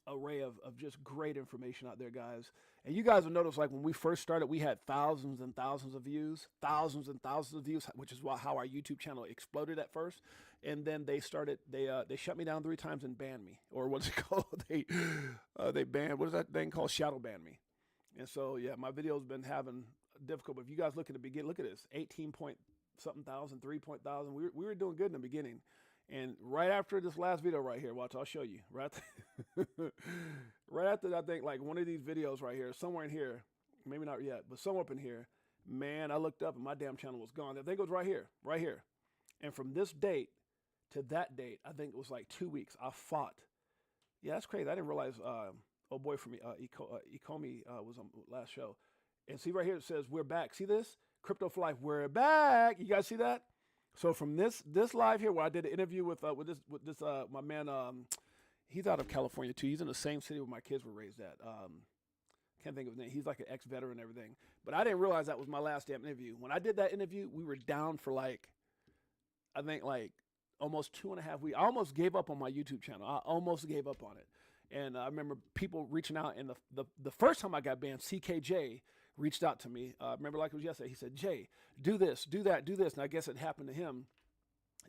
array of just great information out there, guys. And you guys will notice, like when we first started, we had thousands and thousands of views, which is how our YouTube channel exploded at first. And then they shut me down 3 times and banned me, or what's it called? They banned, what is that thing called? Shadow banned me. And so, yeah, my video's been having difficult. But if you guys look at the beginning, look at this, 18 point something thousand, 3 point thousand. We were doing good in the beginning. And right after this last video right here, watch, I'll show you. Right after, I think, like one of these videos right here, somewhere in here, maybe not yet, but somewhere up in here, man, I looked up and my damn channel was gone. I think it was right here. And from this date to that date, I think it was like 2 weeks, I fought. Yeah, that's crazy. I didn't realize, old boy from Ecomi was on last show. And see right here, it says, we're back. See this? Crypto for Life, we're back. You guys see that? So from this live here, where I did an interview with this my man, he's out of California too. He's in the same city where my kids were raised at. Can't think of his name. He's like an ex-veteran and everything. But I didn't realize that was my last damn interview. When I did that interview, we were down for like, I think like almost 2.5 weeks. I almost gave up on my YouTube channel. I almost gave up on it. And I remember people reaching out. And the first time I got banned, Six8Jay reached out to me. Remember, like it was yesterday. He said, Jay, do this, do that, do this. And I guess it happened to him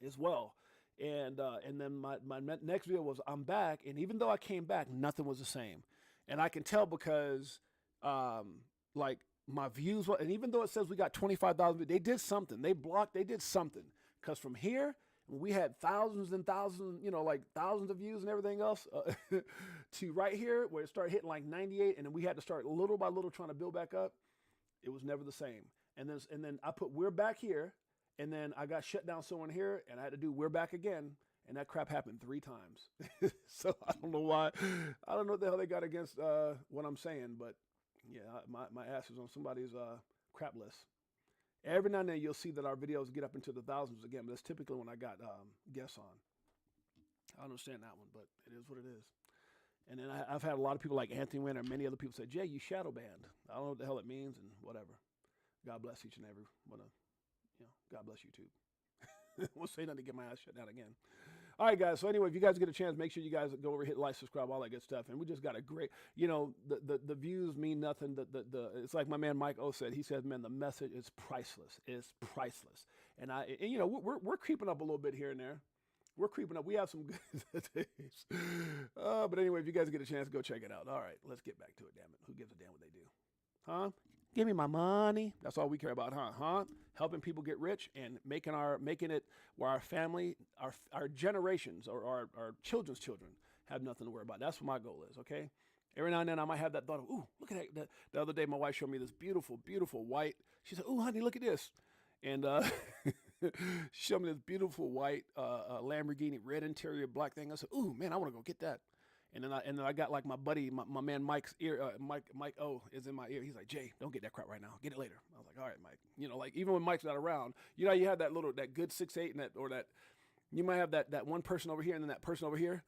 as well. And then my next video was, I'm back. And even though I came back, nothing was the same. And I can tell because like my views, and even though it says we got 25,000, they did something. They did something. Because from here, we had thousands and thousands, like thousands of views and everything else, to right here where it started hitting like 98, and then we had to start little by little trying to build back up. It was never the same. And then I put we're back here, and then I got shut down somewhere here, and I had to do we're back again, and that crap happened 3 times. So I don't know why. I don't know what the hell they got against what I'm saying, but yeah, my ass is on somebody's crap list. Every now and then you'll see that our videos get up into the thousands again, but that's typically when I got guests on. I don't understand that one, but it is what it is. And then I've had a lot of people like Anthony Wynn and many other people say, Jay, you shadow banned. I don't know what the hell it means and whatever. God bless each and every one of, God bless YouTube. Won't say nothing to get my ass shut down again. All right, guys. So anyway, if you guys get a chance, make sure you guys go over, hit like, subscribe, all that good stuff. And we just got a great, the views mean nothing. It's like my man Mike O said. He said, man, the message is priceless. It's priceless. And we're creeping up a little bit here and there. We're creeping up. We have some good days. But anyway, if you guys get a chance, go check it out. All right, let's get back to it. Damn it, who gives a damn what they do? Huh? Give me my money. That's all we care about, huh? Helping people get rich and making it where our family, our generations, or our children's children have nothing to worry about. That's what my goal is, okay? Every now and then I might have that thought of, ooh, look at that. The other day my wife showed me this beautiful, beautiful white. She said, ooh, honey, look at this. And she showed me this beautiful white Lamborghini, red interior, black thing. I said, ooh, man, I want to go get that. And then I got like my buddy, my man Mike's ear, Mike O is in my ear. He's like, Jay, don't get that crap right now. Get it later. I was like, all right, Mike. Like even when Mike's not around, you have that good 6'8" you might have that one person over here and then that person over here.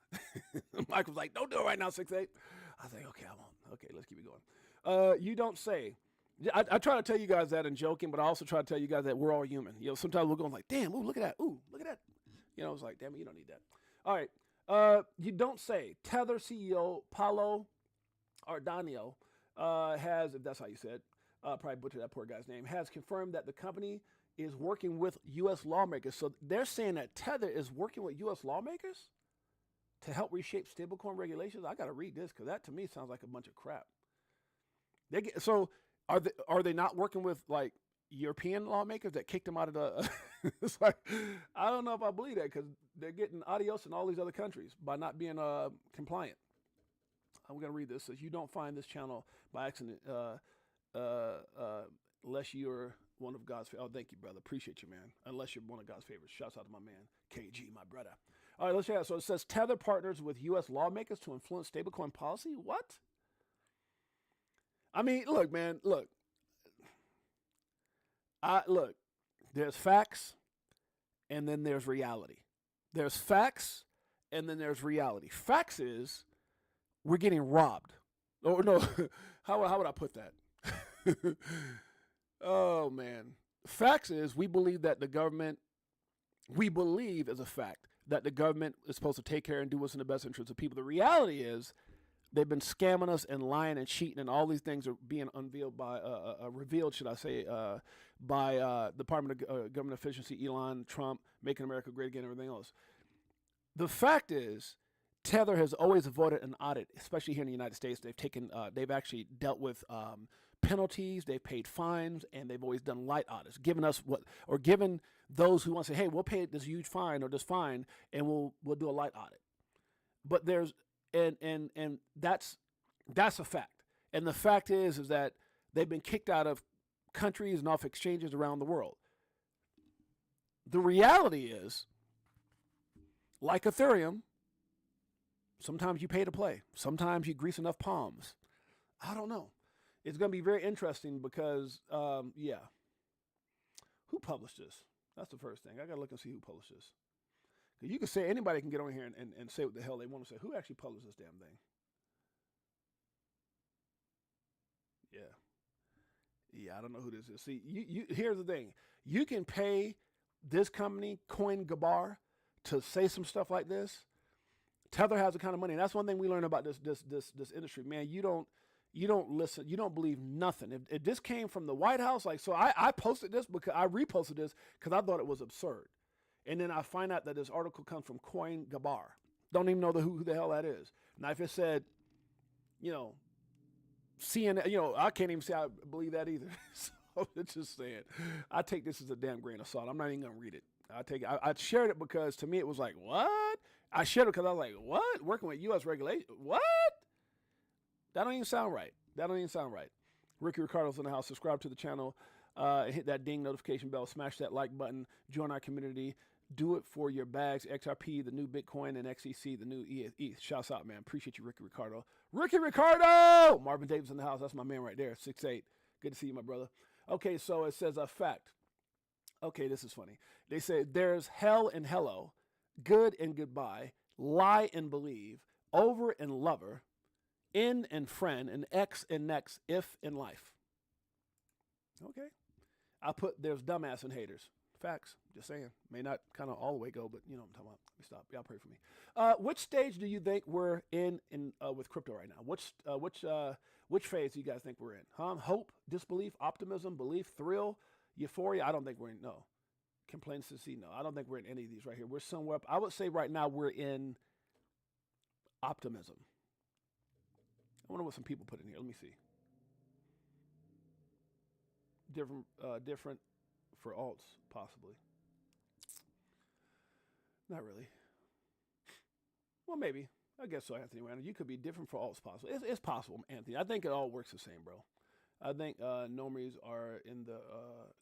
Mike was like, don't do it right now, 6'8". I was like, okay, I won't. Okay, let's keep it going. You don't say. I try to tell you guys that in joking, but I also try to tell you guys that we're all human. Sometimes we're going like, damn, ooh, look at that. Ooh, look at that. It's like, damn it, you don't need that. All right. You don't say. Tether CEO Paulo Ardanio has, if that's how you said, probably butchered that poor guy's name, has confirmed that the company is working with U.S. lawmakers. So they're saying that Tether is working with U.S. lawmakers to help reshape stablecoin regulations. I got to read this because that to me sounds like a bunch of crap. So are they not working with like European lawmakers that kicked them out of the It's like, I don't know if I believe that because they're getting adios in all these other countries by not being compliant. I'm going to read this. It says, you don't find this channel by accident unless you're one of God's favorites. Oh, thank you, brother. Appreciate you, man. Unless you're one of God's favorites. Shouts out to my man, KG, my brother. All right, let's check it out. So it says, Tether partners with U.S. lawmakers to influence stablecoin policy. What? I mean, look, man, look. Look, there's facts and then there's reality. There's facts and then there's reality. Facts is we're getting robbed. Oh, no. How would I put that? Oh, man. Facts is we believe as a fact that the government is supposed to take care and do what's in the best interest of people. The reality is they've been scamming us and lying and cheating, and all these things are being unveiled by, revealed, should I say, by Department of Government Efficiency, Elon, Trump, Making America Great Again, and everything else. The fact is, Tether has always avoided an audit, especially here in the United States. They've actually dealt with penalties, they've paid fines, and they've always done light audits, given those who want to say, hey, we'll pay this huge fine or this fine, and we'll do a light audit. But there's and that's a fact. And the fact is that they've been kicked out of countries and off exchanges around the world. The reality is, like Ethereum, sometimes you pay to play. Sometimes you grease enough palms. I don't know. It's going to be very interesting because, yeah. Who published this? That's the first thing. I got to look and see who published this. Because you can say, anybody can get on here and say what the hell they want to say. Who actually published this damn thing? Yeah. Yeah, I don't know who this is. See, here's the thing. You can pay this company, CoinGabar, to say some stuff like this. Tether has the kind of money, and that's one thing we learned about this industry. Man, you don't listen, you don't believe nothing. If this came from the White House, like, so I posted this because I reposted this because I thought it was absurd. And then I find out that this article comes from CoinGabar. Don't even know who the hell that is. Now, if it said, CNN, I can't even say I believe that either. So it's just saying, I take this as a damn grain of salt. I'm not even gonna read it. I shared it because to me it was like, what? I shared it because I was like, what? Working with U.S. regulation? What? That don't even sound right. Ricky Ricardo's in the house. Subscribe to the channel. Hit that ding notification bell. Smash that like button. Join our community. Do it for your bags. XRP, the new Bitcoin, and XEC, the new ETH. Shouts out, man. Appreciate you, Ricky Ricardo. Ricky Ricardo! Marvin Davis in the house. That's my man right there. 6'8". Good to see you, my brother. Okay, so it says a fact. Okay, this is funny. They say there's hell and hello, good and goodbye, lie and believe, over and lover, in and friend, and X and next, if and life. Okay. I put there's dumbass and haters. Facts. Just saying. May not kind of all the way go, but you know what I'm talking about. Let me stop. Y'all pray for me. Which stage do you think we're in with crypto right now? Which phase do you guys think we're in? Hope, disbelief, optimism, belief, thrill, euphoria? I don't think we're in. No. Complacency? No. I don't think we're in any of these right here. We're somewhere up. I would say right now we're in optimism. I wonder what some people put in here. Let me see. Different for alts, possibly. Not really. Well, maybe. I guess so, Anthony Randall. You could be different for alts, possible. It's possible, Anthony. I think it all works the same, bro. I think normies are in the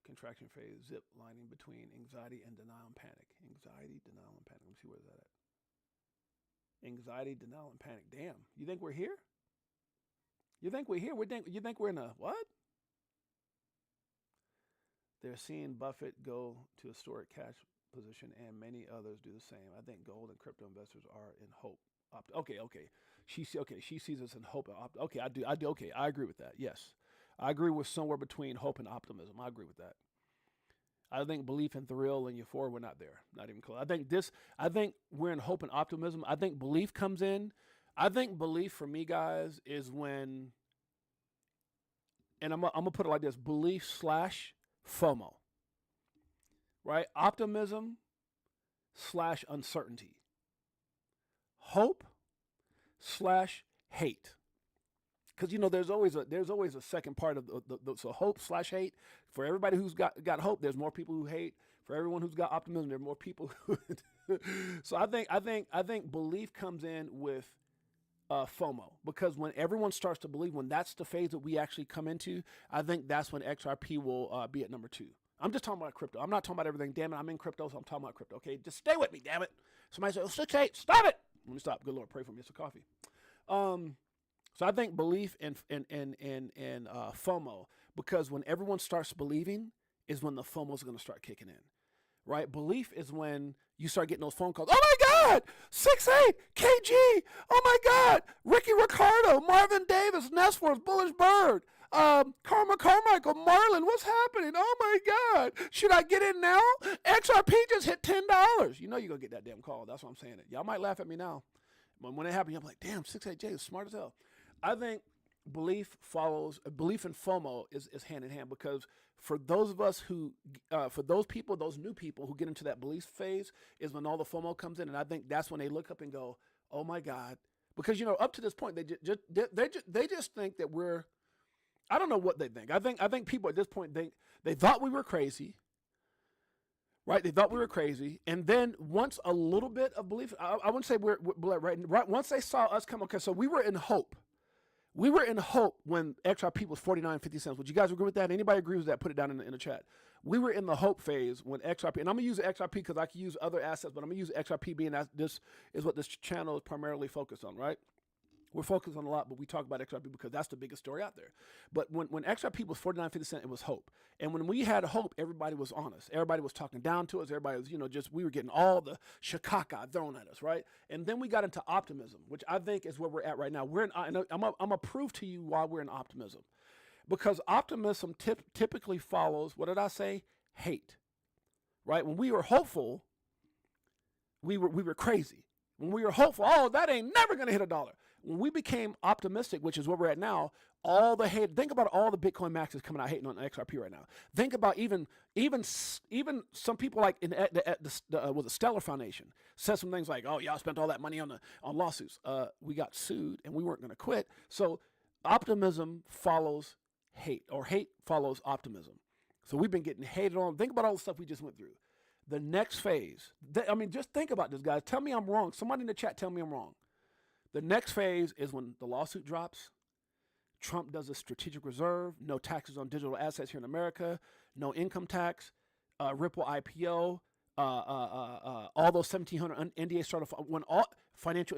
contraction phase, zip lining between anxiety and denial and panic. Anxiety, denial, and panic. Let me see where's that at. Anxiety, denial, and panic. Damn. You think we're here? You think we're here? You think we're in a what? They're seeing Buffett go to historic cash position, and many others do the same. I think gold and crypto investors are in hope. Okay. She sees us in hope. Okay, I do. Okay, I agree with that. Yes, I agree with somewhere between hope and optimism. I agree with that. I think belief and thrill and euphoria, we're not there. Not even close. I think we're in hope and optimism. I think belief comes in. I think belief for me, guys, is when, and I'm gonna put it like this: belief / FOMO, right? Optimism / uncertainty. Hope / hate. Because, there's always a second part of so hope / hate. For everybody who's got hope, there's more people who hate. For everyone who's got optimism, there are more people. So I think belief comes in with FOMO, because when everyone starts to believe, when that's the phase that we actually come into, I think that's when XRP will be at number 2. I'm just talking about crypto. I'm not talking about everything. Damn it, I'm in crypto, so I'm talking about crypto. Okay, just stay with me, damn it. Somebody said, 6-8, stop it. Let me stop. Good Lord, pray for me. It's a coffee. So I think belief and FOMO, because when everyone starts believing is when the FOMO is going to start kicking in, right? Belief is when you start getting those phone calls. Oh my God, 6-8, KG. Oh my God, Ricky Ricardo, Marvin Davis, Nestforce, Bullish Bird, Karma Carmichael, Marlon. What's happening? Oh my God, should I get in now? XRP just hit $10. You know you're gonna get that damn call. That's what I'm saying. Y'all might laugh at me now, but when it happens, I'm like, damn, 6-8Jay is smart as hell. I think belief and FOMO is hand in hand, because for those of us who, for those new people who get into that belief phase is when all the FOMO comes in. And I think that's when they look up and go, oh my God, because, up to this point, they just think that we're, I don't know what they think. I think people at this point think they thought we were crazy, right? They thought we were crazy. And then once a little bit of belief, I wouldn't say we're right. Once they saw us come, okay, so we were in hope. We were in hope when XRP was 49.50 cents. Would you guys agree with that? Anybody agree with that? Put it down in the chat. We were in the hope phase when XRP, and I'm going to use XRP because I can use other assets, but I'm going to use XRP being this is what this channel is primarily focused on, right? We're focused on a lot, but we talk about XRP because that's the biggest story out there. But when XRP was 49.50 cents, it was hope. And when we had hope, everybody was honest. Everybody was talking down to us. Everybody was, we were getting all the shikaka thrown at us, right? And then we got into optimism, which I think is where we're at right now. I'm going to prove to you why we're in optimism. Because optimism typically follows, what did I say? Hate, right? When we were hopeful, we were crazy. When we were hopeful, oh, that ain't never going to hit $1. When we became optimistic, which is where we're at now, all the hate, think about all the Bitcoin maxes coming out hating on XRP right now. Think about even some people like with the Stellar Foundation said some things like, oh, y'all spent all that money on lawsuits. We got sued and we weren't going to quit. So optimism follows hate, or hate follows optimism. So we've been getting hated on. Think about all the stuff we just went through. The next phase, just think about this, guys. Tell me I'm wrong. Somebody in the chat, tell me I'm wrong. The next phase is when the lawsuit drops. Trump does a strategic reserve, no taxes on digital assets here in America, no income tax, Ripple IPO, all those 1,700 NDA startup, when all financial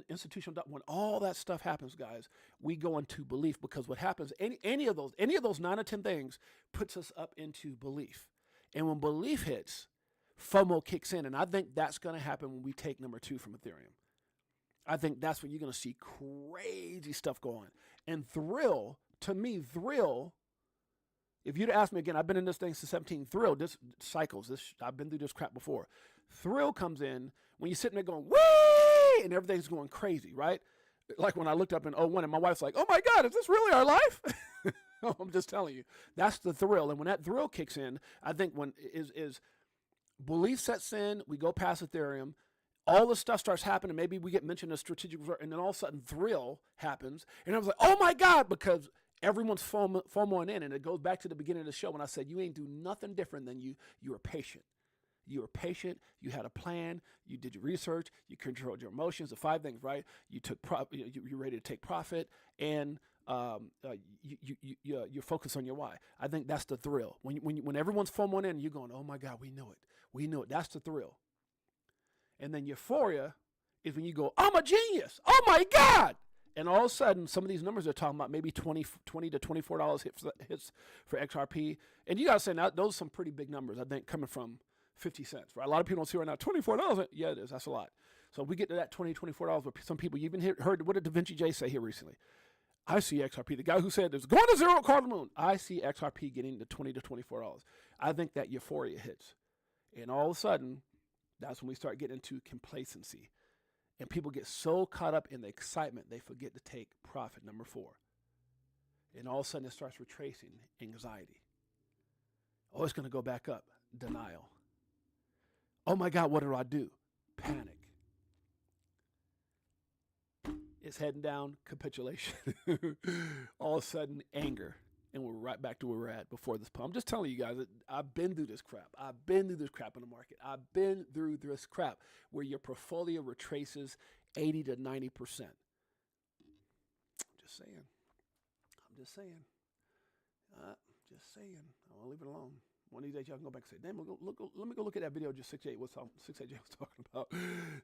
institution, when all that stuff happens, guys, we go into belief, because what happens, any of those 9 or 10 things puts us up into belief. And when belief hits, FOMO kicks in, and I think that's going to happen when we take number 2 from Ethereum. I think that's when you're going to see crazy stuff going. And Thrill, to me, if you'd ask me again, I've been in this thing since 17, Thrill, I've been through this crap before. Thrill comes in when you're sitting there going, whee, and everything's going crazy, right? Like when I looked up in 01 and my wife's like, oh my God, is this really our life? I'm just telling you, that's the thrill. And when that thrill kicks in, I think when is belief sets in, we go past Ethereum, all this stuff starts happening. Maybe we get mentioned as strategic reserve, and then all of a sudden thrill happens. And I was like, oh my God, because everyone's FOMOing in. And it goes back to the beginning of the show when I said, you ain't do nothing different than you were patient. You were patient. You had a plan. You did your research. You controlled your emotions. The 5 things, right? You took you're ready to take profit, and you're focused on your why. I think that's the thrill. When everyone's FOMOing in, you're going, oh my God, we knew it. We knew it. That's the thrill. And then euphoria is when you go, I'm a genius. Oh my God. And all of a sudden, some of these numbers they're talking about, maybe $20 to $24 hits for XRP. And you got to say, now, those are some pretty big numbers, I think, coming from 50 cents, right? A lot of people don't see right now, $24. Yeah, it is. That's a lot. So we get to that $20, $24, but some people, you even heard, what did DaVinci say here recently? I see XRP, the guy who said there's going to zero carbon moon. I see XRP getting to $20 to $24. I think that euphoria hits. And all of a sudden, that's when we start getting into complacency. And people get so caught up in the excitement, they forget to take profit, number 4. And all of a sudden, it starts retracing, anxiety. Oh, it's going to go back up, denial. Oh my God, what do I do? Panic. It's heading down, capitulation. All of a sudden, anger. and we're right back to where we're at before this pump. I'm just telling you guys that I've been through this crap. I've been through this crap in the market. I've been through this crap where your portfolio retraces 80 to 90%. Just saying. I'm just saying. Just saying. I'll leave it alone. One of these days, y'all can go back and say, damn, let me go look at that video just Six8Jay was talking about.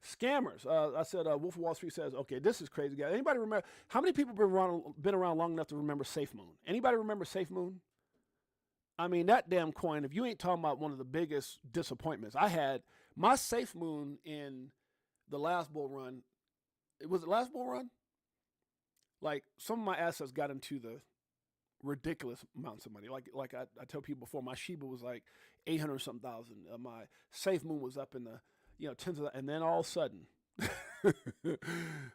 Scammers. I said, Wolf of Wall Street says, okay, this is crazy, guys. Anybody remember, how many people been around long enough to remember SafeMoon? Anybody remember SafeMoon? I mean, that damn coin, if you ain't talking about one of the biggest disappointments, I had my SafeMoon in the last bull run. Was it last bull run? Like, some of my assets got into the ridiculous amounts of money. Like I tell people before, my Shiba was like 800 something thousand. My SafeMoon was up in the tens of, and then all of a sudden,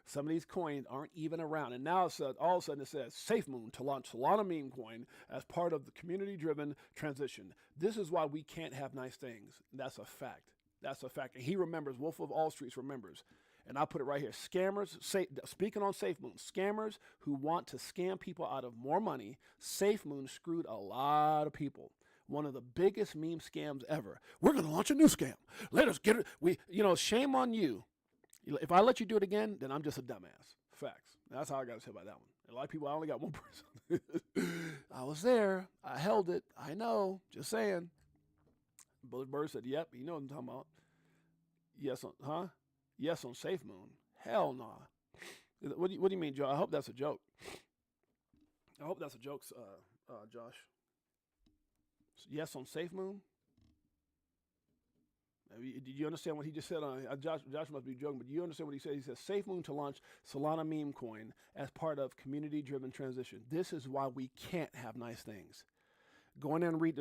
some of these coins aren't even around. And now all of a sudden it says SafeMoon to launch Solana meme coin as part of the community-driven transition. This is why we can't have nice things. That's a fact. That's a fact. And he remembers. Wolf of All Streets remembers. And I put it right here. Scammers, speaking on SafeMoon, scammers who want to scam people out of more money. SafeMoon screwed a lot of people. One of the biggest meme scams ever. We're going to launch a new scam. Let us get it. Shame on you. If I let you do it again, then I'm just a dumbass. Facts. That's how I got to say about that one. A lot of people, I only got one person. I was there. I held it. I know. Just saying. Bullet Bird said, yep, you know what I'm talking about. Yes, huh? Yes on SafeMoon. Hell nah. What do you mean, Joe? I hope that's a joke. I hope that's a joke, Josh. Yes on SafeMoon? Did you understand what he just said? Josh must be joking, but do you understand what he said? He says SafeMoon to launch Solana meme coin as part of community-driven transition. This is why we can't have nice things. Go in there and read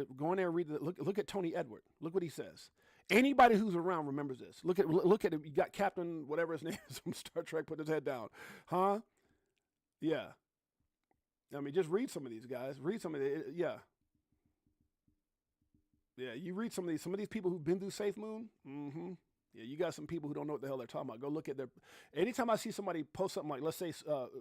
look at Tony Edward. Look what he says. Anybody who's around remembers this. Look at him. You got Captain whatever his name is from Star Trek, put his head down. Huh? Yeah. I mean, just read some of these guys. Read some of it. Yeah. Yeah, you read some of these people who've been through SafeMoon. Mm-hmm. Yeah, you got some people who don't know what the hell they're talking about. Go look at their. Anytime I see somebody post something like, let's say,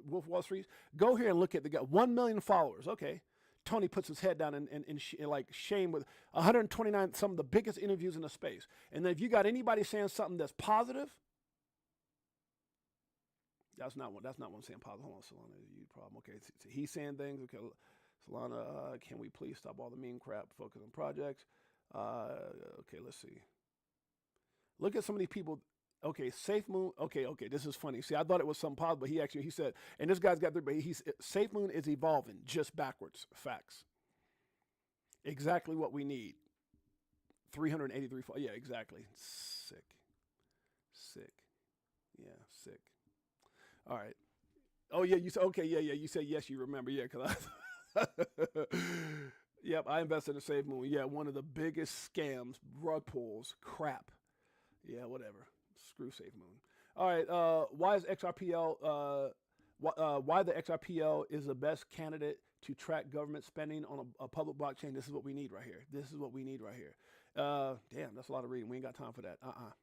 Wolf Wall Street, go here and look at the guy. 1 million followers. Okay. Tony puts his head down in like shame with 129, some of the biggest interviews in the space. And then if you got anybody saying something that's positive, that's not what I'm saying positive. Hold on, Solana is a huge problem. Okay, so he's saying things. Okay, Solana, can we please stop all the meme crap, focus on projects? Okay, let's see. Look at some of these people. Okay, SafeMoon. Okay, this is funny. See, I thought it was something positive, but he said, and this guy's got there, but SafeMoon is evolving just backwards. Facts. Exactly what we need. 383. Yeah, exactly. Sick. Yeah, sick. All right. Oh yeah, you said okay. Yeah. You said yes. You remember? Yeah, because yep, I invested in SafeMoon. Yeah, one of the biggest scams, rug pulls, crap. Yeah, whatever. Screw SafeMoon. All right. Why is XRPL? Why the XRPL is the best candidate to track government spending on a public blockchain? This is what we need right here. Damn, that's a lot of reading. We ain't got time for that.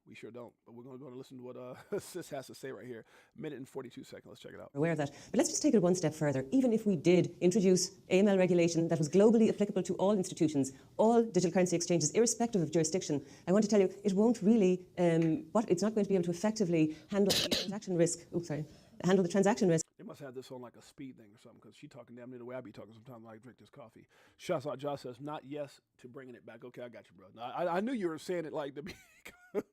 We sure don't. But we're going to go and listen to what Sis has to say right here. Minute and 42 seconds. Let's check it out. Aware of that. But let's just take it one step further. Even if we did introduce AML regulation that was globally applicable to all institutions, all digital currency exchanges, irrespective of jurisdiction, I want to tell you, it won't really, it's not going to be able to effectively handle the transaction risk. Handle the transaction risk. They must have this on like a speed thing or something, because she's talking damn near the way I be talking sometimes when I drink this coffee. Shouts out Josh says, not yes to bringing it back. Okay, I got you, bro. I knew you were saying it like to be,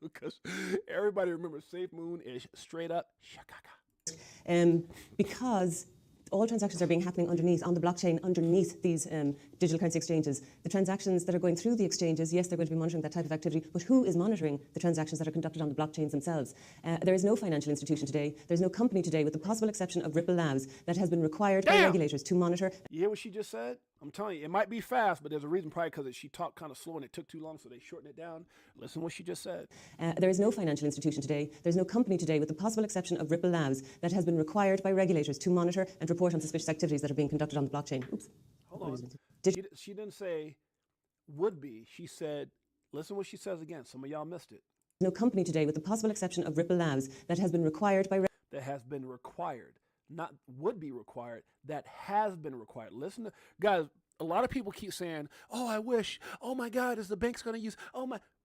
because everybody remembers SafeMoon is straight up shakaka. Because all transactions are happening underneath, on the blockchain, underneath these digital currency exchanges. The transactions that are going through the exchanges, yes, they're going to be monitoring that type of activity, but who is monitoring the transactions that are conducted on the blockchains themselves? There is no financial institution today, there's no company today, with the possible exception of Ripple Labs, that has been required by regulators to monitor. You hear what she just said? I'm telling you, it might be fast, but there's a reason, probably because she talked kind of slow and it took too long, so they shortened it down. Listen to what she just said. There is no financial institution today, there's no company today, with the possible exception of Ripple Labs, that has been required by regulators to monitor and report on suspicious activities that are being conducted on the blockchain. Oops. Hold on. She didn't say would be. She said, listen what she says again. Some of y'all missed it. No company today, with the possible exception of Ripple Labs, that has been required by that has been required. Not would be required, that has been required. Listen to, guys, a lot of people keep saying, oh, I wish, oh my God, is the bank's going to use,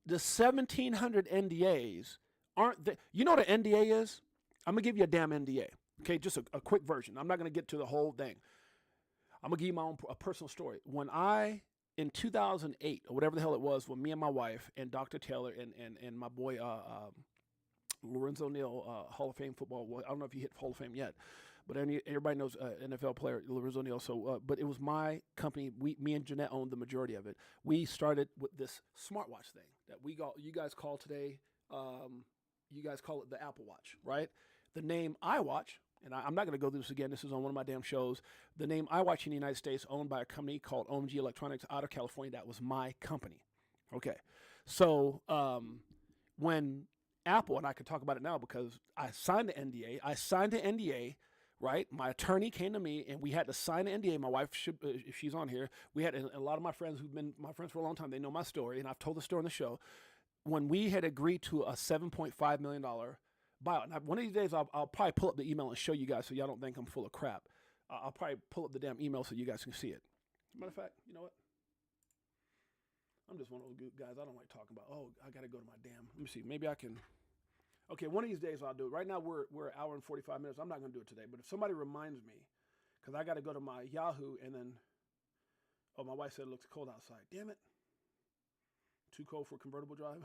the 1,700 NDAs aren't there. You know what an NDA is? I'm going to give you a damn NDA. Okay, just a quick version. I'm not going to get to the whole thing. I'm going to give you my own a personal story. When in 2008, or whatever the hell it was, when me and my wife and Dr. Taylor and my boy Lorenzo Neal, Hall of Fame football, well, I don't know if he hit Hall of Fame yet, but everybody knows NFL player Lorenzo Neal. So, but it was my company. Me and Jeanette owned the majority of it. We started with this smartwatch thing that you guys call today, you guys call it the Apple Watch, right? The name iWatch, and I'm not going to go through this again. This is on one of my damn shows. The name iWatch in the United States, owned by a company called OMG Electronics out of California. That was my company. Okay. So when Apple, and I can talk about it now because I signed the NDA. Right? My attorney came to me and we had to sign the NDA. My wife, if she's on here, we had a lot of my friends who've been my friends for a long time. They know my story, and I've told the story on the show. When we had agreed to a $7.5 million buyout. Now, one of these days, I'll probably pull up the email and show you guys so y'all don't think I'm full of crap. I'll probably pull up the damn email so you guys can see it. As a matter of fact, you know what? I'm just one of those guys. I don't like talking about, oh, I got to go to my damn. Let me see. Maybe I can. Okay, one of these days I'll do it. Right now we're an hour and 45 minutes. I'm not going to do it today. But if somebody reminds me, because I got to go to my Yahoo and then, oh, my wife said it looks cold outside. Damn it. Too cold for convertible drive.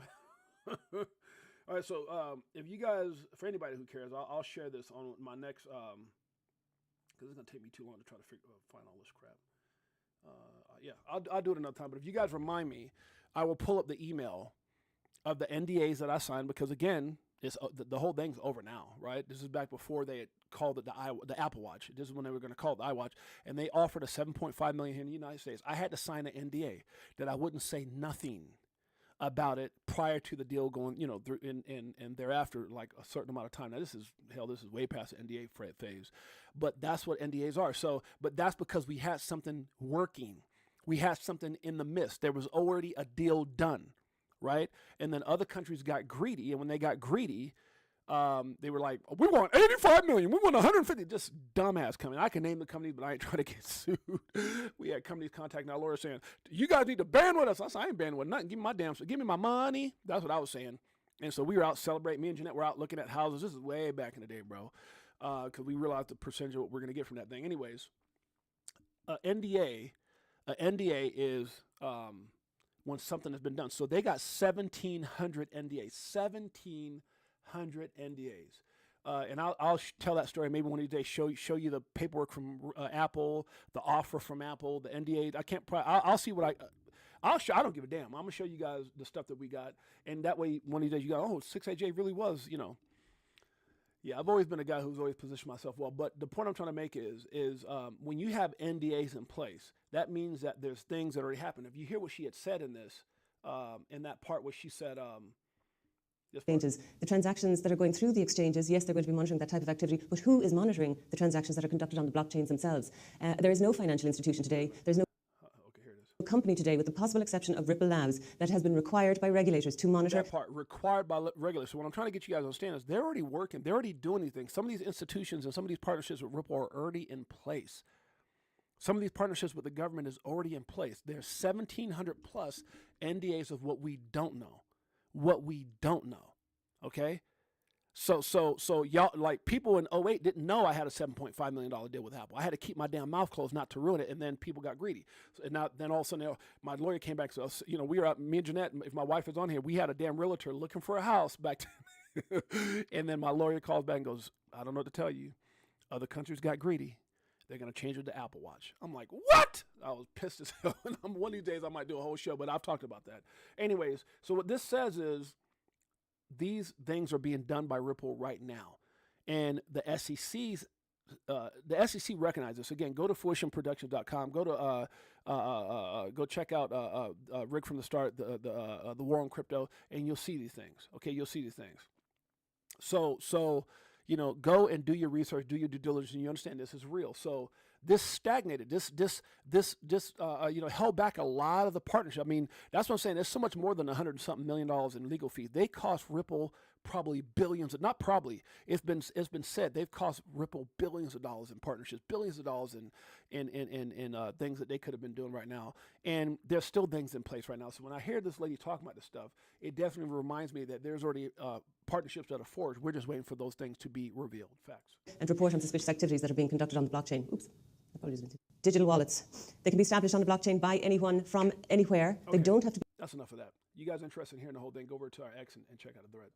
All right, so if you guys, for anybody who cares, I'll share this on my next, because it's going to take me too long to try to find all this crap. Yeah, I'll do it another time. But if you guys remind me, I will pull up the email of the NDAs that I signed because, again, the whole thing's over now, right? This is back before they had called it the Apple Watch. This is when they were going to call it the iWatch. And they offered a $7.5 million here in the United States. I had to sign an NDA that I wouldn't say nothing about it prior to the deal going, through and thereafter, like a certain amount of time. Now, this is way past the NDA phase, but that's what NDAs are. So, but that's because we had something working. We had something in the midst. There was already a deal done, right? And then other countries got greedy, and when they got greedy, they were like, we want 85 million. We want 150. Just dumbass company. I can name the companies, but I ain't trying to get sued. We had companies contacting our lawyers saying, you guys need to band with us. I said, I ain't banding with nothing. Give me my money. That's what I was saying. And so we were out celebrating. Me and Jeanette were out looking at houses. This is way back in the day, bro. Because we realized the percentage of what we're going to get from that thing. Anyways, NDA is when something has been done. So they got 1,700 NDAs. 1,700 NDAs. And I'll tell that story maybe one of these days, show you the paperwork from Apple, the offer from Apple, the NDA. I'll see what I don't give a damn. I'm going to show you guys the stuff that we got. And that way, one of these days you go, oh, 6-8J really was, Yeah, I've always been a guy who's always positioned myself well. But the point I'm trying to make is when you have NDAs in place, that means that there's things that already happened. If you hear what she had said in this, in that part where she said, exchanges. The transactions that are going through the exchanges, yes, they're going to be monitoring that type of activity, but who is monitoring the transactions that are conducted on the blockchains themselves? There is no financial institution today, there's no company today, with the possible exception of Ripple Labs, that has been required by regulators to monitor. That part, required by regulators. So what I'm trying to get you guys to understand is they're already working, they're already doing these things. Some of these institutions and some of these partnerships with Ripple are already in place. Some of these partnerships with the government is already in place. There's 1,700 plus NDAs of what we don't know. Okay? So y'all, like, people in 08 didn't know I had a $7.5 million deal with Apple. I had to keep my damn mouth closed not to ruin it, and then people got greedy. And then all of a sudden, my lawyer came back. So, we were out, me and Jeanette, if my wife is on here, we had a damn realtor looking for a house back then. And then my lawyer calls back and goes, I don't know what to tell you. Other countries got greedy. They're going to change it to Apple Watch. I'm like, what? I was pissed as hell. And one of these days I might do a whole show, but I've talked about that. Anyways, so what this says is these things are being done by Ripple right now. And the SEC recognizes this. Again, go to fruitionproductions.com. Go check out Rick from the Start, the War on Crypto, and you'll see these things. Okay, you'll see these things. So go and do your research, do your due diligence, and you understand this is real. So this stagnated, this held back a lot of the partnership. I mean, that's what I'm saying. There's so much more than $100 and something million in legal fees. They cost Ripple probably billions of, not probably, it's been said they've cost Ripple billions of dollars in partnerships, billions of dollars in things that they could have been doing right now. And there's still things in place right now. So when I hear this lady talking about this stuff, it definitely reminds me that there's already partnerships that are forged. We're just waiting for those things to be revealed. Facts. And report on suspicious activities that are being conducted on the blockchain. Oops. Apologies. Digital wallets. They can be established on the blockchain by anyone from anywhere. Okay. They don't have to be. That's enough of that. You guys interested in hearing the whole thing, go over to our X and check out the thread.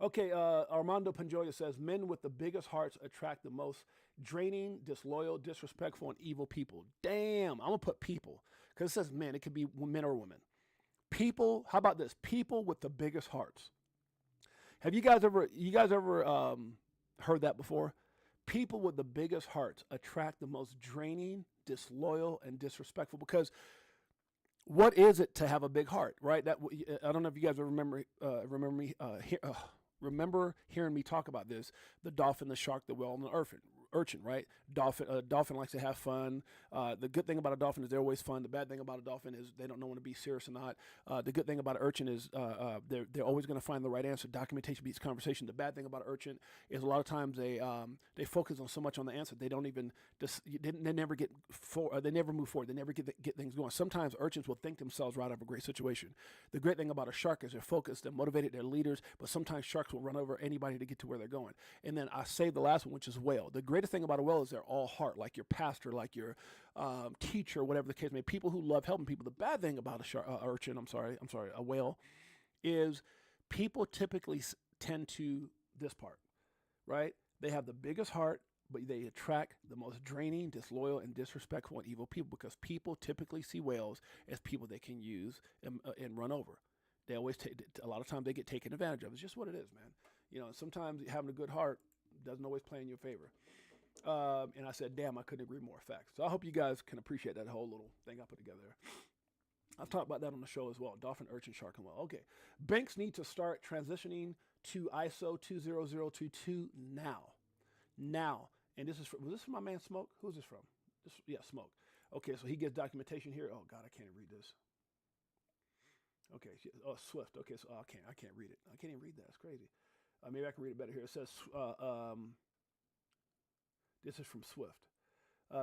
Okay, Armando Panjoya says, men with the biggest hearts attract the most draining, disloyal, disrespectful, and evil people. Damn, I'm going to put people, because it says men. It could be men or women. People, how about this? People with the biggest hearts. Have you guys ever heard that before? People with the biggest hearts attract the most draining, disloyal, and disrespectful, because what is it to have a big heart, right? That I don't know if you guys remember hearing me talk about this: the dolphin, the shark, the whale, and the urchin, right? Dolphin likes to have fun. The good thing about a dolphin is they're always fun. The bad thing about a dolphin is they don't know when to be serious or not. The good thing about an urchin is they're always going to find the right answer. Documentation beats conversation. The bad thing about an urchin is a lot of times they focus on so much on the answer they don't even they never get they never move forward. They never get things going. Sometimes urchins will think themselves right out of a great situation. The great thing about a shark is they're focused, they're motivated, they're leaders. But sometimes sharks will run over anybody to get to where they're going. And then I say the last one, which is whale. The greatest thing about a whale is they're all heart, like your pastor, like your teacher, whatever the case may be. People who love helping people. The bad thing about a whale, is people typically tend to this part, right? They have the biggest heart, but they attract the most draining, disloyal, and disrespectful and evil people, because people typically see whales as people they can use and run over. They always a lot of times they get taken advantage of. It's just what it is, man. You know, sometimes having a good heart doesn't always play in your favor. And I said, damn, I couldn't agree more. Facts. So I hope you guys can appreciate that whole little thing I put together. I've talked about that on the show as well. Dolphin, urchin, shark, and whale. Okay. Banks need to start transitioning to ISO 20022 now. Now. And was this from my man Smoke? Who's this from? Smoke. Okay, so he gets documentation here. Oh God, I can't read this. Okay, Swift. Okay, so I can't read it. I can't even read that. It's crazy. Maybe I can read it better here. It says, this is from Swift.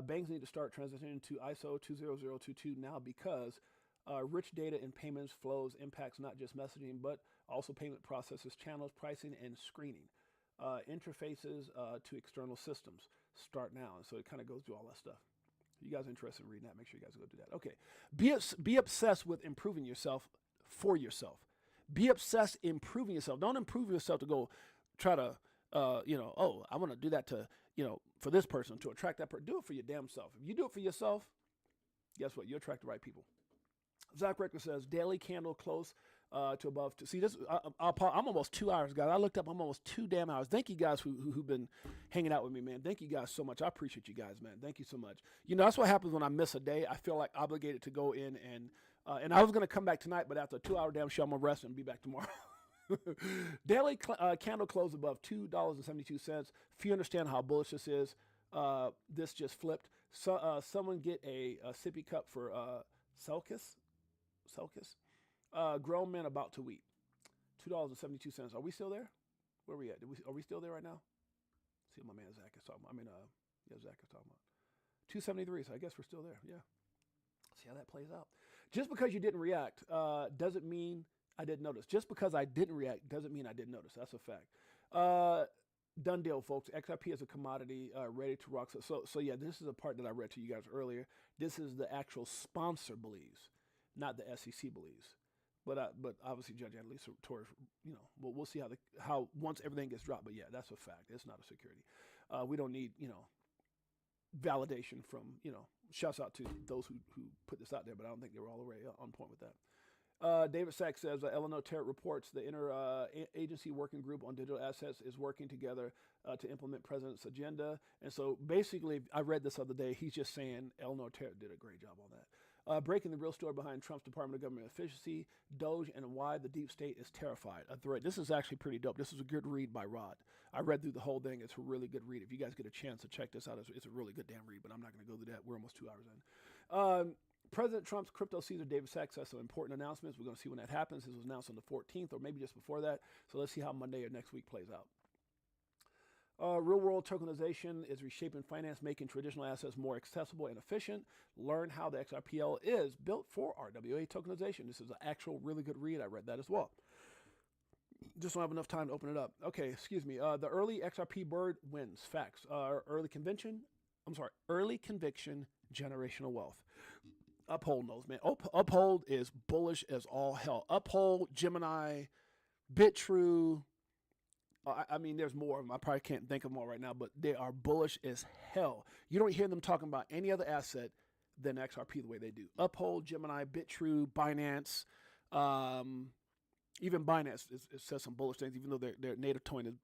Banks need to start transitioning to ISO 20022 now, because rich data in payments flows impacts not just messaging, but also payment processes, channels, pricing, and screening. Interfaces to external systems start now. And so it kind of goes through all that stuff. If you guys are interested in reading that, make sure you guys go do that. Okay. Be obsessed with improving yourself for yourself. Be obsessed improving yourself. Don't improve yourself to go try to, I want to do that to, for this person, to attract that person. Do it for your damn self. If you do it for yourself, guess what? You attract the right people. Zach Rector says, daily candle close to above. See, this, I'm almost 2 hours, guys. I looked up, I'm almost 2 damn hours. Thank you guys who've been hanging out with me, man. Thank you guys so much. I appreciate you guys, man. Thank you so much. That's what happens when I miss a day. I feel like obligated to go in and I was going to come back tonight, but after a 2 hour damn show, I'm going to rest and be back tomorrow. Daily candle close above $2.72. If you understand how bullish this is, this just flipped. So, someone get a sippy cup for Selkis. Grown men about to weep. $2.72. Are we still there? Where are we at? Are we still there right now? See what my man Zach is talking about. Zach is talking about. 273. So I guess we're still there. Yeah. See how that plays out. Just because you didn't react doesn't mean I didn't notice. Just because I didn't react doesn't mean I didn't notice. That's a fact. Done deal, folks. XRP is a commodity ready to rock. So yeah, this is a part that I read to you guys earlier. This is the actual sponsor believes, not the SEC believes. But obviously Judge Annalisa Torres, we'll see how once everything gets dropped. But yeah, that's a fact. It's not a security. We don't need validation from Shouts out to those who put this out there, but I don't think they were all the way on point with that. David Sachs says, Eleanor Terrett reports the interagency working group on digital assets is working together to implement President's agenda. And so basically, I read this other day, he's just saying Eleanor Terrett did a great job on that. Breaking the real story behind Trump's Department of Government Efficiency, Doge, and why the deep state is terrified. A thread. This is actually pretty dope. This is a good read by Rod. I read through the whole thing. It's a really good read. If you guys get a chance to check this out, it's a really good damn read, but I'm not going to go through that. We're almost 2 hours in. President Trump's crypto Caesar David Sachs has some important announcements. We're going to see when that happens. This was announced on the 14th or maybe just before that. So let's see how Monday or next week plays out. Real-world tokenization is reshaping finance, making traditional assets more accessible and efficient. Learn how the XRPL is built for RWA tokenization. This is an actual really good read. I read that as well. Just don't have enough time to open it up. Okay, excuse me. The early XRP bird wins. Facts. Early conviction, generational wealth. Uphold knows, man. Uphold is bullish as all hell. Uphold, Gemini, BitTrue. I mean, there's more of them. I probably can't think of them all right now, but they are bullish as hell. You don't hear them talking about any other asset than XRP the way they do. Uphold, Gemini, BitTrue, Binance. Even Binance it says some bullish things, even though their native coin is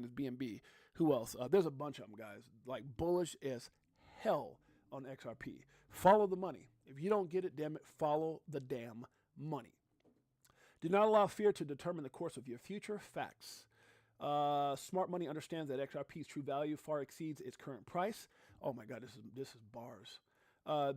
BNB. Who else? There's a bunch of them, guys. Like bullish as hell on XRP. Follow the money. If you don't get it, damn it, follow the damn money. Do not allow fear to determine the course of your future. Facts. Smart money understands that XRP's true value far exceeds its current price. Oh my God, this is bars.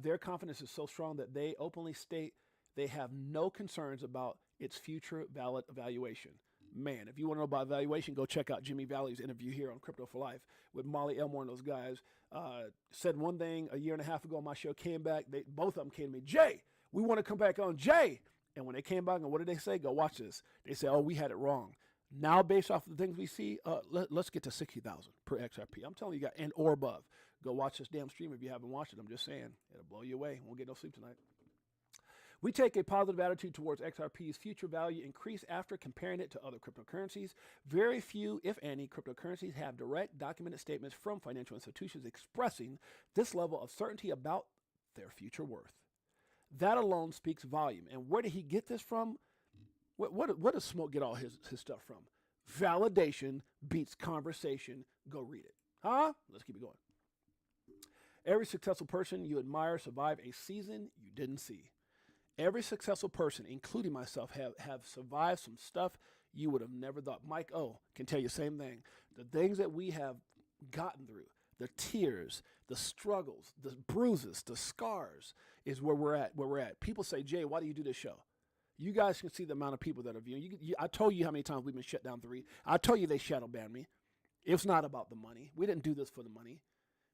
Their confidence is so strong that they openly state they have no concerns about its future valid evaluation. Man, if you want to know about valuation, go check out Jimmy Valley's interview here on Crypto for Life with Molly Elmore and those guys. Said one thing a year and a half ago on my show, came back. Both of them came to me, Jay, we want to come back on, Jay. And when they came back, and what did they say? Go watch this. They say, oh, we had it wrong. Now, based off of the things we see, let's get to 60,000 per XRP. I'm telling you, and or above. Go watch this damn stream if you haven't watched it. I'm just saying, it'll blow you away. Won't get no sleep tonight. We take a positive attitude towards XRP's future value increase after comparing it to other cryptocurrencies. Very few, if any, cryptocurrencies have direct documented statements from financial institutions expressing this level of certainty about their future worth. That alone speaks volume. And where did he get this from? What does Smoke get all his stuff from? Validation beats conversation. Go read it. Huh? Let's keep it going. Every successful person you admire survived a season you didn't see. Every successful person, including myself, have survived some stuff you would have never thought. Mike O can tell you the same thing. The things that we have gotten through, the tears, the struggles, the bruises, the scars, is where we're at. People say, Jay, why do you do this show? You guys can see the amount of people that are viewing. I told you how many times we've been shut down 3. I told you they shadow banned me. It's not about the money. We didn't do this for the money.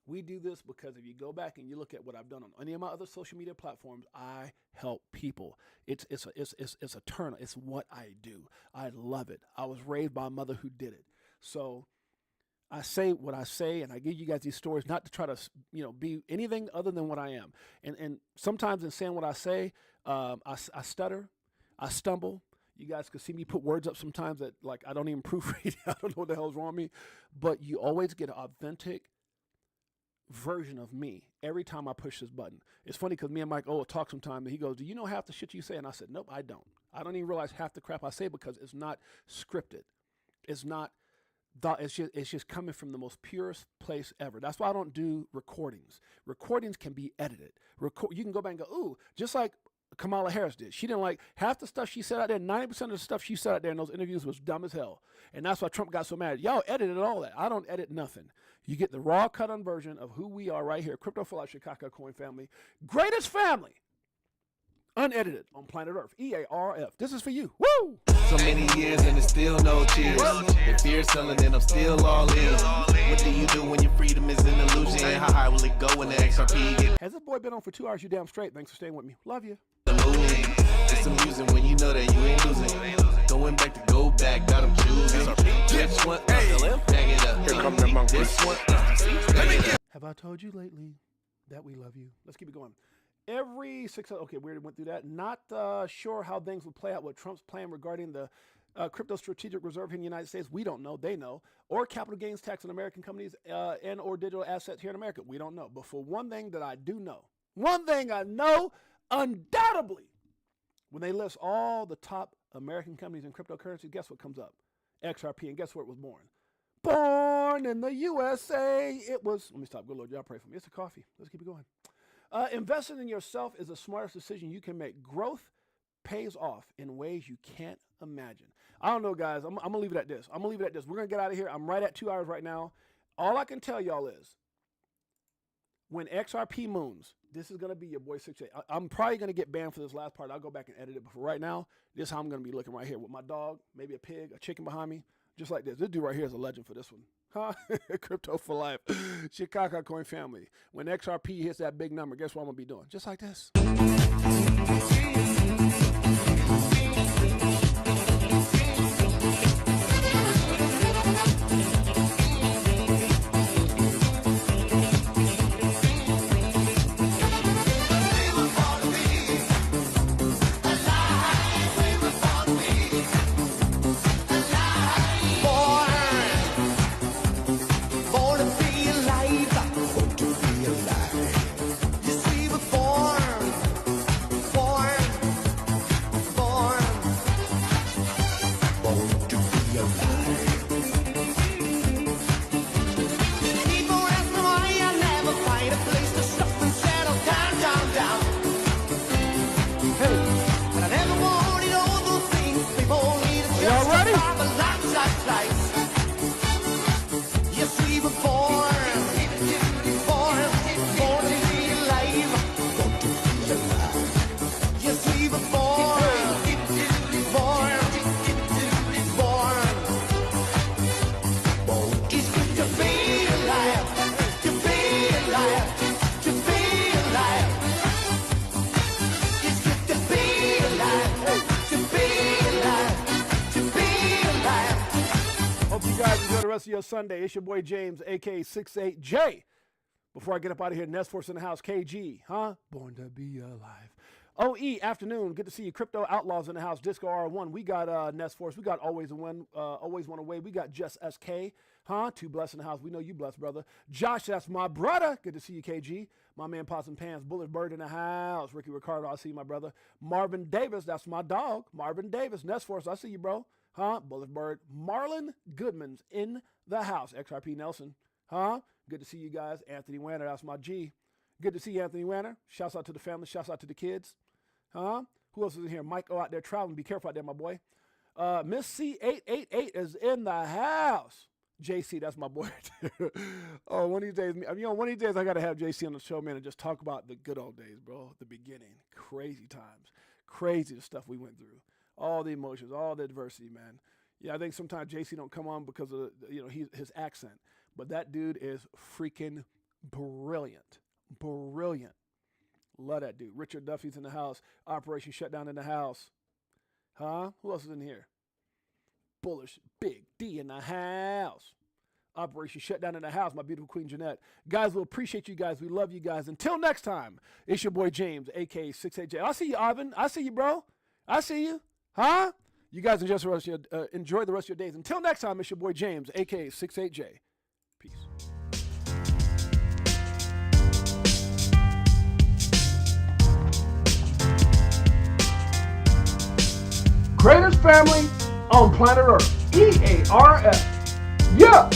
We do this because if you go back and you look at what I've done on any of my other social media platforms, I help people. It's eternal. It's what I do. I love it. I was raised by a mother who did it. So I say what I say, and I give you guys these stories not to try to, be anything other than what I am. And sometimes in saying what I say, I stutter, I stumble. You guys can see me put words up sometimes that I don't even proofread. I don't know what the hell's wrong with me. But you always get an authentic version of me every time I push this button. It's funny because me and Mike will talk sometime, and he goes, do you know half the shit you say? And I said, nope, I don't. I don't even realize half the crap I say because it's not scripted. It's not thought. It's just coming from the most purest place ever. That's why I don't do recordings. Recordings can be edited. You can go back and go, ooh, just like Kamala Harris did. She didn't like half the stuff she said out there. 90% of the stuff she said out there in those interviews was dumb as hell. And that's why Trump got so mad. Y'all edited all that. I don't edit nothing. You get the raw cut on version of who we are right here. Crypto for Life Chicago Coin family. Greatest family. Unedited on planet Earth. EARF. This is for you. Woo! So many years and there's still no cheers. If fear selling and I'm still all in. What do you do when your freedom is an illusion? How high will it go when the XRP get? Has this boy been on for 2 hours? You damn straight. Thanks for staying with me. Love you. It's amusing when you know that you ain't losing. Going back to go back, got them choosing. This one, bag it up. Here come the monkey. This one, have I told you lately that we love you? Let's keep it going. Every success. Okay, we already went through that. Not sure how things will play out with Trump's plan regarding the crypto strategic reserve here in the United States. We don't know. They know. Or capital gains tax on American companies and or digital assets here in America. We don't know. But for one thing that I do know, one thing I know undoubtedly, when they list all the top American companies in cryptocurrency, guess what comes up? XRP. And guess where it was born? Born in the USA. It was, let me stop. Good Lord, y'all pray for me. It's a coffee. Let's keep it going. Investing in yourself is the smartest decision you can make. Growth pays off in ways you can't imagine. I don't know, guys. I'm going to leave it at this. We're going to get out of here. I'm right at 2 hours right now. All I can tell y'all is When XRP moons, this is going to be your boy Six8Jay. I'm probably going to get banned for this last part. I'll go back and edit it. But for right now, this is how I'm going to be looking right here with my dog, maybe a pig, a chicken behind me, just like this. This dude right here is a legend for this one. Huh? Crypto for life. Chicago Coin family. When XRP hits that big number, guess what I'm going to be doing? Just like this. Rest of your Sunday. It's your boy James, aka Six8Jay. Before I get up out of here, Nest Force in the house, KG, huh? Born to be alive. OE afternoon. Good to see you. Crypto Outlaws in the house. Disco R1. We got Nest Force. We got Always One Away. We got Just SK, huh? Two Blessed in the house. We know you blessed, brother. Josh, that's my brother. Good to see you, KG. My man Pots and Pants. Bullet Bird in the house. Ricky Ricardo, I see you, my brother. Marvin Davis, that's my dog. Marvin Davis. Nest Force, I see you, bro. Huh? Bullet Bird. Marlon Goodman's in the house. XRP Nelson. Huh? Good to see you guys. Anthony Wanner, that's my G. Good to see you, Anthony Wanner. Shouts out to the family. Shouts out to the kids. Huh? Who else is in here? Mike out there traveling. Be careful out there, my boy. Miss C888 is in the house. JC, that's my boy. Oh, one of these days, one of these days I got to have JC on the show, man, and just talk about the good old days, bro. The beginning. Crazy times. Crazy the stuff we went through. All the emotions, all the adversity, man. Yeah, I think sometimes JC don't come on because of his accent, but that dude is freaking brilliant, brilliant. Love that dude. Richard Duffy's in the house. Operation Shutdown in the house. Huh? Who else is in here? Bullish Big D in the house. Operation Shutdown in the house. My beautiful Queen Jeanette. Guys, we appreciate you guys. We love you guys. Until next time, it's your boy James, aka Six8Jay. I see you, Ivan. I see you, bro. I see you. Huh? You guys enjoy the rest of your days. Until next time, it's your boy James, a.k.a. Six8Jay. Peace. Greatest family on planet Earth. EARF. Yeah!